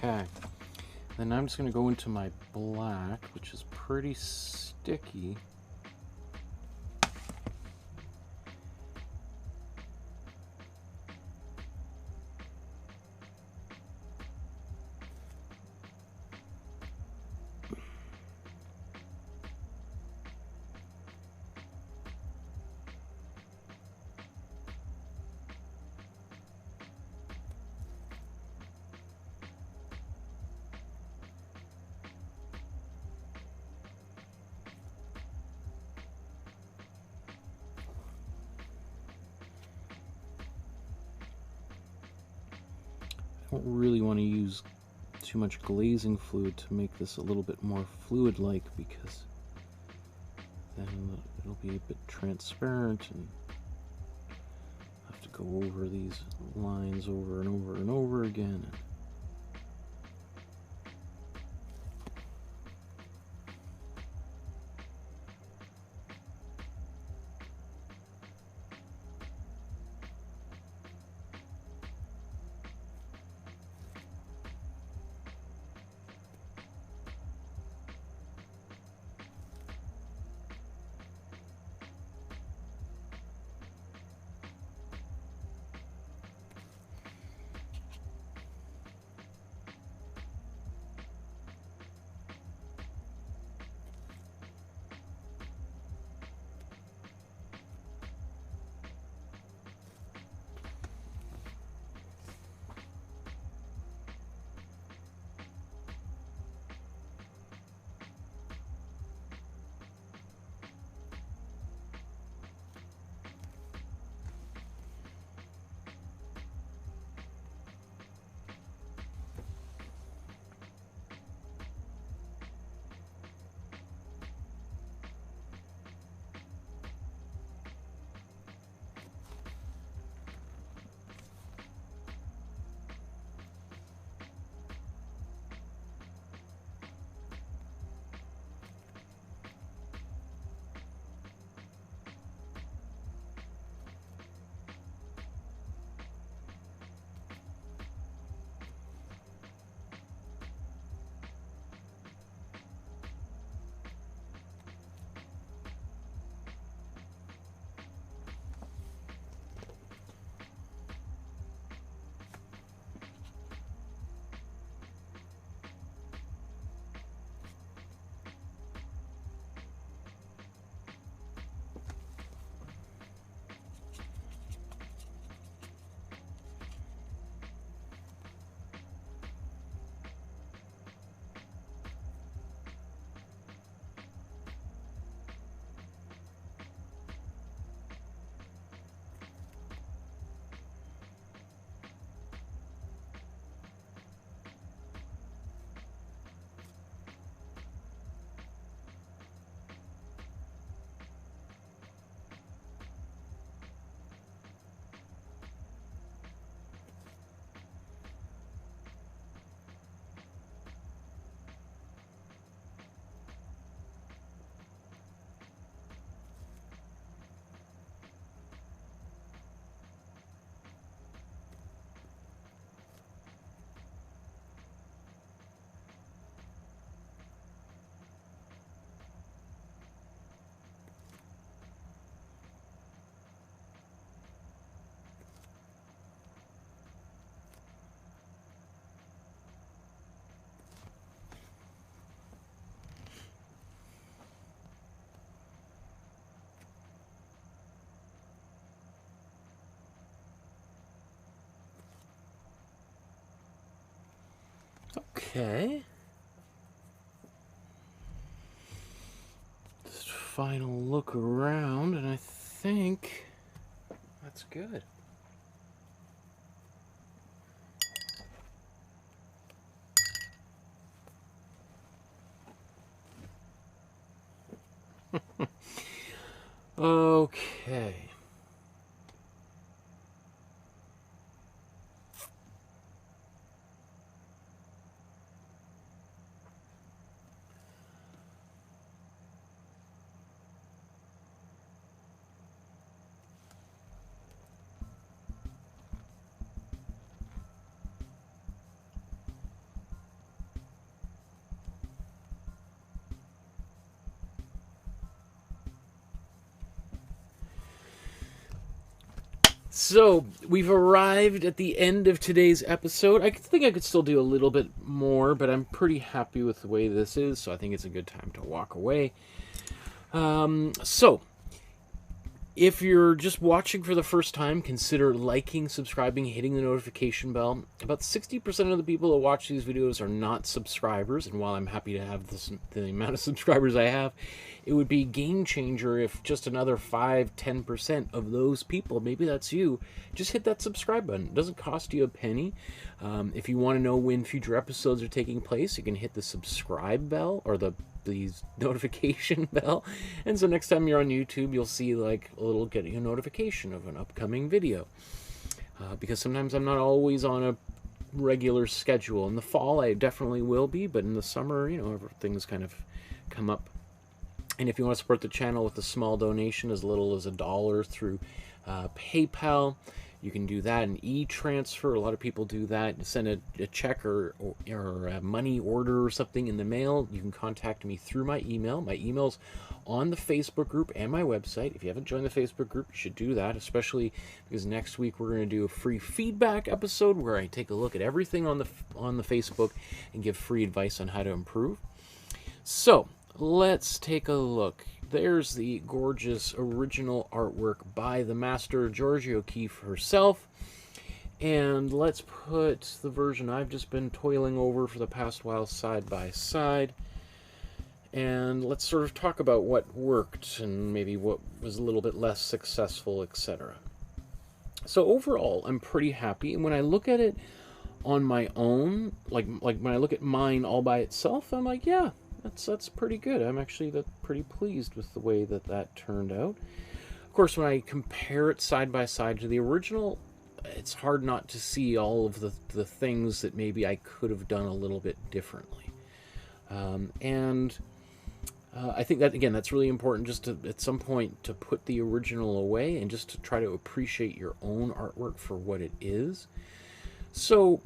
Okay. Then I'm just going to go into my black, which is pretty sticky. I don't really want to use too much glazing fluid to make this a little bit more fluid-like, because then it'll be a bit transparent and I'll have to go over these lines over and over and over again. Okay. Just final look around, and I think that's good. Okay. So, we've arrived at the end of today's episode. I think I could still do a little bit more, but I'm pretty happy with the way this is, so I think it's a good time to walk away. So, if you're just watching for the first time, consider liking, subscribing, hitting the notification bell. About 60% of the people that watch these videos are not subscribers, and while I'm happy to have the amount of subscribers I have, it would be a game changer if just another 5-10% of those people, maybe that's you, just hit that subscribe button. It doesn't cost you a penny. If you want to know when future episodes are taking place, you can hit the subscribe bell, or the notification bell, and so next time you're on YouTube, you'll see like a little getting a notification of an upcoming video, because sometimes I'm not always on a regular schedule. In the fall I definitely will be, but in the summer, things kind of come up. And if you want to support the channel with a small donation as little as $1 through PayPal, you can do that. An e-transfer, a lot of people do that. Send a check or a money order or something in the mail. You can contact me through my email. My email's on the Facebook group and my website. If you haven't joined the Facebook group, you should do that, especially because next week we're going to do a free feedback episode where I take a look at everything on the Facebook and give free advice on how to improve. So, let's take a look. There's the gorgeous original artwork by the master Georgia O'Keeffe herself. And let's put the version I've just been toiling over for the past while side by side. And let's sort of talk about what worked and maybe what was a little bit less successful, etc. So overall, I'm pretty happy. And when I look at it on my own, like when I look at mine all by itself, I'm like, yeah, that's pretty good. I'm actually pretty pleased with the way that turned out. Of course, when I compare it side by side to the original, it's hard not to see all of the things that maybe I could have done a little bit differently. I think that, again, that's really important, just to, at some point, to put the original away and just to try to appreciate your own artwork for what it is. So,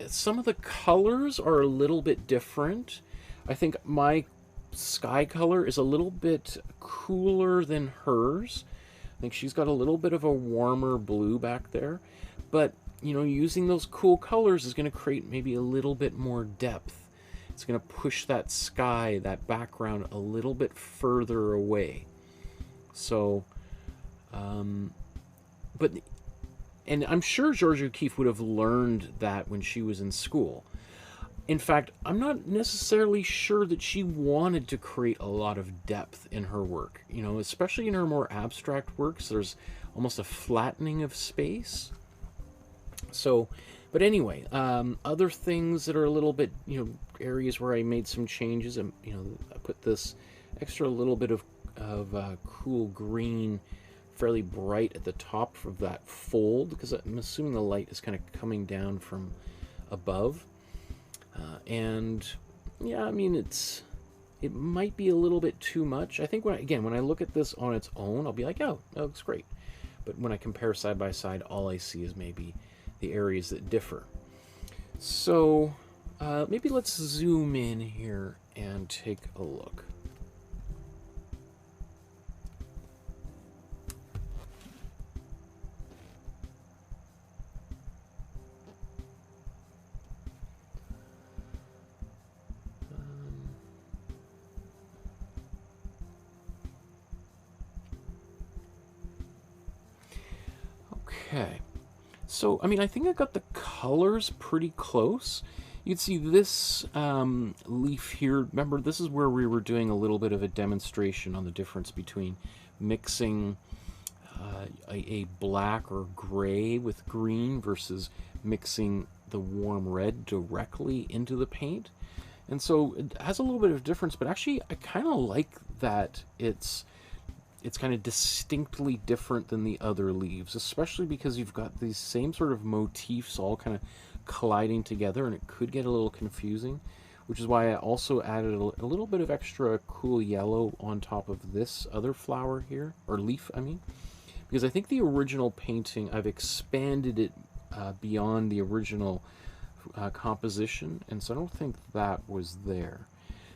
some of the colors are a little bit different. I think my sky color is a little bit cooler than hers. I think she's got a little bit of a warmer blue back there. But, using those cool colors is going to create maybe a little bit more depth. It's going to push that sky, that background, a little bit further away. So, and I'm sure Georgia O'Keeffe would have learned that when she was in school. In fact, I'm not necessarily sure that she wanted to create a lot of depth in her work. Especially in her more abstract works, there's almost a flattening of space. So, but anyway, other things that are a little bit, areas where I made some changes, and I put this extra little bit of cool green, fairly bright at the top of that fold, because I'm assuming the light is kind of coming down from above. And yeah, I mean, it might be a little bit too much. I think when I look at this on its own, I'll be like, oh, that looks great. But when I compare side by side, all I see is maybe the areas that differ. So maybe let's zoom in here and take a look. Okay, so, I mean, I think I got the colors pretty close. You can see this leaf here. Remember, this is where we were doing a little bit of a demonstration on the difference between mixing a black or gray with green versus mixing the warm red directly into the paint. And so it has a little bit of difference, but actually I kind of like that it's kind of distinctly different than the other leaves, especially because you've got these same sort of motifs all kind of colliding together, and it could get a little confusing, which is why I also added a little bit of extra cool yellow on top of this other flower here, or leaf, I mean, because I think the original painting, I've expanded it beyond the original composition, and so I don't think that was there.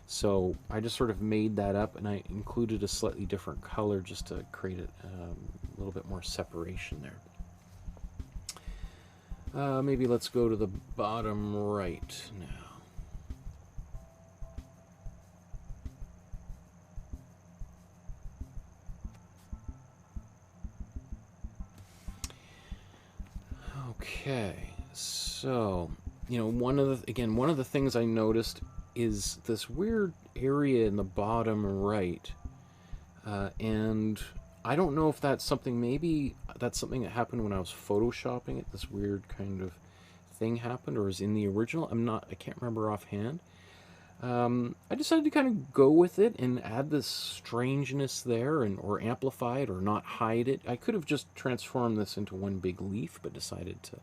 So I just sort of made that up, and I included a slightly different color just to create a little bit more separation there. Maybe let's go to the bottom right now. Okay, so, you know, one of the things I noticed is this weird area in the bottom right, and I don't know if that's something, maybe that's something that happened when I was photoshopping it, this weird kind of thing happened, or is in the original. I can't remember offhand. I decided to kind of go with it and add this strangeness there, or amplify it, or not hide it. I could have just transformed this into one big leaf, but decided to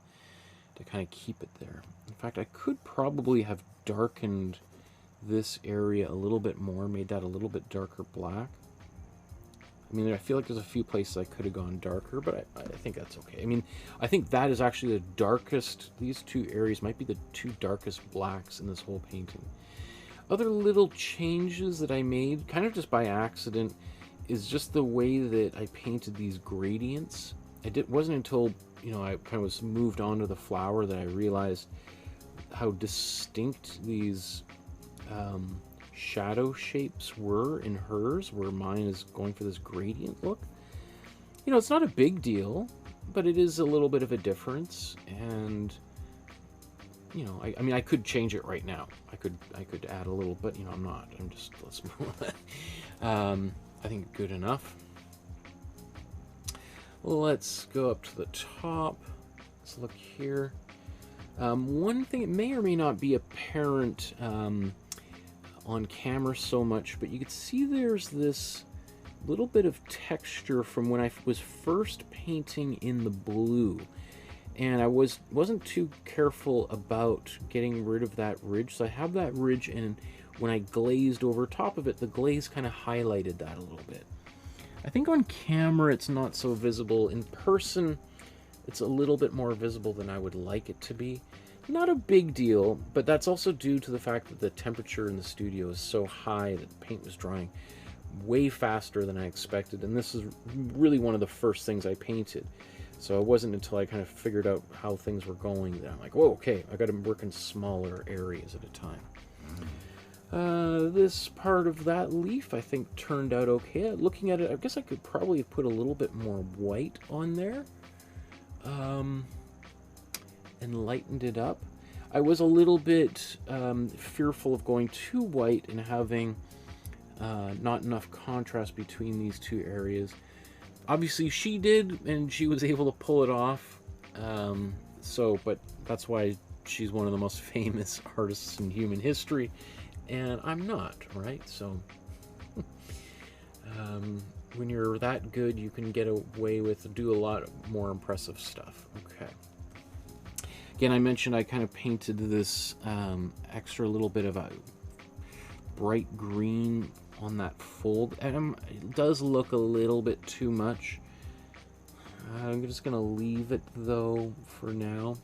kind of keep it there. In fact, I could probably have darkened this area a little bit more, made that a little bit darker black. I mean, I feel like there's a few places I could have gone darker, but I think that's okay. I mean, I think that is actually the darkest, these two areas might be the two darkest blacks in this whole painting. Other little changes that I made, kind of just by accident, is just the way that I painted these gradients. Wasn't until, you know, I kind of was moved on to the flower that I realized how distinct these shadow shapes were in hers, where mine is going for this gradient look. You know, it's not a big deal, but it is a little bit of a difference, and you know, I mean, I could change it right now. I could add a little, but you know, I'm not. I'm just, let's move on. I think good enough. Let's go up to the top. Let's look here. One thing, it may or may not be apparent on camera so much, but you can see there's this little bit of texture from when I was first painting in the blue. And I wasn't too careful about getting rid of that ridge. So I have that ridge, and when I glazed over top of it, the glaze kind of highlighted that a little bit. I think on camera it's not so visible. In person, it's a little bit more visible than I would like it to be. Not a big deal, but that's also due to the fact that the temperature in the studio is so high that the paint was drying way faster than I expected. And this is really one of the first things I painted. So it wasn't until I kind of figured out how things were going that I'm like, whoa, okay, I got to work in smaller areas at a time. This part of that leaf, I think, turned out okay. Looking at it, I guess I could probably have put a little bit more white on there. And lightened it up. I was a little bit fearful of going too white and having not enough contrast between these two areas. Obviously she did, and she was able to pull it off. But that's why she's one of the most famous artists in human history, and I'm not, right? So when you're that good, you can get away with do a lot more impressive stuff. Okay. Again, I mentioned I kind of painted this extra little bit of a bright green on that fold, and it does look a little bit too much. I'm just gonna leave it though for now.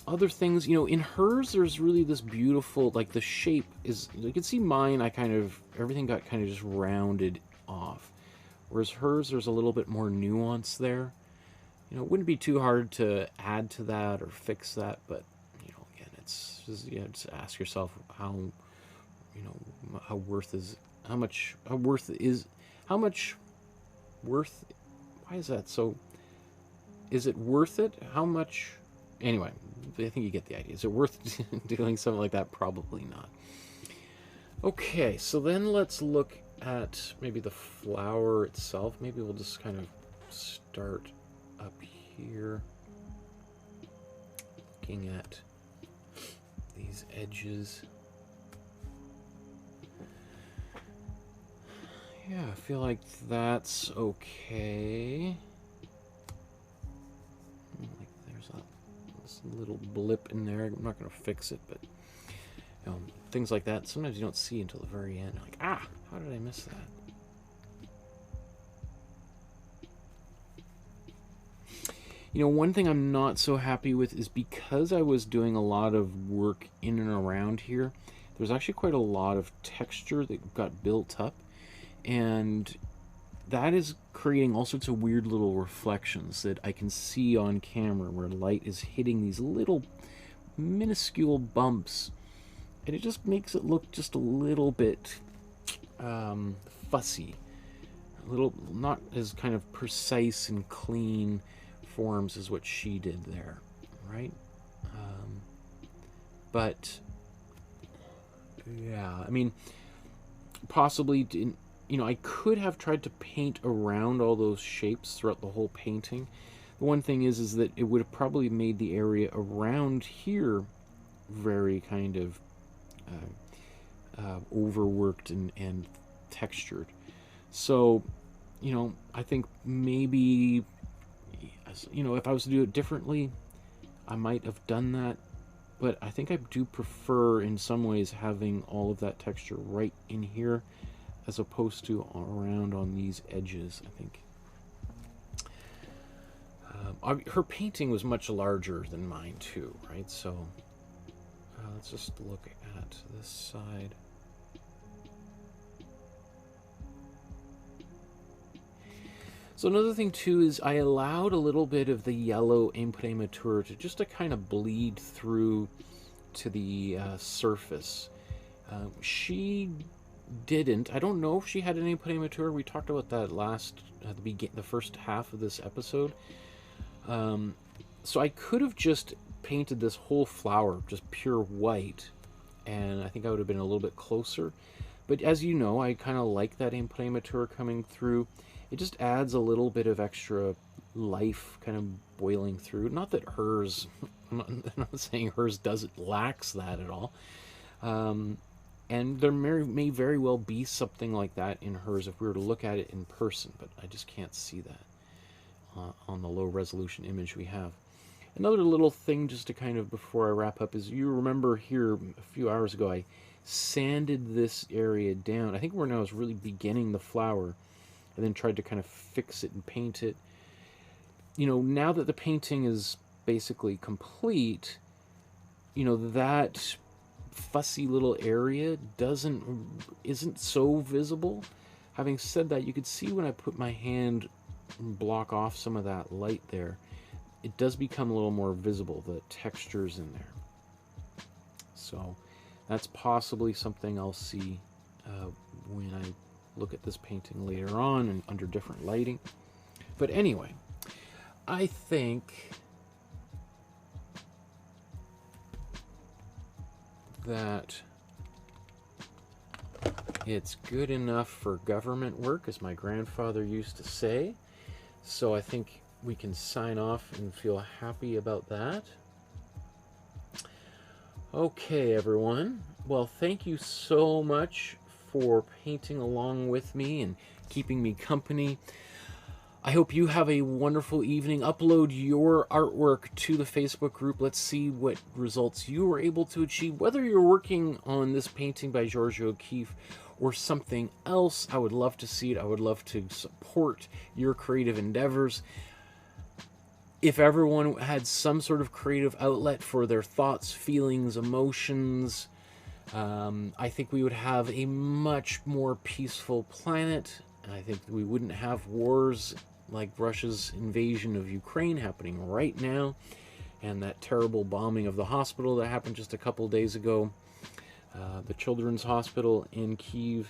Other things, you know, in hers there's really this beautiful, like the shape is, you can see mine, everything got kind of just rounded off, whereas hers there's a little bit more nuance there. You know, it wouldn't be too hard to add to that or fix that, but you know, again, it's just, you know, just ask yourself how worth, why is that so, is it worth it? How much, anyway, I think you get the idea. Is it worth doing something like that? Probably not. Okay, so then let's look at maybe the flower itself. Maybe we'll just kind of start up here, looking at these edges. Yeah, I feel like that's okay. Like there's this little blip in there. I'm not going to fix it, but you know, things like that, sometimes you don't see until the very end. Like, ah, how did I miss that? You know, one thing I'm not so happy with is because I was doing a lot of work in and around here, there's actually quite a lot of texture that got built up, and that is creating all sorts of weird little reflections that I can see on camera where light is hitting these little minuscule bumps, and it just makes it look just a little bit fussy, a little not as kind of precise and clean forms as what she did there, right? But yeah, I mean, possibly, I could have tried to paint around all those shapes throughout the whole painting. The one thing is that it would have probably made the area around here very kind of overworked and textured. So, I think maybe, if I was to do it differently, I might have done that. But I think I do prefer, in some ways, having all of that texture right in here, as opposed to around on these edges, I think. Her painting was much larger than mine, too, right? So, let's just look at this side. So another thing too is I allowed a little bit of the yellow imprimatur to kind of bleed through to the surface. She didn't. I don't know if she had an imprimatur. We talked about that at the first half of this episode. So I could have just painted this whole flower just pure white, and I think I would have been a little bit closer. But as you know, I kind of like that imprimatur coming through. It just adds a little bit of extra life kind of boiling through. Not that hers, I'm not saying hers lacks that at all. And there may very well be something like that in hers if we were to look at it in person, but I just can't see that on the low resolution image we have. Another little thing just to kind of, before I wrap up, is you remember here a few hours ago I sanded this area down. I think when I was really beginning the flower, and then tried to kind of fix it and paint it. Now that the painting is basically complete, that fussy little area isn't so visible. Having said that, you could see when I put my hand and block off some of that light there, it does become a little more visible, the textures in there. So that's possibly something I'll see when I look at this painting later on and under different lighting. But anyway, I think that it's good enough for government work, as my grandfather used to say. So I think we can sign off and feel happy about that. Okay, everyone. Well, thank you so much for painting along with me and keeping me company. I hope you have a wonderful evening. Upload your artwork to the Facebook group. Let's see what results you were able to achieve. Whether you're working on this painting by Georgia O'Keeffe or something else, I would love to see it. I would love to support your creative endeavors. If everyone had some sort of creative outlet for their thoughts, feelings, emotions, I think we would have a much more peaceful planet. I think we wouldn't have wars like Russia's invasion of Ukraine happening right now, and that terrible bombing of the hospital that happened just a couple days ago, the children's hospital in Kyiv.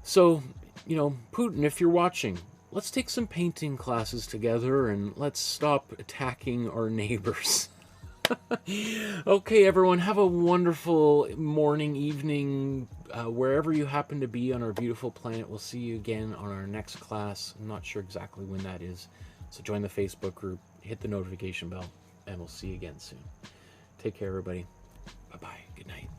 So, Putin, if you're watching, let's take some painting classes together and let's stop attacking our neighbors. Okay, everyone, have a wonderful morning, evening, wherever you happen to be on our beautiful planet. We'll see you again on our next class. I'm not sure exactly when that is. So join the Facebook group, hit the notification bell, and we'll see you again soon. Take care, everybody. Bye-bye. Good night.